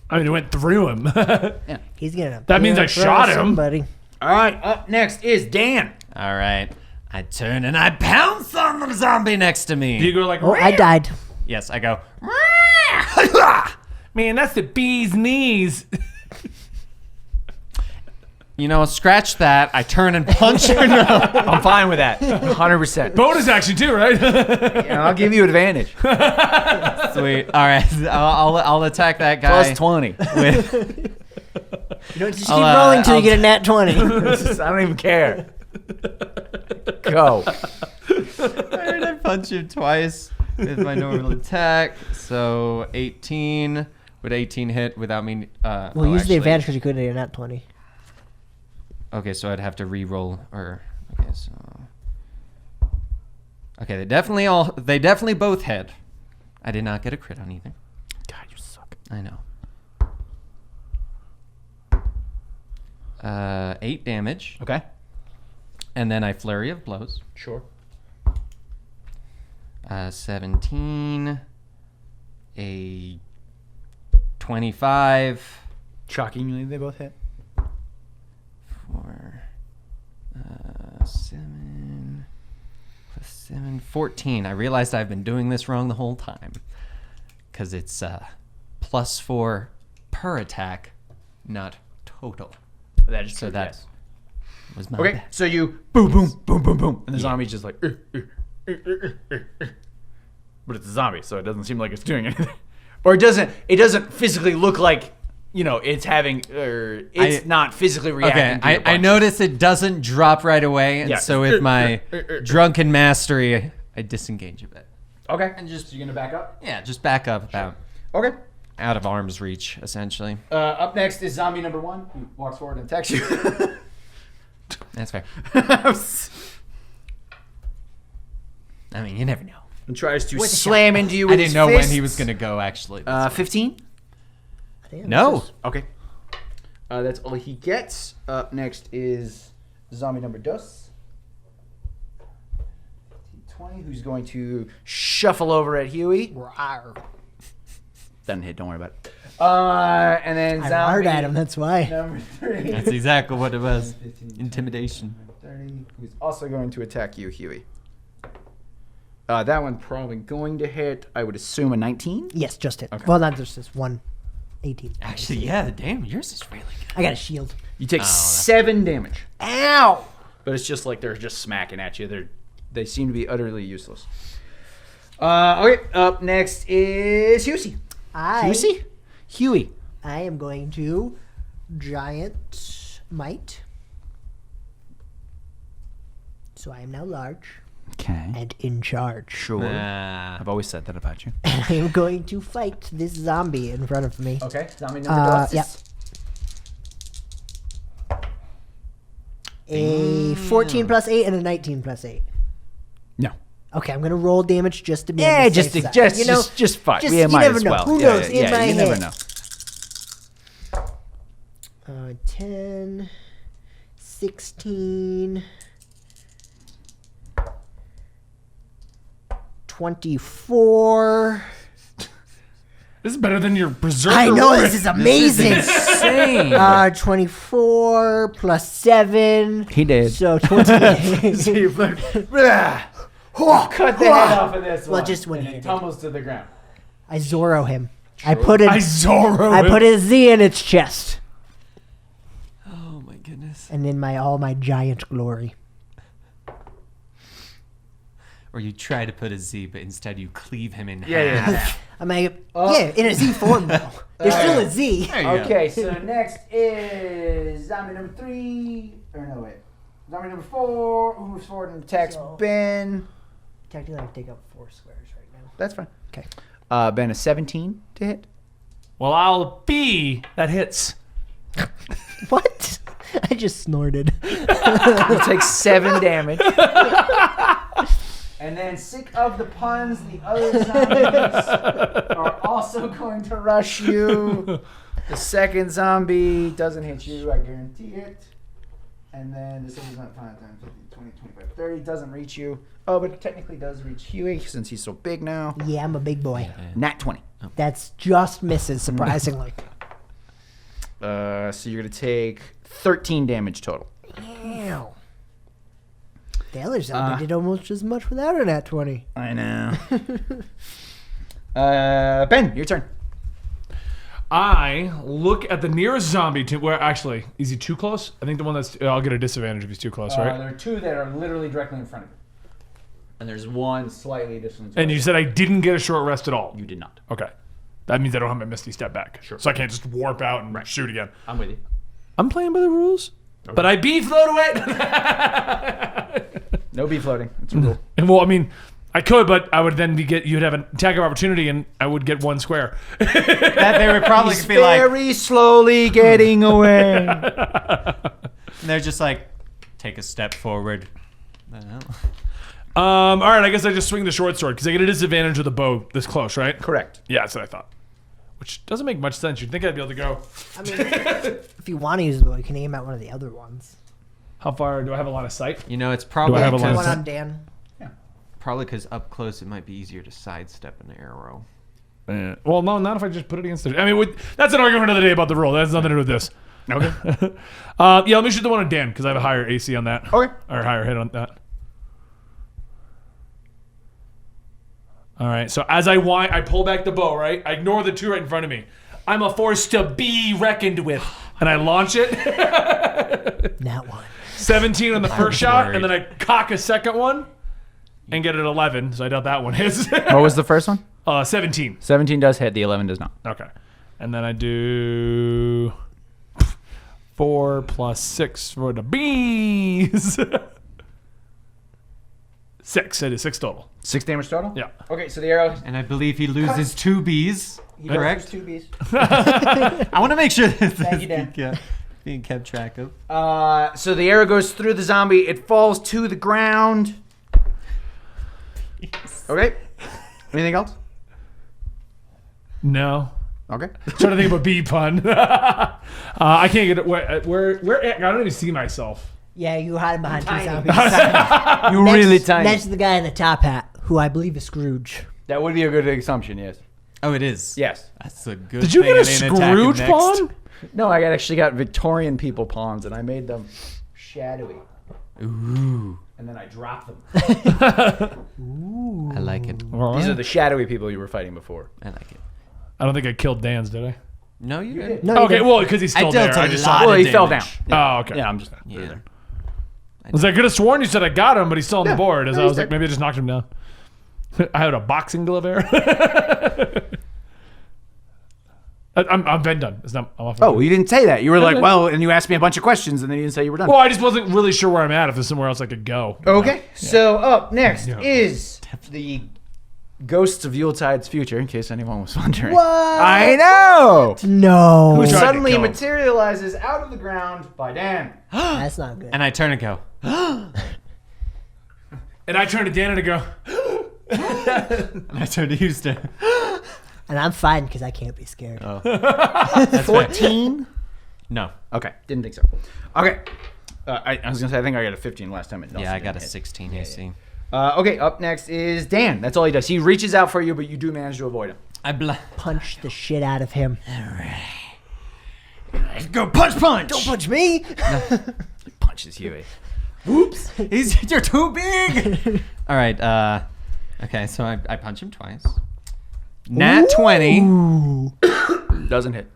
I mean, it went through him. He's gonna. That means I appear shot in front of him. somebody. All right, up next is Dan. All right. I turn and I pounce on the zombie next to me. Do you go like, Oh, I died. Yes, I go. man, that's the bee's knees. You know, scratch that. I turn and punch her nose. I'm fine with that. 100%. Bonus action too, right? Yeah, I'll give you advantage. Sweet. All right. I'll attack that guy. Plus 20. With, You know, just keep I'll, rolling till I'll you get a nat 20. I don't even care. Go. Alright, I punch him twice with my normal attack. So 18. Would 18 hit without me? Well, oh, use the actually- advantage because you couldn't get a nat 20. Okay, so I'd have to re-roll or okay, so okay, they definitely both hit. I did not get a crit on either. God, you suck. I know. 8 damage, Okay. and then I flurry of blows. Sure. 17, a 25 Shockingly, they both hit. for 7 plus 7, 14. I realized I've been doing this wrong the whole time because it's +4 per attack, not total. That is So true, that yes. was my Okay, bad. so you boom, boom, boom, boom, boom, and the zombie's just like, but it's a zombie, so it doesn't seem like it's doing anything, or it doesn't physically look like, you know, it's having, or it's not physically reacting. Okay, to your I punch. notice it doesn't drop right away, and Yeah. so with my drunken mastery, I disengage a bit. Okay, and just you're gonna back up. Yeah, just back up about Okay. out of arm's reach, essentially. Up next is zombie number 1, who walks forward and attacks you. That's fair. I mean, you never know. And tries to With a slam into you with I didn't his know when he fists. was going to go, actually. 15? Damn, No. this is- Okay. That's all he gets. Up next is zombie number 2. 20, who's going to shuffle over at Huey. Rawr. Doesn't hit, don't worry about it. And then I zombie roared at him, that's why. number 3. That's exactly what it was. Intimidation. 30, who's also going to attack you, Huey. That one probably going to hit, I would assume, a 19. Yes, just hit. Okay. Well, not just this one. 18. Actually, yeah, damn, yours is really good. I got a shield. You take 7 damage. Ow! But it's just like they're just smacking at you. They seem to be utterly useless. Okay, up next is Huey. Huey. I am going to giant might. So I am now large Okay. and in charge. Sure. Nah. I've always said that about you. And I am going to fight this zombie in front of me. Okay, zombie number 2. Yeah. A 14 plus 8 and a 19 plus 8. No. Okay, I'm gonna roll damage just to be. Yeah, on the safe side. You know, just fight. just- We you might never as know. well. Who Yeah, knows? yeah, In my you never head. know. 10, 16, 24. This is better than your berserker. I know, roar. this is amazing. Insane. 24 plus 7. He did. So 28. So you cut the head off of this Well, one. just when and he it did. tumbles to the ground. I Zorro him. I I Zorro. I put a Z in its chest. Oh, my goodness. And in all my giant glory. Or you try to put a Z, but instead you cleave him in Yeah, half. yeah. I'm like, yeah, in a Z form though. There's still a Z. There you go. Okay, so next is zombie number 3. Or no, wait. Zombie number 4, who moves forward and attacks Ben. Technically, I have to take up 4 squares right now. That's fine. Okay. Ben, a 17 to hit. Well, I'll be. That hits. What? I just snorted. You take 7 damage. And then, sick of the puns, the other zombies are also going to rush you. The second zombie doesn't hit you, I guarantee it. And then the second zombie 5 times 50, 20, 25, 30 doesn't reach you. Oh, but it technically does reach Huey since he's so big now. Yeah, I'm a big boy. Nat 20. That's just misses, surprisingly. So you're going to take 13 damage total. Ew. The other zombie did almost as much without a nat 20. I know. Ben, your turn. I look at the nearest zombie to where actually is he too close? I think the one that's I'll get a disadvantage if he's too close, right? There are 2 that are literally directly in front of you. And there's 1 slightly distant. And you said I didn't get a short rest at all. You did not. Okay. That means I don't have my Misty Step back. Sure. So I can't just warp out and shoot again. I'm with you. I'm playing by the rules. Okay. But I bee float away. No bee floating. It's a rule. And well, I mean, I could, but I would then you'd have an attack of opportunity and I would get 1 square. That they would probably He's be like, very slowly getting away. and they're just like, take a step forward. All right, I guess I just swing the short sword because I get a disadvantage with the bow this close, right? Correct. Yeah, that's what I thought. Which doesn't make much sense. You'd think I'd be able to go. I mean, if you want to use the bow, you can aim at one of the other ones. How far do I have a line of sight? You know, it's probably Do I have a line of One sight? on Dan. probably because up close it might be easier to sidestep an arrow. Well, no, not if I just put it against it. I mean, that's an argument of the day about the rule. That has nothing to do with this. Okay. Yeah, let me shoot the one on Dan because I have a higher AC on that. Okay. Or higher hit on that. All right, so as I pull back the bow, right? I ignore the 2 right in front of me. I'm a force to be reckoned with. And I launch it. That one. 17 on the first shot, worried. and then I cock a second one and get it 11. So I doubt that one hits. What was the first one? 17. 17 does hit. The 11 does not. Okay. And then I do 4 plus 6 for the bees. 6. I did 6 total. 6 damage total? Yeah. Okay, so the arrow... And I believe he loses 2 bees. Correct? 2 bees. I want to make sure that Thank you, Dan. being kept track of. So the arrow goes through the zombie. It falls to the ground. Okay. Anything else? No. Okay. Trying to think of a bee pun. I can't get it. Where? I don't even see myself. Yeah, you hide behind 2 zombies. You're really tiny. Next to the guy in the top hat, who I believe is Scrooge. That would be a good assumption, yes. Oh, it is? Yes. That's a good Did you thing get a it ain't attacking Scrooge next. pawn? No, I actually got Victorian people pawns, and I made them shadowy. Ooh. And then I dropped them. I like it. These are the shadowy people you were fighting before. I like it. I don't think I killed Dan's, did I? No, you didn't. No, you Okay, didn't. well, because he's still I dealt there. a I just lot saw. Well, of he fell down. damage. Oh, okay. Yeah, I'm just... Yeah. Was I could have sworn you said I got him, but he's still on the board. As no, I was he's like, dead. maybe I just knocked him down. I had a boxing glove error. I'm been done. It's not. I'm off. Oh, well, you didn't say that. You were like, Okay. well, and you asked me a bunch of questions, and then you didn't say you were done. Well, I just wasn't really sure where I'm at. If there's somewhere else I could go. Okay, so up next Yeah. is the Ghosts of Yuletide's Future, in case anyone was wondering. What? I know! No. Who tried to suddenly kill him. materializes out of the ground by Dan. That's not good. And I turn and go. And I turn to Dan and I go, And I turn to Houston. And I'm fine because I can't be scared. Oh. That's 14? No. Okay, didn't think so. Okay. I was going to say, I think I got a 15 last time. Yeah, I got a 16 AC. Okay, up next is Dan. That's all he does. He reaches out for you, but you do manage to avoid him. I Punch the shit out of him. go punch. Don't punch me. He punches Huey. Whoops. You're too big. All right. Okay, so I punch him twice. Nat 20. Doesn't hit.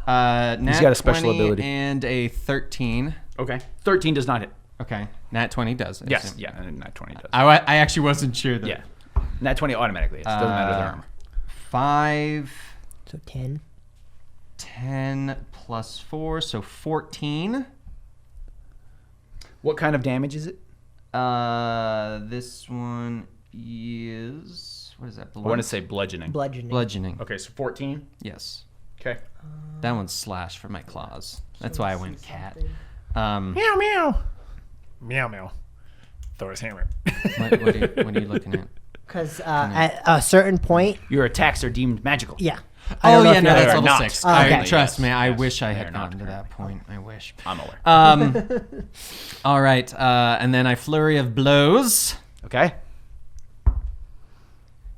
Nat got a special 20 ability. And a 13. Okay. 13 does not hit. Okay. Nat 20 does. I Yes. assume. Yeah, and Nat 20 does. I actually wasn't sure though. Yeah. Nat 20 automatically hits. Doesn't matter the armor. 5, So 10. 10 plus 4, so 14. What kind of damage is it? This one is, what is that? I want to say bludgeoning. Bludgeoning. Okay, so 14. Yes. Okay. That one's slash for my claws. That's why I went cat. Meow meow. Meow meow. Thor's hammer. What are you looking at? Because at a certain point, Your attacks are deemed magical. yeah. Oh yeah, if no, you're- that's They are level not. 6. Okay. Trust me, I Yes. wish I They had are not gotten to that point. I wish. I'm aware. All right, and then I Flurry of Blows Okay.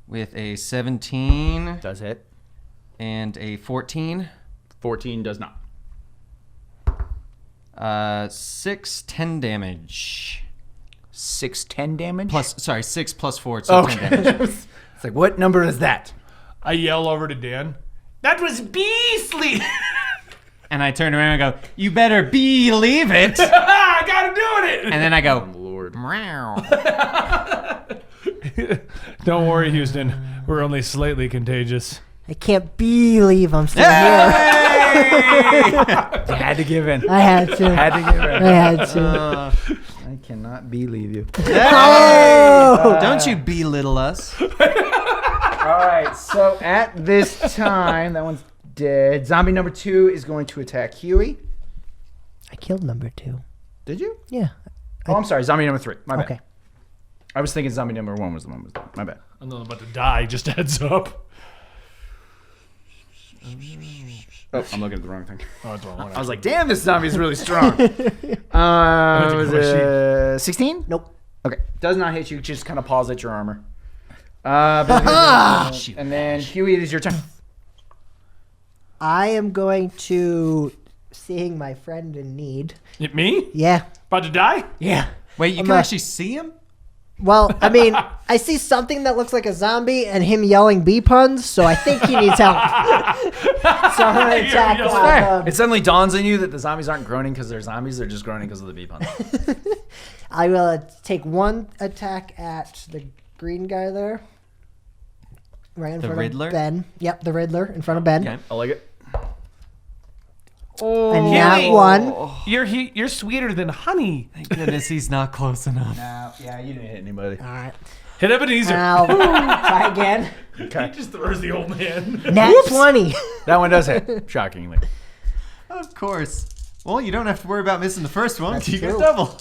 with a 17 Does hit. and a 14. 14 does not. 6, 10 damage. 6, 10 damage? Plus, sorry, 6 plus 4, so 10 damage. Okay. It's like, what number is that? I yell over to Dan. That was beastly. And I turn around and go, you better believe it. I gotta do it. And then I go, Lord. meow. Don't worry, Houston. We're only slightly contagious. I can't believe I'm still here. You had to give in. I had to. Had to give in. I had to. I cannot believe you. Oh! Don't you belittle us. All right, so at this time, that one's dead. Zombie number 2 is going to attack Huey. I killed number 2. Did you? Yeah. Oh, I'm sorry. Zombie number 3. My bad. Okay. I was thinking zombie number 1 was the one was dead. My bad. I'm not about to die. Just a heads up. Oh, I'm looking at the wrong thing. Oh, it's wrong. I was like, damn, this zombie's really strong. Was it 16? Nope. Okay. Does not hit you. Just kind of paws at your armor. And then Huey, it is your turn. I am going to, seeing my friend in need. Me? Yeah. About to die? Yeah. Wait, you I'm can not- actually see him? Well, I mean, I see something that looks like a zombie and him yelling bee puns, so I think he needs help. So I'm going to attack. Yes, It suddenly dawns on you that the zombies aren't groaning because they're zombies. They're just groaning because of the bee puns. I will take one attack at the green guy there. Right in The front Riddler? of Ben. Yep, the Riddler in front of Ben. Okay. I like it. And that one. You're sweeter than honey. Thank goodness he's not close enough. No, yeah, you didn't hit anybody. All right. Hit Ebenezer. And I'll try again. He just throws the old man. Nat 20. That one does hit, shockingly. Of course. Well, you don't have to worry about missing the first one. That's You get true. double.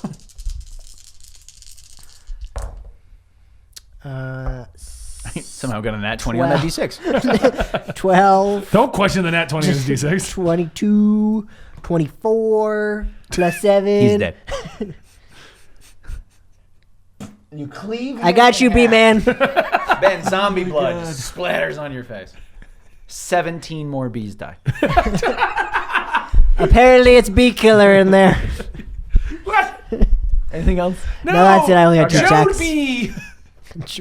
Somehow got a nat 20 on that d6. 12, Don't question the nat 20 on his d6. 22, 24, plus 7. He's dead. You cleave. I got you, B-Man. Ben, zombie blood splatters on your face. 17 more bees die. Apparently, it's Bee Killer in there. What? Anything else? No, that's it. I only have 2 attacks. Jody!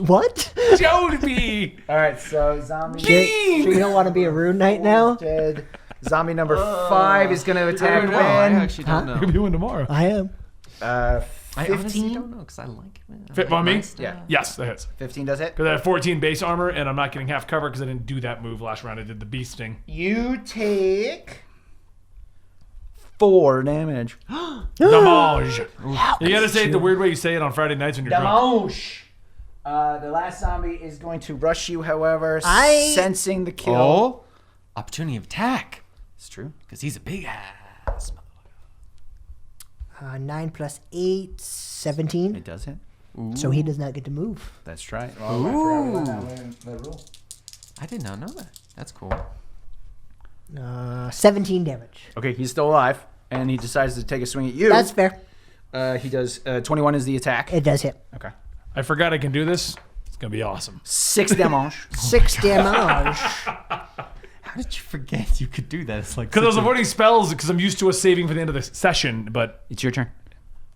What? Jody! All right, so zombie. Sure you don't want to be a Rune Knight now? Dead. Zombie number 5 is going to I attack don't know. I Ben. actually don't Could know. be one tomorrow. I am. I honestly 15? don't know because I like him. Fit on me? Yeah. Yes, that hits. 15 does hit. Because I have 14 base armor, and I'm not getting half cover because I didn't do that move last round. I did the beast sting. You take 4 damage. Damage. You gotta say it the weird way you say it on Friday nights when you're drunk. Damage. The last zombie is going to rush you, however, I- sensing the kill. Oh, opportunity of attack. It's true. Because he's a big ass. 9 plus 8, 17. It does hit. So he does not get to move. That's right. Oh, I forgot that rule. I did not know that. That's cool. 17 damage. Okay, he's still alive, and he decides to take a swing at you. That's fair. He does 21 is the attack. It does hit. Okay. I forgot I can do this. It's gonna be awesome. 6 damage. 6 damage. How did you forget you could do that? It's like Because I was such a- avoiding spells because I'm used to us saving for the end of the session, but It's your turn.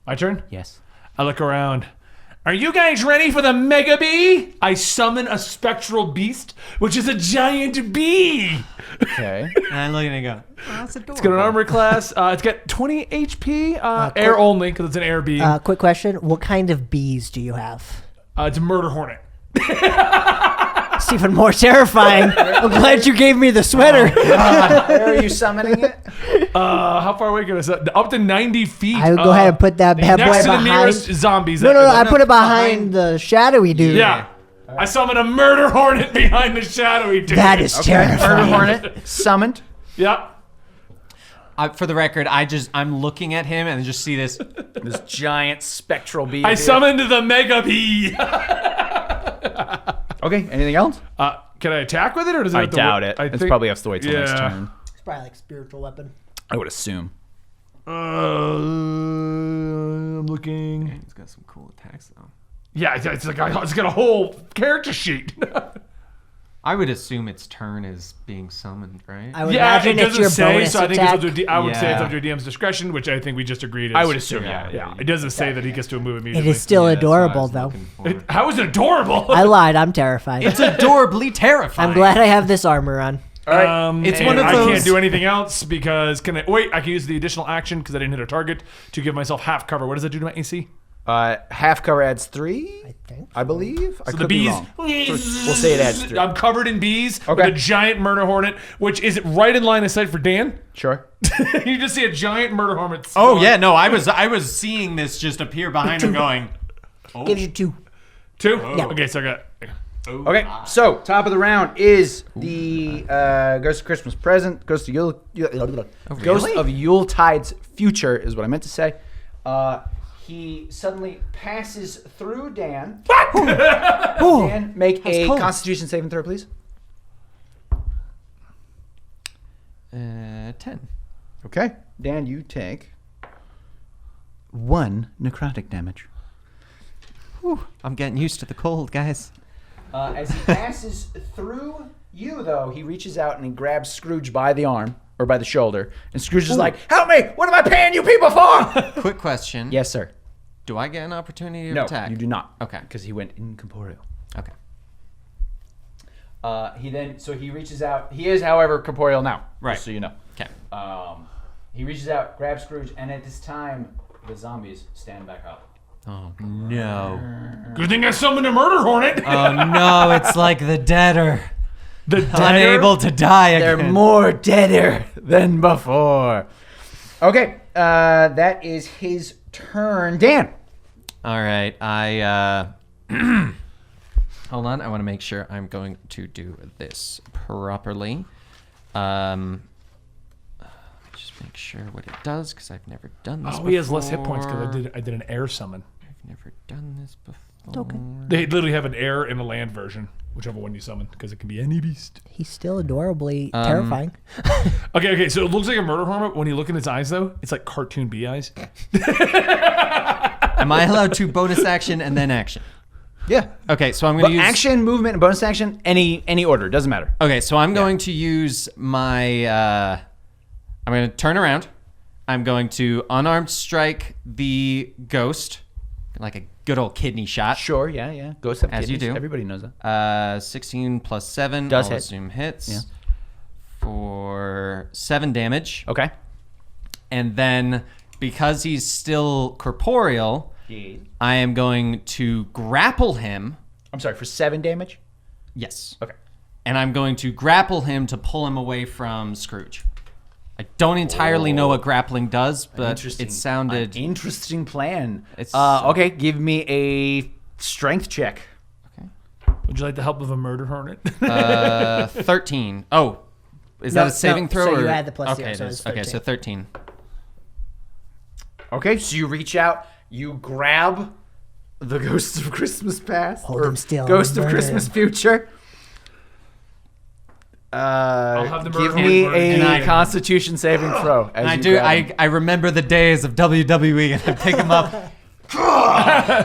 my turn? Yes. I look around. Are you guys ready for the Mega Bee? I summon a spectral beast, which is a giant bee. Okay. And I look at it and go, oh, that's adorable. It's got an armor class. It's got 20 HP. Air only, because it's an air bee. Quick question. What kind of bees do you have? It's a murder hornet. It's even more terrifying. I'm glad you gave me the sweater. Where are you summoning it? How far away can I set? Up to 90 feet. I would go ahead and put that bad boy next to the behind. nearest zombies. No, I put it behind the shadowy dude. Yeah. I summon a murder hornet behind the shadowy dude. That is Okay. terrifying. Murder Hornet summoned. Yep. For the record, I'm looking at him and just see this. This giant spectral bee. I summoned the Mega Bee. Okay, anything else? Can I attack with it, or does it? I have to doubt wait? it. I It's think- probably has to wait till next Yeah. turn. It's probably like a spiritual weapon. I would assume. I'm looking. He's got some cool attacks though. Yeah, it's got a whole character sheet. I would assume its turn is being summoned, right? I would Yeah, imagine it it's doesn't your say, bonus so I think attack. it's up to I would say it's Yeah. up to your DM's discretion, which I think we just agreed. I would assume, Yeah. Yeah, it doesn't say that he gets to move It immediately. is still Yeah, that's what I adorable, was though. looking for. How is it adorable? I lied. I'm terrified. It's adorably terrifying. I'm glad I have this armor on. All right. It's And one of I can't those- do anything else because I can use the additional action because I didn't hit a target to give myself half cover. What does that do to my AC? Half cover adds 3, I think. I believe. I So could the be bees. wrong. We'll say it adds 3. I'm covered in bees Okay. with a giant murder hornet, which is right in line of sight for Dan. Sure. You just see a giant murder hornet. Oh spawn. yeah, no, I was seeing this just appear behind him, going. Gives you 2. 2? Yeah. Okay, so I got. Okay, so top of the round is the Ghost of Christmas Present, Ghost of Yuletide's Future is what I meant to say. He suddenly passes through Dan. Dan, make a cold. Constitution saving throw, please. 10. Okay, Dan, you take 1 necrotic damage. I'm getting used to the cold, guys. As he passes through you, though, he reaches out and he grabs Scrooge by the arm or by the shoulder, and Scrooge is like, "Help me! What am I paying you people for?" Quick question. Yes, sir. Do I get an opportunity to No, attack? you do not. Okay. Because he went incorporeal. Okay. He reaches out. He is, however, corporeal now. Right. Just so you know. Okay. He reaches out, grabs Scrooge, and at this time, the zombies stand back up. Oh no. Good thing I summoned a murder hornet. Oh no, it's like the deader. The Unable to die again. They're more deader than before. Okay, that is his turn. Dan. All right, hold on. I want to make sure I'm going to do this properly. Just make sure what it does because I've never done this. Oh, before. he has less hit points because I did an air summon. I've never done this before. Okay. They literally have an air and a land version, whichever one you summon, because it can be any beast. He's still adorably terrifying. Okay, so it looks like a murder hornet. When you look in its eyes, though, it's like cartoon bee eyes. Am I allowed to bonus action and then action? Yeah. Okay, so I'm going But to use action, movement, and bonus action, any order, doesn't matter. Okay, so I'm going to use my. I'm going to turn around. I'm going to unarmed strike the ghost, like a good old kidney shot. Sure, yeah. Ghosts have As you kidneys. do. Everybody knows that. 16 plus 7. Does I'll hit. assume hits. Yeah. For 7 damage. Okay. And then, because he's still corporeal, I am going to grapple him. I'm sorry, for 7 damage? Yes. Okay. And I'm going to grapple him to pull him away from Scrooge. I don't entirely know what grappling does, but it sounded... An interesting plan. It's- Okay, give me a strength check. Would you like the help of a murder hornet? 13. Oh, is No, that a saving no, throw? so or? you add the plus okay, zero, it so is. it's Okay, so 13. Okay, so you reach out, you grab the Ghost of Christmas Past. Hold or him still, Ghost of murder Christmas him. Future. have the Give murder me hornet and a I- Constitution saving throw. As I you do. grab him. I remember the days of WWE, and I pick him up.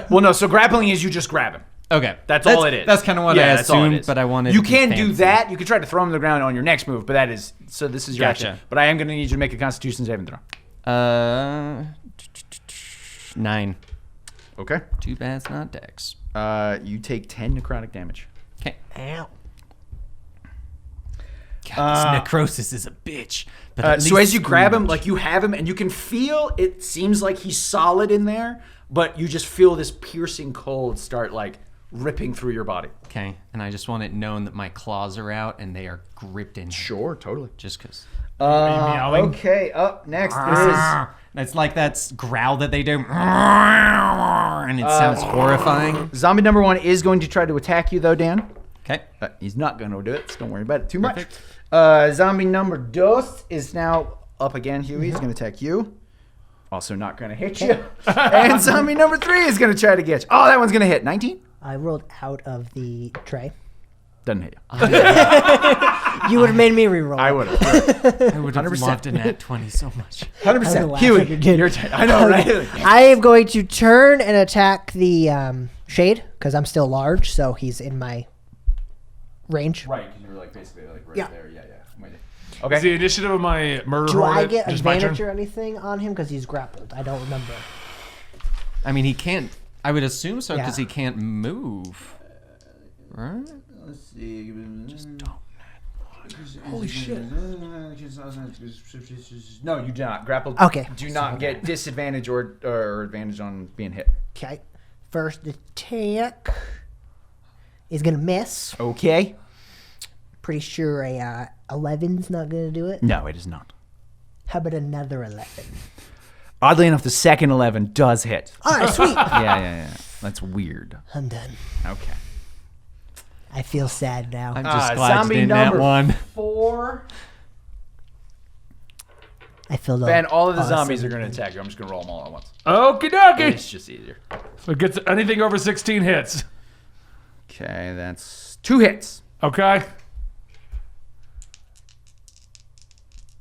Well, no. So grappling is you just grab him. Okay, That's all it is. That's kind of what I that's all it assumed, is. but I wanted. You to be can do fancy. that. You can try to throw him to the ground on your next move, but that is so. This is your Gotcha. action. But I am going to need you to make a Constitution saving throw. 9. Okay. Too bad it's not Dex. You take 10 necrotic damage. Okay. Ow. God, this necrosis is a bitch. But at So least as you grab him, Scrooge- like you have him, and you can feel it seems like he's solid in there, but you just feel this piercing cold start like ripping through your body. Okay, and I just want it known that my claws are out and they are gripped in. Sure, totally. Just because. meowing? Okay, up next is It's like that growl that they do. And it sounds horrifying. zombie number 1 is going to try to attack you though, Dan. Okay. He's not going to do it, so don't worry about it too much. Perfect. Zombie number 2 is now up again, Huey. He's going to attack you. Also not going to hit you. And zombie number 3 is going to try to get you. Oh, that one's going to hit. 19? I rolled out of the tray. Doesn't hit you. You would have made me reroll. I would have. I would have 100%. loved a nat 20 so much. 100%. laugh Huey, if you did. your turn. I know, right? I am going to turn and attack the shade because I'm still large, so he's in my range. Right, because you're like basically like right Yeah. there. Yeah, yeah. I'm with you. Is Okay. the initiative of my murder Do I hornet get just my advantage turn? or anything on him because he's grappled? I don't remember. I mean, he can't. I would assume so because Yeah. he can't move. Right? Let's see. Just don't. Holy shit. No, you do not. Grappled. Okay. Do not get disadvantage or advantage on being hit. Okay. First attack is going to miss. Okay. Pretty sure a 11's not going to do it. No, it is not. How about another 11? Oddly enough, the second 11 does hit. All right, sweet. Yeah. That's weird. I'm done. Okay. I feel sad now. I'm just glad you zombie didn't nat number 1. 4. I feel Ben, all of the awesome. zombies are going to attack you. I'm just going to roll them all at once. Okie dokie. It's just easier. So it gets anything over 16 hits. Okay, that's 2 hits. Okay.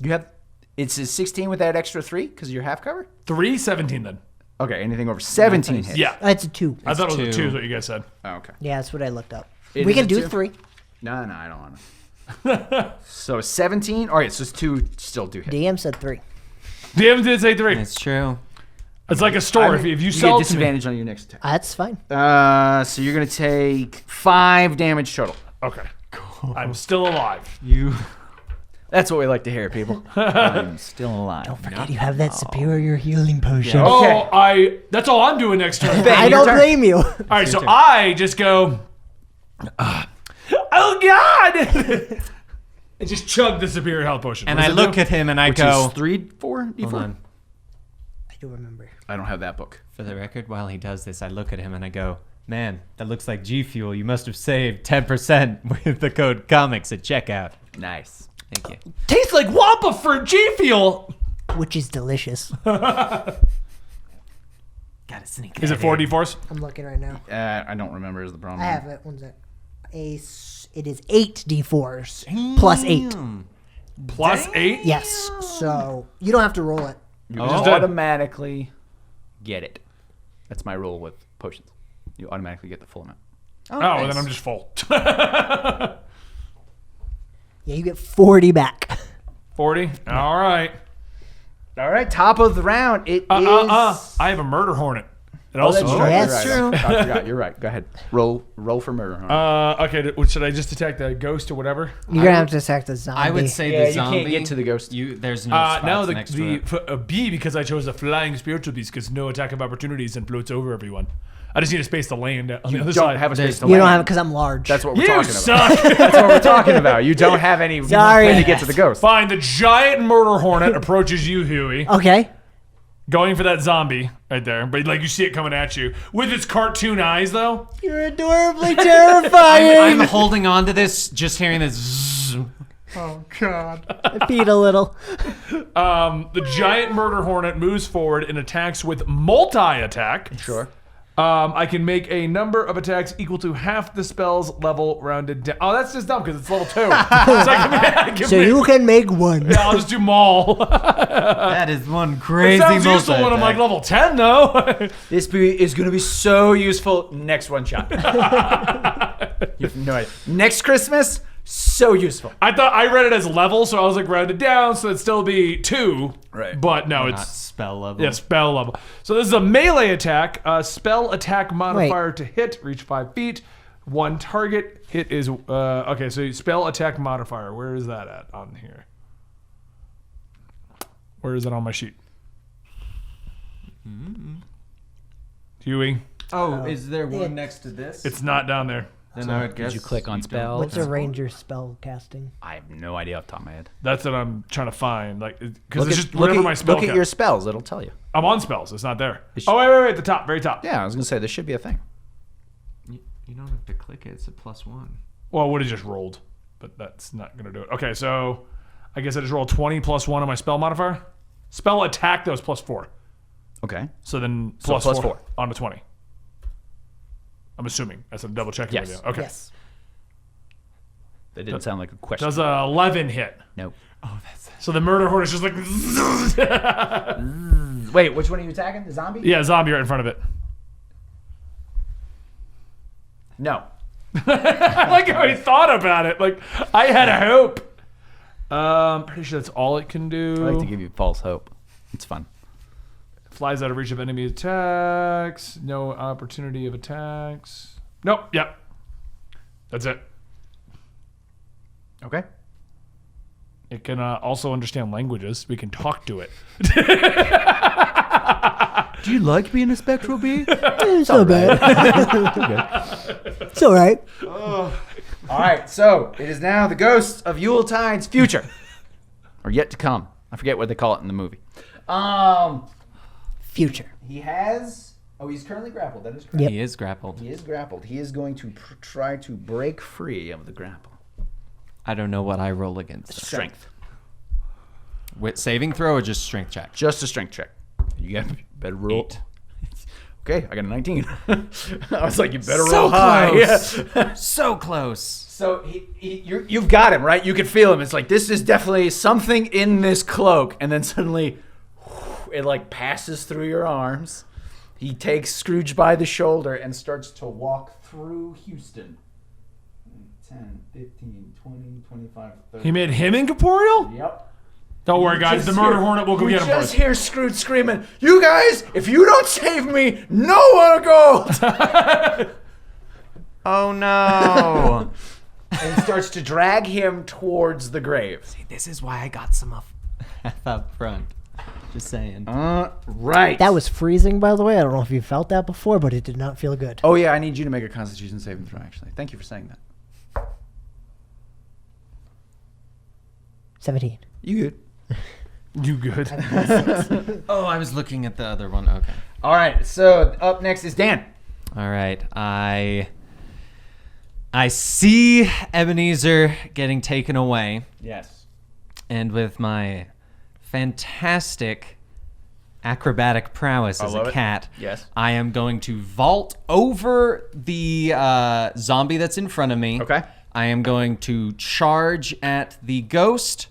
You have. It's a 16 with that extra 3 because you're half cover? 3, 17 then. Okay, anything over 17 hits. Yeah. That's a 2. I thought it was a 2 2. is what you guys said. Oh, okay. Yeah, that's what I looked up. It We is can a do 2? 3. No, I don't want to. So 17. All right, so it's 2 still do hit. DM said 3. DM did say 3. It's true. It's like a store. If you sell get it to me. disadvantage on your next attack. That's fine. So you're going to take 5 damage total. Okay. I'm still alive. You. That's what we like to hear, people. I'm still alive. Forget you have that superior healing potion. Yeah. Okay. Oh, that's all I'm doing next turn. I your don't turn. blame you. All right, so I just go, oh God! And just chug the superior health potion. And What I does it look do? at him and I Which go. is 3, 4, D4? Hold on. I do remember. I don't have that book. For the record, while he does this, I look at him and I go, man, that looks like G Fuel. You must have saved 10% with the code comics at checkout. Nice. Thank you. Tastes like Wampa for G Fuel. Which is delicious. Gotta sneak Is it 4d4s? I'm looking right now. I don't remember is the problem. I have it. One's that? It is 8 d4s plus 8. Plus 8? Yes. So you don't have to roll it. You just just did. automatically get it. That's my rule with potions. You automatically get the full amount. Oh, nice. then I'm just full. Yeah, you get 40 back. 40? All right. All right, top of the round. It is. I have a murder hornet. It also That's strikes. right. Yeah, You're that's right. true. I forgot. You're right. Go ahead. Roll for murder. Okay, should I just attack the ghost or whatever? You're gonna have to attack the zombie. I would say Yeah, the you can't zombie. get to the ghost. There's no spots No, next to the it. B, because I chose a flying spiritual beast because no attack of opportunities and floats over everyone. I just need a space to land on the You other don't side. have a space to You land. don't have it because I'm large. That's what we're You talking about. suck! That's what we're talking about. You don't have any Sorry. way to get to the ghost. Fine, the giant murder hornet approaches you, Huey, Okay. going for that zombie right there. But like you see it coming at you with its cartoon eyes, though. You're adorably terrifying. I'm holding on to this, just hearing this. Zzz. Oh God! I peed a little. The giant murder hornet moves forward and attacks with multi-attack. Sure. I can make a number of attacks equal to half the spell's level rounded down. Oh, that's just dumb because it's level 2. So you can make one. Yeah, I'll just do maul. That is one It crazy sounds useful when I'm multi-attack. like level 10, though. This is going to be so useful next one shot. You have no idea. Next Christmas, so useful. I thought I read it as level, so I was like rounded down, so it'd still be 2. Right. But no, Not it's spell level. yeah, spell level. So this is a melee attack. Spell attack modifier to hit, reach 5 feet. 1 target. Hit is okay. So spell attack modifier. Where is that at on here? Where is it on my sheet? Huey, Oh, is there one next to this? it's not down there. Then I would guess you click on don't- spell? What's a ranger spell casting? I have no idea off the top of my head. That's what I'm trying to find. Like, because Look it's at, just whatever my spell. look at count. your spells. It'll tell you. I'm on spells. It's not there. It's- Oh wait, at the top, very top. Yeah, I was going to say, this should be a thing. You don't have to click it. It's a +1. Well, I would have just rolled, but that's not gonna do it. Okay, so I guess I just roll 20 plus 1 on my spell modifier. Spell attack, though, is plus 4. Okay. So then So plus plus 4 4. on the 20. I'm assuming. That's a double checking. Yes. Video. Okay. Yes. That didn't sound like a question. Does a 11 hit? Nope. So the murder horde is just like... Wait, which one are you attacking? The zombie? yeah, zombie right in front of it. No. I like how he thought about it. Like, I had a hope. Pretty sure that's all it can do. I like to give you false hope. It's fun. Flies out of reach of enemy attacks. No opportunity of attacks. Nope. Yep. That's it. Okay. It can also understand languages. We can talk to it. Do you like being a spectral bee? It's not bad. It's all right. All right, so it is now the ghost of Yuletide's future, or yet to come. I forget what they call it in the movie. Future. He has. Oh, he's currently grappled. That is correct. Yep. He is grappled. He is grappled. He is going to try to break free of the grapple. I don't know what I roll against. him. Strength. With saving throw or just strength check? Just a strength check. You got better roll. 8. Okay, I got a 19. I was like, you better So roll high. close. Yeah. So close. So you've got him, right? You can feel him. It's like, this is definitely something in this cloak. And then suddenly, it like passes through your arms. He takes Scrooge by the shoulder and starts to walk through Houston. 10, 15, 20, 25, 30. He made him incorporeal? Yep. Don't worry, guys. The murder hornet will go get him You for just us. hear Scrooge screaming, "You guys, if you don't save me, no one will go!" Oh no. And starts to drag him towards the grave. This is why I got some up front. Just saying. Right. That was freezing, by the way. I don't know if you felt that before, but it did not feel good. Oh yeah, I need you to make a Constitution saving throw. Actually, thank you for saying that. 17. You good? You good? Oh, I was looking at the other one. Okay. All right. So up next is Dan. All right. I see Ebenezer getting taken away, Yes. and with my fantastic acrobatic prowess as love a it. cat, Yes. I am going to vault over the zombie that's in front of me. Okay. I am going to charge at the ghost.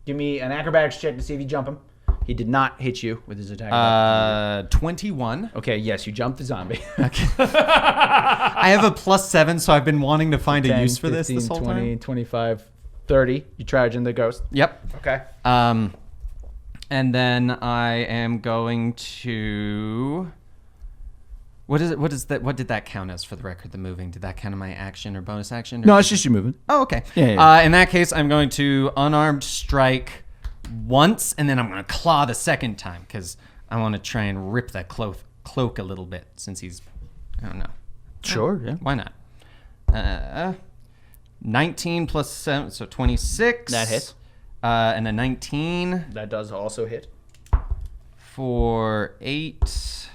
Give me an acrobatics check to see if you jump him. He did not hit you with his attack. 21. Okay. Yes, you jumped the zombie. I have a +7, so I've been wanting to find a 10, use for this 15, whole 20, time. 25, 30. You charge in the ghost. Yep. Okay. And then I am going to. What is it? What is that? What did that count as for the record? The moving, did that count in my action or bonus action? Or No, it's just you moving. Oh, okay. Yeah. In that case, I'm going to unarmed strike once, and then I'm going to claw the second time because I want to try and rip that cloak a little bit since he's. I don't know. Sure. Yeah. Why not? 19 plus 7, so 26. That hits. And a 19 That does also hit. for 8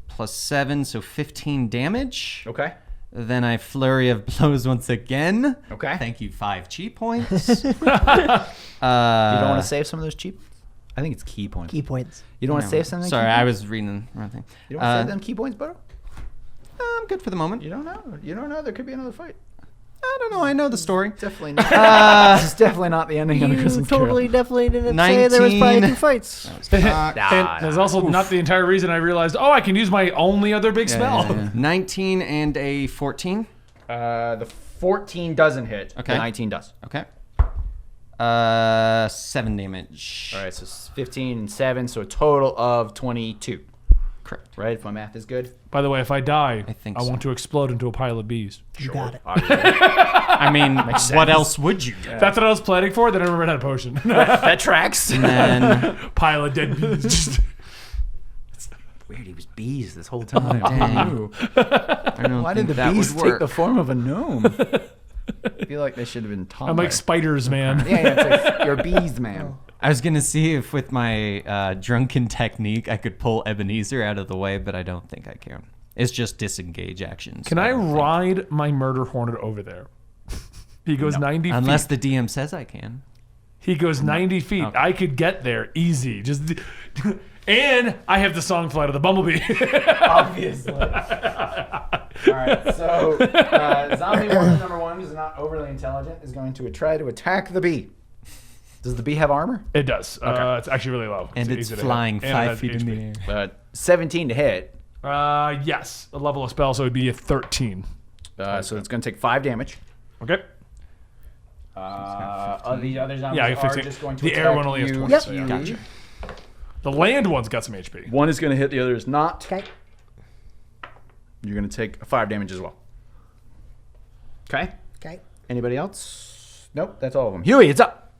plus 7, so 15 damage. Okay. Then I Flurry of Blows once again. Okay. Thank you, 5 cheat points. You don't want to save some of those cheap? I think it's key points. Key points. You don't want to save something? Sorry, I was reading the wrong thing. You don't want to save them key points, Bodo? I'm good for the moment. You don't know. You don't know. There could be another fight. I don't know. I know the story. Definitely not. This is definitely not the ending of the You Christmas totally Carol. definitely didn't say there was probably 2 fights. And there's also not the entire reason I realized, I can use my only other big spell. Yeah. 19 and a 14. The 14 doesn't hit. Okay. The 19 does. Okay. 7 damage. All right, so 15 and 7, so a total of 22. Correct. Right, if my math is good. By the way, if I die, I think I so. want to explode into a pile of bees. You got it. I mean, what else would you do? That's what I was planning for. Then I remembered I had a potion. That tracks. And then Pile of dead bees. Just Weird, he was bees this whole time. dang. I don't Why think did the that bees would take work. the form of a gnome? I feel like they should have been taller. I'm like spiders, man. yeah, it's like, you're bees, man. I was gonna see if with my drunken technique I could pull Ebenezer out of the way, but I don't think I can. It's just disengage actions. Can I ride my murder hornet over there? He goes 90 feet. Unless the DM says I can. He goes 90 feet. Okay. I could get there easy. Just, and I have the song flight of the bumblebee. Obviously. All right, so zombie warrior number 1, who's not overly intelligent, is going to try to attack the bee. Does the bee have armor? It does. Okay. It's actually really low. And it's easy to hit. flying And it 5 has feet in HP. the air. 17 to hit. Yes. A level of spell, so it would be a 13. So it's going to take 5 damage. Okay. The other zombies Yeah, I can fix are it. just going to The attack air one only has you. 20. Yep. So yeah. Gotcha. The land one's got some HP. One is going to hit, the other is not. Okay. You're going to take 5 damage as well. Okay. Okay. Anybody else? Nope, that's all of them. Huey, it's up.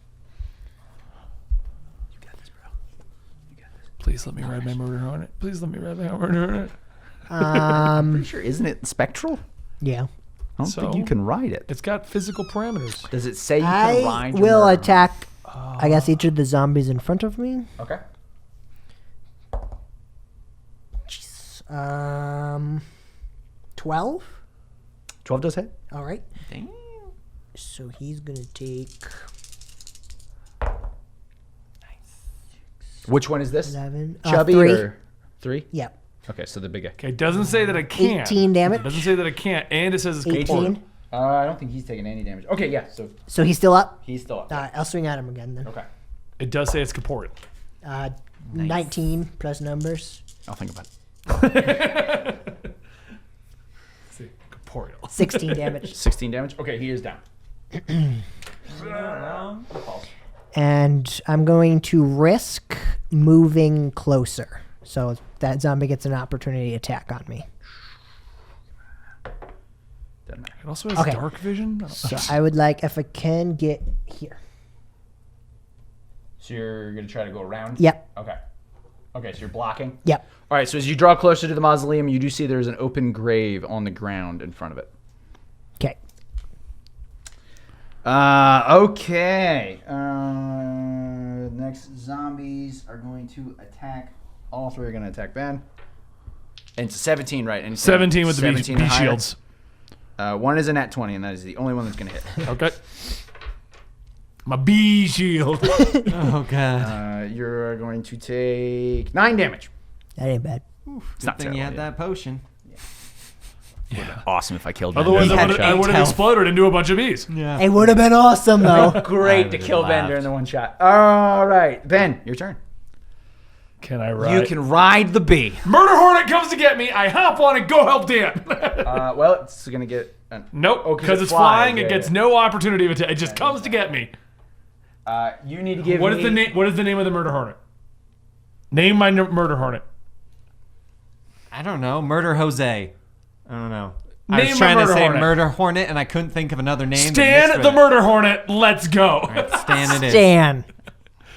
You got this, bro. You got this. Please let me ride my murder hornet. Please let me ride my murder hornet. Pretty sure, isn't it spectral? Yeah. I don't think you can ride it. It's got physical parameters. Does it say you can I ride your will murder attack, I guess, each of the zombies in front of me. hornet? Okay. 12. 12 does hit. All right. Damn. So he's going to take Which one is this? 11. Chubby 3. or 3? Yeah. Okay, so the big guy. Okay, it doesn't say that I can't. 18 damage. It doesn't say that I can't, and it says it's 18. corporeal. I don't think he's taking any damage. Okay, yeah, so So he's still up? he's still up. All right, I'll swing at him again then. Okay. It does say it's corporeal. 19 plus numbers. I'll think about it. See, corporeal. 16 damage. 16 damage. Okay, he is down. And I'm going to risk moving closer. So that zombie gets an opportunity to attack on me. Doesn't matter. It also has Okay. dark vision. So I would like, if I can, get here. So you're going to try to go around? Yep. Okay. Okay, so you're blocking? Yep. All right, so as you draw closer to the mausoleum, you do see there's an open grave on the ground in front of it. Okay. Okay. Next zombies are going to attack. All 3 are going to attack Ben. And it's 17, right? And 17 with the 17 bee and higher. shields. One is a nat 20, and that is the only one that's going to hit. Okay. My bee shield. Oh, God. You're going to take 9 damage. That ain't bad. It's not Good thing you terrible, had that potion. Awesome if I killed Ben. Otherwise, He had I would have health. exploded into a bunch of bees. Yeah. It would have been awesome, though. Great to I kill Ben laughed. during the one shot. All right, Ben, your turn. Can I ride? You can ride the bee. Murder hornet comes to get me. I hop on and go help Dan. Well, it's going to get... Nope. Oh, 'cause Because it it's flies, flying. yeah, It gets yeah. no opportunity of attack. It just comes to get me. you need to give What me... is the name? What is the name of the murder hornet? Name my murder hornet. I don't know. Murder Jose. I don't know. I Name was a trying to murder say hornet. Murder Hornet, and I couldn't think of another name. but Stan mixed the with it. murder hornet. Let's go. Stan it is. Stan.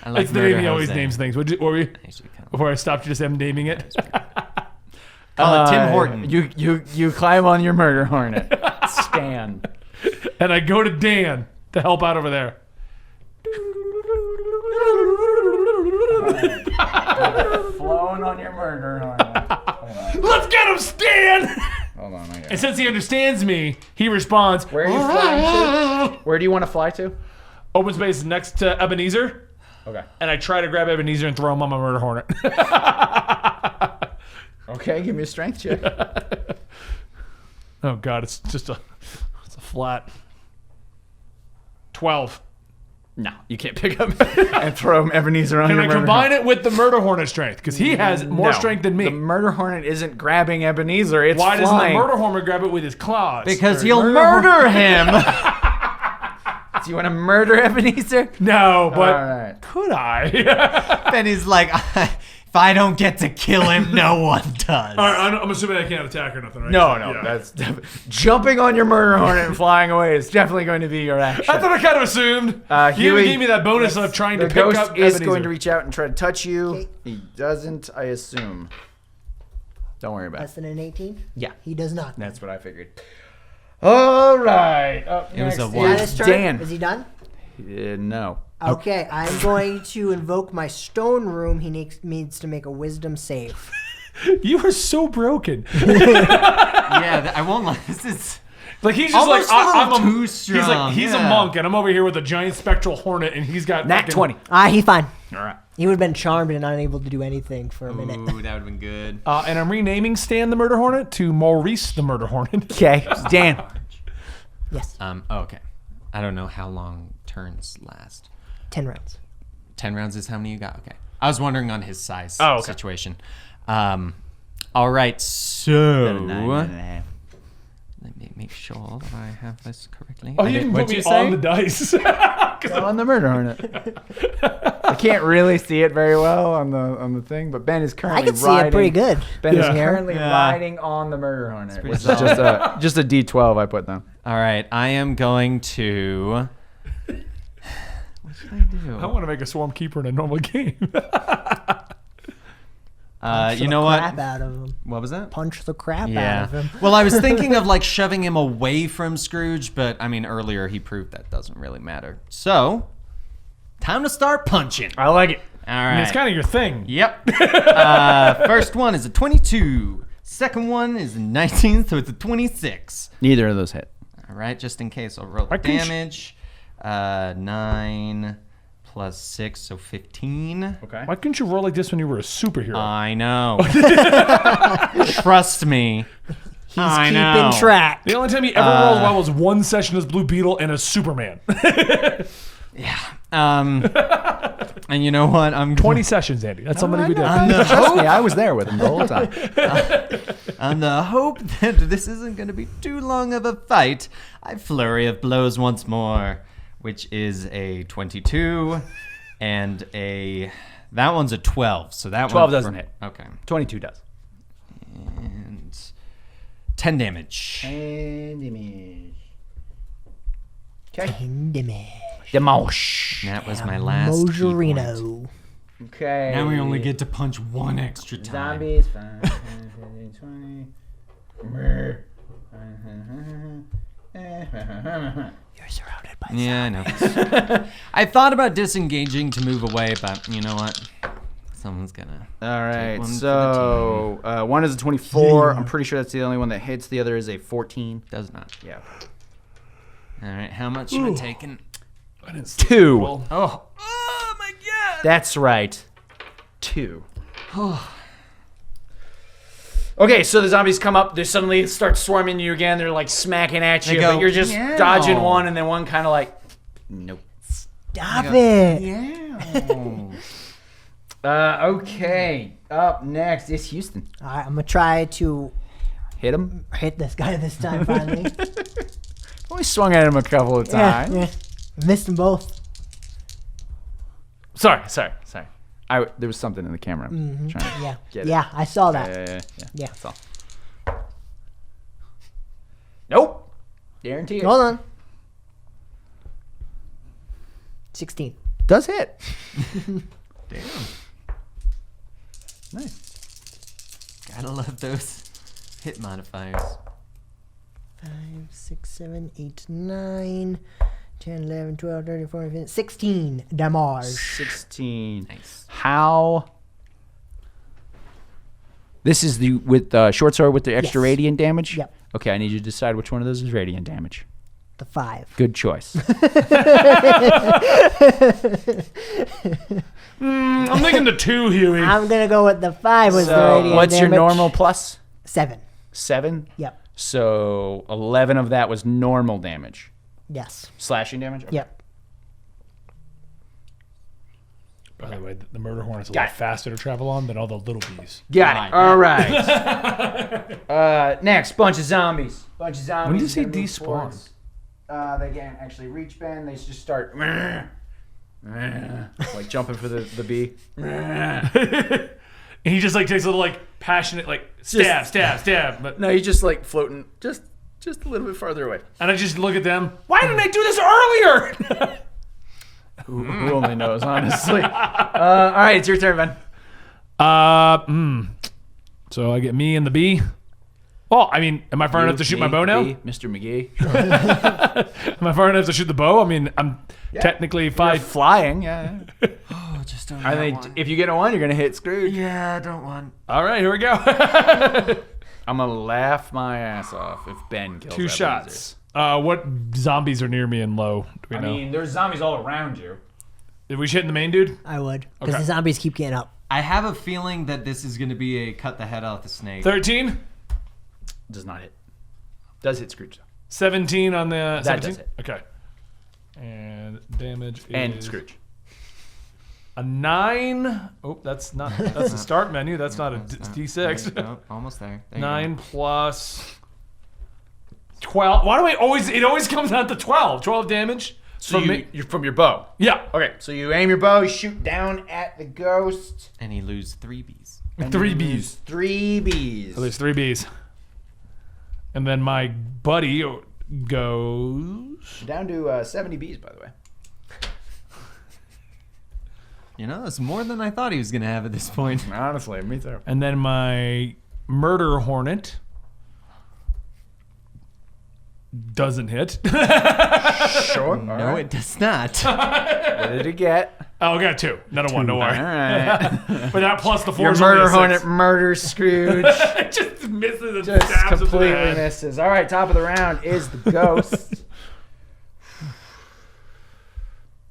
I like That's the name Murder he always Jose. names things. What were you? Actually, kind of- Before I stopped you, just him naming it. Call it Tim Horton. You climb on your murder hornet. Stand. And I go to Dan to help out over there. Flown on your murder hornet. Let's get him, Stan! Hold on, I got And it. since he understands me, he responds, Where are you flying to? Where do you want to fly to? open space next to Ebenezer, Okay. and I try to grab Ebenezer and throw him on my murder hornet. Okay, give me a strength check. Oh God, it's a flat 12. No, you can't pick up and throw Ebenezer on Can your I murder combine it with the murder hornet strength? Because he has more No. strength than me. The murder hornet isn't grabbing Ebenezer. It's Why doesn't the flying. murder hornet grab it with his claws? Because Or- he'll murder him. Do you want to murder Ebenezer? No, but All right. could I? Then he's like, if I don't get to kill him, no one does. All right, I'm assuming I can't attack or nothing, right? No, Yeah. that's jumping on your murder hornet and flying away is definitely going to be your action. That's what I kind of assumed. You Huey, even gave me that bonus of trying to the pick ghost up is Ebenezer. going to reach out and try to touch you. Okay. He doesn't, I assume. Don't worry about Less it. than an 18? Yeah, He does not. that's what I figured. All right. Up It was next a Is one. that is his turn? Dan. Is he done? No. Okay, I'm going to invoke my stone room. He needs to make a wisdom save. You are so broken. Yeah, I won't lie. This is Like he's just almost I'm a little a too strong. He's like he's a monk, and I'm over here with a giant spectral hornet, and he's got Nat fucking- 20. He's fine. All right. He would have been charmed and unable to do anything for a minute. Ooh, that would have been good. And I'm renaming Stan the Murder Hornet to Maurice the Murder Hornet. Okay, Dan. Yes. Okay. I don't know how long turns last. 10 rounds. 10 rounds is how many you got? Okay. I was wondering on his size Oh, okay. situation. All right, so 9.5. let me make sure that I have this correctly. Oh, you didn't put What'd me you say? on the dice. On the murder hornet. I can't really see it very well on the thing, but Ben is currently I can see riding. it pretty good. Ben is Yeah. currently Yeah. riding on the murder hornet, pretty which is solid. just a D12 I put down. All right, I am going to. What should I do? I want to make a Swarm Keeper in a normal game. You know Crap what? out of him. What was that? Punch the crap out Yeah. of him. Well, I was thinking of like shoving him away from Scrooge, but I mean earlier he proved that doesn't really matter. So, time to start punching. I like it. All I right. mean, it's kind of your thing. Yep. First one is a 22. Second one is a 19, so it's a 26. Neither of those hit. All right, just in case, I'll roll I can damage. 9 plus 6, so 15. Okay. Why couldn't you roll like this when you were a superhero? I know. Trust me. He's I keeping know. track. the only time he ever rolled well was one session as Blue Beetle and as Superman. And you know what? I'm 20 sessions, Andy. That's how many we did. Trust me, I was there with him the whole time. On the hope that this isn't going to be too long of a fight, I Flurry of Blows once more, which is a 22 and that one's a 12. So that 12 one doesn't hit. Okay. 22 does. And 10 damage. Okay. Damage. Demosh. That was my last key point. Mojerino. Okay. Now we only get to punch one extra time. Zombies. 5, 10, 15, 20. You're surrounded by Yeah, I know. I thought about disengaging to move away, but you know what? Someone's gonna. All right, one for the so one is a 24. I'm pretty sure that's the only one that hits. The other is a 14. Does not. Yeah. All right, how much am I taking? I didn't see 2. well. Oh my god! That's right. 2. Okay, so the zombies come up. They suddenly start swarming you again. They're like smacking at you, They go, but you're just "Meow." dodging one, and then one kind of like, nope. Stop it. Yeah. Okay, up next is Houston. All right, I'm going to try to Hit him. hit this guy this time finally. Only swung at him a couple of times. yeah. Missed them both. Sorry. There was something in the camera. I'm trying to Yeah. get it. Yeah, I saw that. Yeah. Yeah. That's all. Nope. Guarantee it. Hold on. 16. Does hit. Damn. Nice. Gotta love those hit modifiers. 5, 6, 7, 8, 9, 10, 11, 12, 13, 14, 15, 16 damage. 16. Nice. How? This is the with the short sword with the extra Yes. radiant damage? Yep. Okay, I need you to decide which one of those is radiant damage. The 5. Good choice. I'm thinking the 2, Huey. I'm going to go with the 5 was the So, radiant what's your damage. normal plus? 7. 7? Yep. So 11 of that was normal damage. Yes. Slashing damage? Okay. Yep. By the way, the Murder Hornet's a Got lot it. faster to travel on than all the little bees. Got it. All right. Next, bunch of zombies. Bunch of zombies. When does he gonna move despawn? towards- They can't actually reach Ben. They just start like jumping for the bee. And he just like takes a little like passionate like stab. But No, he's just like floating just a little bit farther away. and I just look at them. Why didn't I do this earlier? Who only knows, honestly. All right, it's your turn, Ben. So I get me and the bee. Well, I mean, am I far enough to shoot my bow now? Mr. McGee. Am I far enough to shoot the bow? I mean, I'm technically You're 5. flying, yeah. Oh, just don't. I think if you get a 1, you're gonna hit Scrooge. Yeah, I don't want. All right, here we go. I'm gonna laugh my ass off if Ben kills 2 that shots. What zombies are near me and low? Do we loser. know? I mean, there's zombies all around you. Did we hit the main dude? I would. Because Okay. the zombies keep getting up. I have a feeling that this is going to be a cut the head off the snake. 13? Does not hit. Does hit Scrooge though. 17 on the... That 17? does hit. Okay. And damage is... And Scrooge. A 9. Oh, that's the start menu. That's not a D6. No, almost there. There you 9 plus 12. Why do I always... It always comes out to 12. 12 damage. So From me. you're from your bow. Yeah. Okay, so you aim your bow, you shoot down at the ghost. And he lose 3 bees. And 3 you bees. lose 3 bees. So there's 3 bees. And then my buddy goes... Down to 70 bees, by the way. You know, it's more than I thought he was going to have at this point. Honestly, me too. And then my murder hornet doesn't hit. Sure. No, it does not. What did it get? Oh, I got 2. Not a 1, don't All worry. right. But that plus the 4 Your is only murder a 6. hornet murders Scrooge. It just misses and Just stabs him to the completely head. misses. All right, top of the round is the ghost.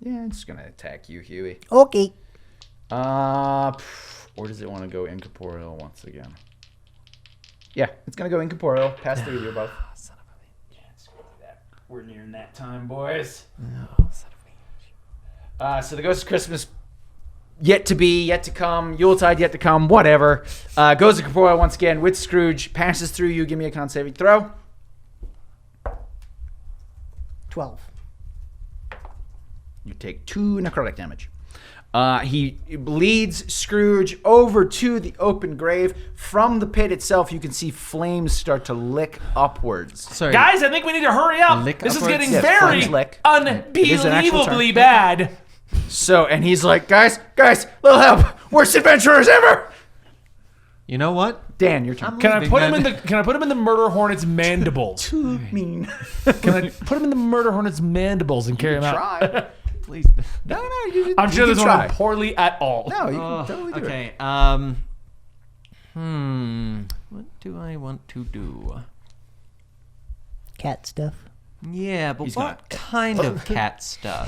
Yeah, it's gonna attack you, Huey. Okay. Or does it want to go incorporeal once again? Yeah, it's gonna go incorporeal. Pass through you both. Son of a bitch. Yeah, it's gonna do that. We're nearing that time, boys. Oh, son of a bitch. So the Ghost of Christmas, yet to be, yet to come, Yuletide yet to come, whatever. Goes incorporeal once again with Scrooge. Passes through you. Give me a con saving throw. 12. You take 2 necrotic damage. He leads Scrooge over to the open grave. From the pit itself, you can see flames start to lick upwards. Sorry. Guys, I think we need to hurry up. Lick This is upwards? getting Yes, very flames lick. It is an actual unbelievably term. bad. So, and he's like, guys, little help. Worst adventurers ever. You know what? Dan, your turn. Can I leaving, put him man. in the murder hornet's mandibles? Too mean. Can I put him in the murder hornet's mandibles and carry him out? Try. Please. No, you I'm sure you this can went poorly at all. No, you can totally do it. Okay. What do I want to do? Cat stuff. Yeah, but He's what not. kind of cat stuff?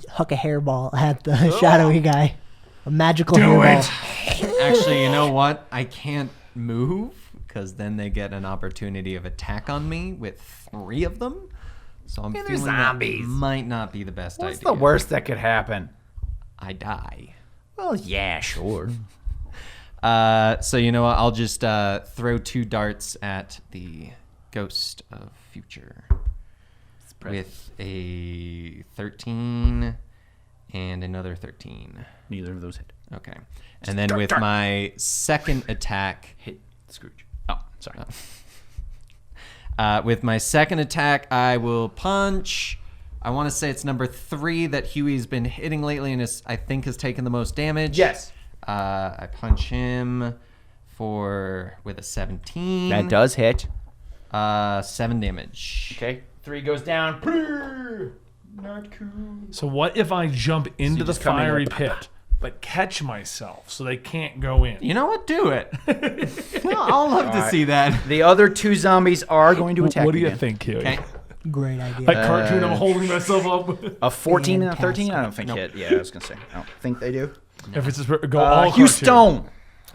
Huck a hairball at the shadowy guy. A magical Do hairball. Actually, you know what? I can't move because then they get an opportunity of attack on me with 3 of them. So I'm they're feeling zombies. that might not be the best What's idea. the worst that could happen? I die. Well, yeah, sure. So you know what? I'll just throw 2 darts at the ghost of future with a 13 and another 13. Neither of those hit. Okay. And then with my second attack, Hit Scrooge. Oh, sorry. with my second attack, I will punch. I want to say it's number 3 that Huey's been hitting lately and I think has taken the most damage. Yes. I punch him with a 17. That does hit. 7 damage. Okay. 3 goes down. Not cool. So what if I jump into the just come in fiery like- pit, but catch myself so they can't go in? You know what? Do it. I'll love to see that. The other 2 zombies are going to attack What do you again. think, Huey? Okay. Great idea. Like cartoon, I'm holding myself up. A 14 and a 13? Fantastic. I don't think hit. Yeah, I was going to say. I don't think they do. If it's just go all cartoon. Houston.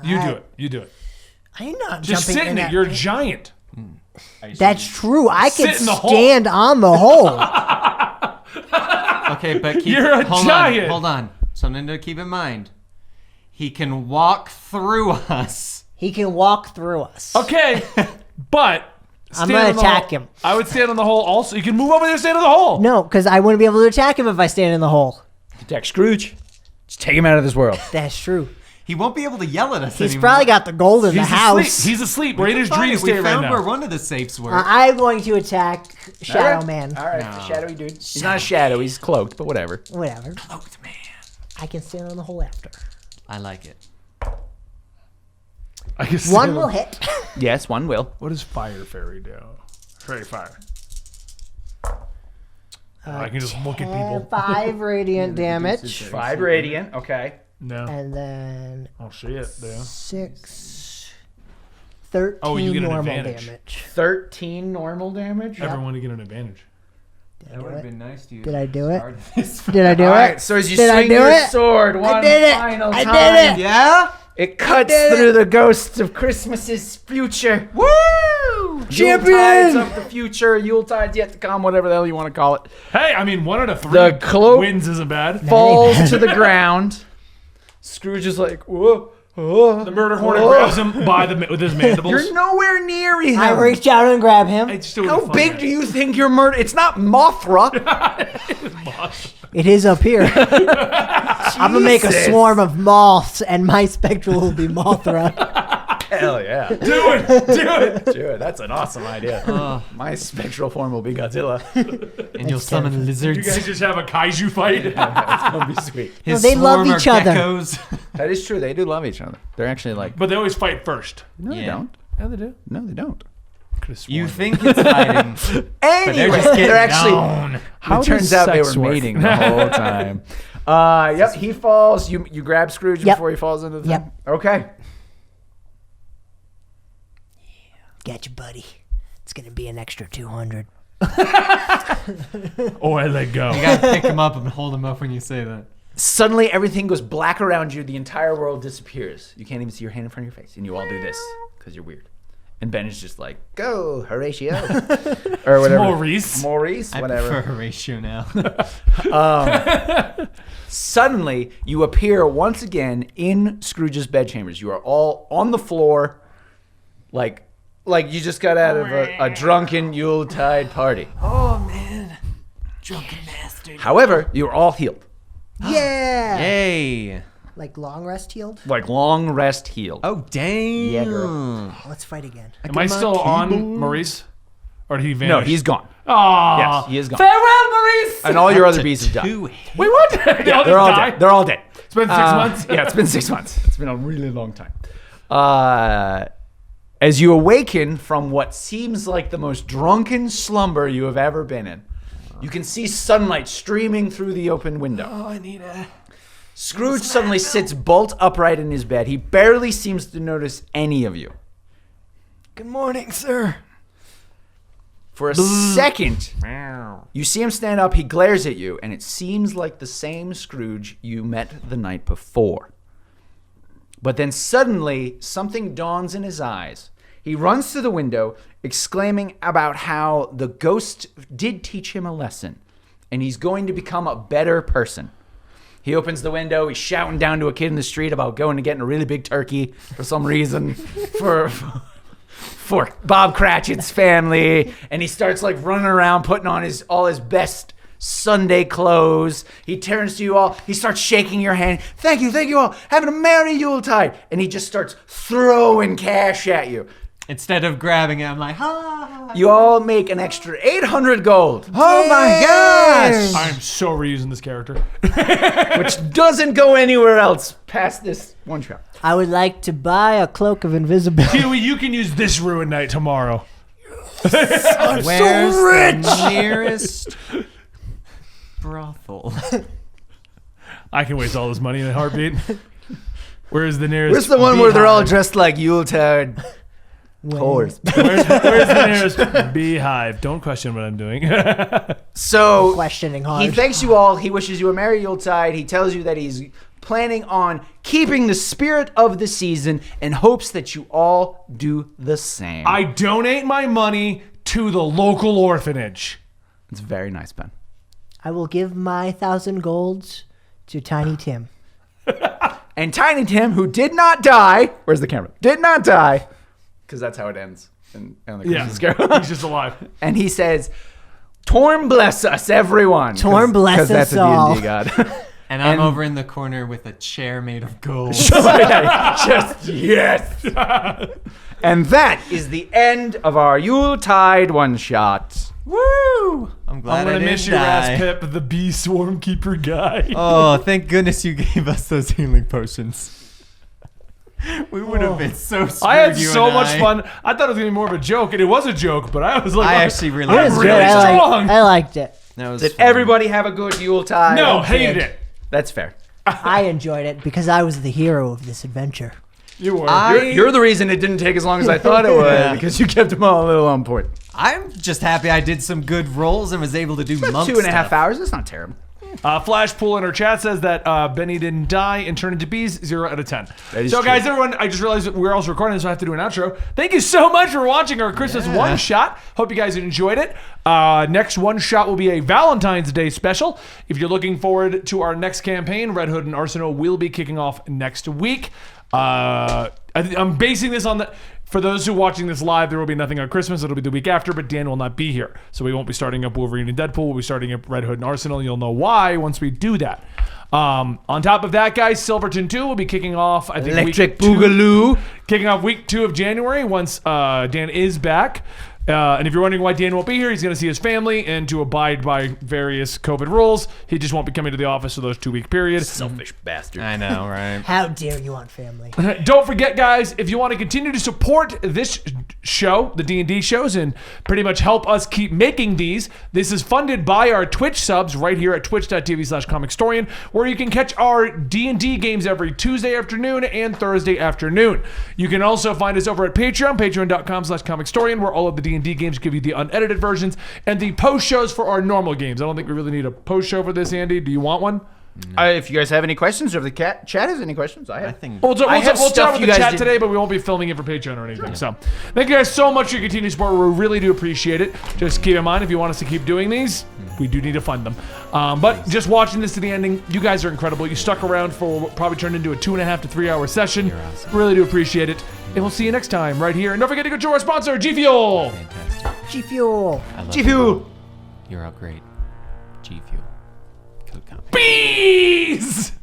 You do it. You do it. I'm not Just jumping sit in that it. You're pit. giant. That's true. I Sit can in the hole. stand on the hole. Okay, but keep, You're a hold giant. On, hold on. Something to keep in mind. He can walk through us. He can walk through us. Okay, but I'm stand gonna on the attack hole. him. I would stand on the hole also. You can move over there and stand on the hole. No, because I wouldn't be able to attack him if I stand in the hole. Attack Scrooge. Just take him out of this world. That's true. He won't be able to yell at us He's anymore. probably got the gold in the He's house. asleep. He's asleep. Right in his dream We state right found now. where one of the safes were. I'm going to attack Shadow Man. All right, the shadowy dude. He's not a shadow. He's cloaked, but whatever. Whatever. Cloaked man. I can stand on the hole after. I like it. I guess One will hit. Yes, one will. What does Fire Fairy do? Fairy Fire. I can just look at people. 5 radiant damage. 5 radiant. Okay. No. And then Oh shit. Yeah. 6, 13 Oh, you get an normal advantage. damage. 13 normal damage. Everyone to get an advantage. Did I That do would have it? been nice to use. Did I do it? Start this Did I do All it? right, so as you Did I swing do your it? sword one did it. final I time, did it. yeah, it cuts did it. through the ghosts of Christmas's future. Woo! Champion! Yuletides of the future, Yuletides yet to come, whatever the hell you want to call it, Hey, I mean, 1 out of 3 The cloak wins isn't bad. falls to the ground. Scrooge is like, whoa. The murder hornet grabs him with his mandibles. You're nowhere near him. I reach out and grab him. It's still How big do you think your murder? It's not Mothra. It is up here. I'm gonna make a Jesus. swarm of moths, and my spectral will be Mothra. Hell yeah. Do it. Dude, that's an awesome idea. My spectral form will be Godzilla. And you'll summon lizards. You guys just have a kaiju fight. That's gonna be sweet. His No, they love swarm each are other. geckos. That is true. They do love each other. They're actually like. But they always fight first. No, they Yeah. don't. Yeah, they do. No, they don't. You think it's fighting, but Anyway, they're just getting actually. known. It turns out they were mating the whole time. Yep, he falls. You grab Scrooge Yep. before he falls into the Yep. thing? Okay. Gotcha, buddy. It's gonna be an extra 200. Oh, I let go. You gotta pick him up and hold him up when you say that. Suddenly, everything goes black around you. The entire world disappears. You can't even see your hand in front of your face. And you all do this because you're weird. And Ben is just like, go, Horatio. Or whatever. Maurice, I whatever. prefer Horatio now. Suddenly, you appear once again in Scrooge's bedchambers. You are all on the floor, like you just got out of a drunken Yuletide party. Oh man, drunken bastard. However, you're all healed. Yeah. Yay! Like long rest healed. Like long rest healed. Oh dang! Yeah, girl. Let's fight again. Am I still on Maurice? Or did he vanish? No, he's gone. Aw. Yes, he is gone. Farewell, Maurice! And all your other bees have died. Wait, what? They all They're all just die? dead. They're all dead. It's been 6 months? Yeah, it's been 6 months. It's been a really long time. As you awaken from what seems like the most drunken slumber you have ever been in, you can see sunlight streaming through the open window. Oh, I need a. Scrooge suddenly sits bolt upright in his bed. He barely seems to notice any of you. Good morning, sir. For a second, you see him stand up. He glares at you, and it seems like the same Scrooge you met the night before. But then suddenly, something dawns in his eyes. He runs to the window, exclaiming about how the ghost did teach him a lesson, and he's going to become a better person. He opens the window. He's shouting down to a kid in the street about going and getting a really big turkey for some reason for Bob Cratchit's family. And he starts like running around, putting on all his best Sunday clothes. He turns to you all. He starts shaking your hand. Thank you all. Having a merry Yuletide. And he just starts throwing cash at you. Instead of grabbing it, I'm like, ha! You all make an extra 800 gold. Oh my gosh! I'm so reusing this character. Which doesn't go anywhere else past this one shot. I would like to buy a cloak of invisibility. Huey, you can use this ruin night tomorrow. Where's the nearest brothel? I can waste all this money in a heartbeat. Where's the nearest? Where's the one where they're all beehive? dressed like Yuletide whores? Where's the nearest beehive? Don't question what I'm doing. So Questioning hard. he thanks you all. He wishes you a merry Yuletide. He tells you that he's planning on keeping the spirit of the season and hopes that you all do the same. I donate my money to the local orphanage. It's very nice, Ben. I will give my 1,000 golds to Tiny Tim. And Tiny Tim, who did not die, where's the camera? Did not die, because that's how it ends in the Christmas Carol. He's just alive. And he says, "Torm bless us, everyone." Torm bless 'cause that's us a all. D&D god. And I'm over in the corner with a chair made of gold. Just yes. And that is the end of our Yuletide one shot. Woo! I'm glad I'm I gonna didn't miss you, die. Raspip, the bee swarm keeper guy. Oh, thank goodness you gave us those healing potions. We would have been so screwed. I had you so and much I. fun. I thought it was gonna be more of a joke, and it was a joke. But I was like, I actually really I'm It was really good. strong. I liked it. That was Did fun. everybody have a good Yuletide? No, I hated did. it. That's fair. I enjoyed it because I was the hero of this adventure. You were. You're the reason it didn't take as long as I thought it would Yeah. because you kept them all a little on point. I'm just happy I did some good rolls and was able to do monk 2.5 stuff. hours. That's not terrible. Flashpool in our chat says that Benny didn't die and turn into bees. 0 out of 10. That is So, true. guys, everyone, I just realized that we're also recording, so I have to do an outro. Thank you so much for watching our Christmas one shot. Hope you guys enjoyed it. Next one shot will be a Valentine's Day special. If you're looking forward to our next campaign, Red Hood and Arsenal will be kicking off next week. I'm basing this on the. For those who are watching this live, there will be nothing on Christmas. It'll be the week after, but Dan will not be here. So we won't be starting up Wolverine and Deadpool. We'll be starting up Red Hood and Arsenal. You'll know why once we do that. On top of that, guys, Silverton 2 will be kicking off, I think, Electric week 2, Boogaloo. kicking off week 2 of January once Dan is back. And if you're wondering why Dan won't be here, he's going to see his family and to abide by various COVID rules. He just won't be coming to the office for those 2-week periods. Selfish bastard. I know, right? How dare you want family? Don't forget, guys, if you want to continue to support this show, the D&D shows, and pretty much help us keep making these, this is funded by our Twitch subs right here at twitch.tv/Comicstorian, where you can catch our D&D games every Tuesday afternoon and Thursday afternoon. You can also find us over at Patreon, patreon.com/Comicstorian, where all of the D&D games give you the unedited versions and the post shows for our normal games. I don't think we really need a post show for this, Andy. Do you want one? If you guys have any questions, or if the chat has any questions, I have. I think We'll I have start stuff with you the guys chat didn't- today, but we won't be filming it for Patreon or anything. So, thank you guys so much for your continued support. We really do appreciate it. Just keep in mind, if you want us to keep doing these, we do need to fund them. But just watching this to the ending, you guys are incredible. You stuck around for what probably turned into a 2.5 to 3 hour session. awesome. Really do appreciate it. And we'll see you next time right here. And don't forget to go to our sponsor, G Fuel. fantastic. G Fuel. I love G Fuel. you. You're all great. G Fuel. Code Comics. Bees!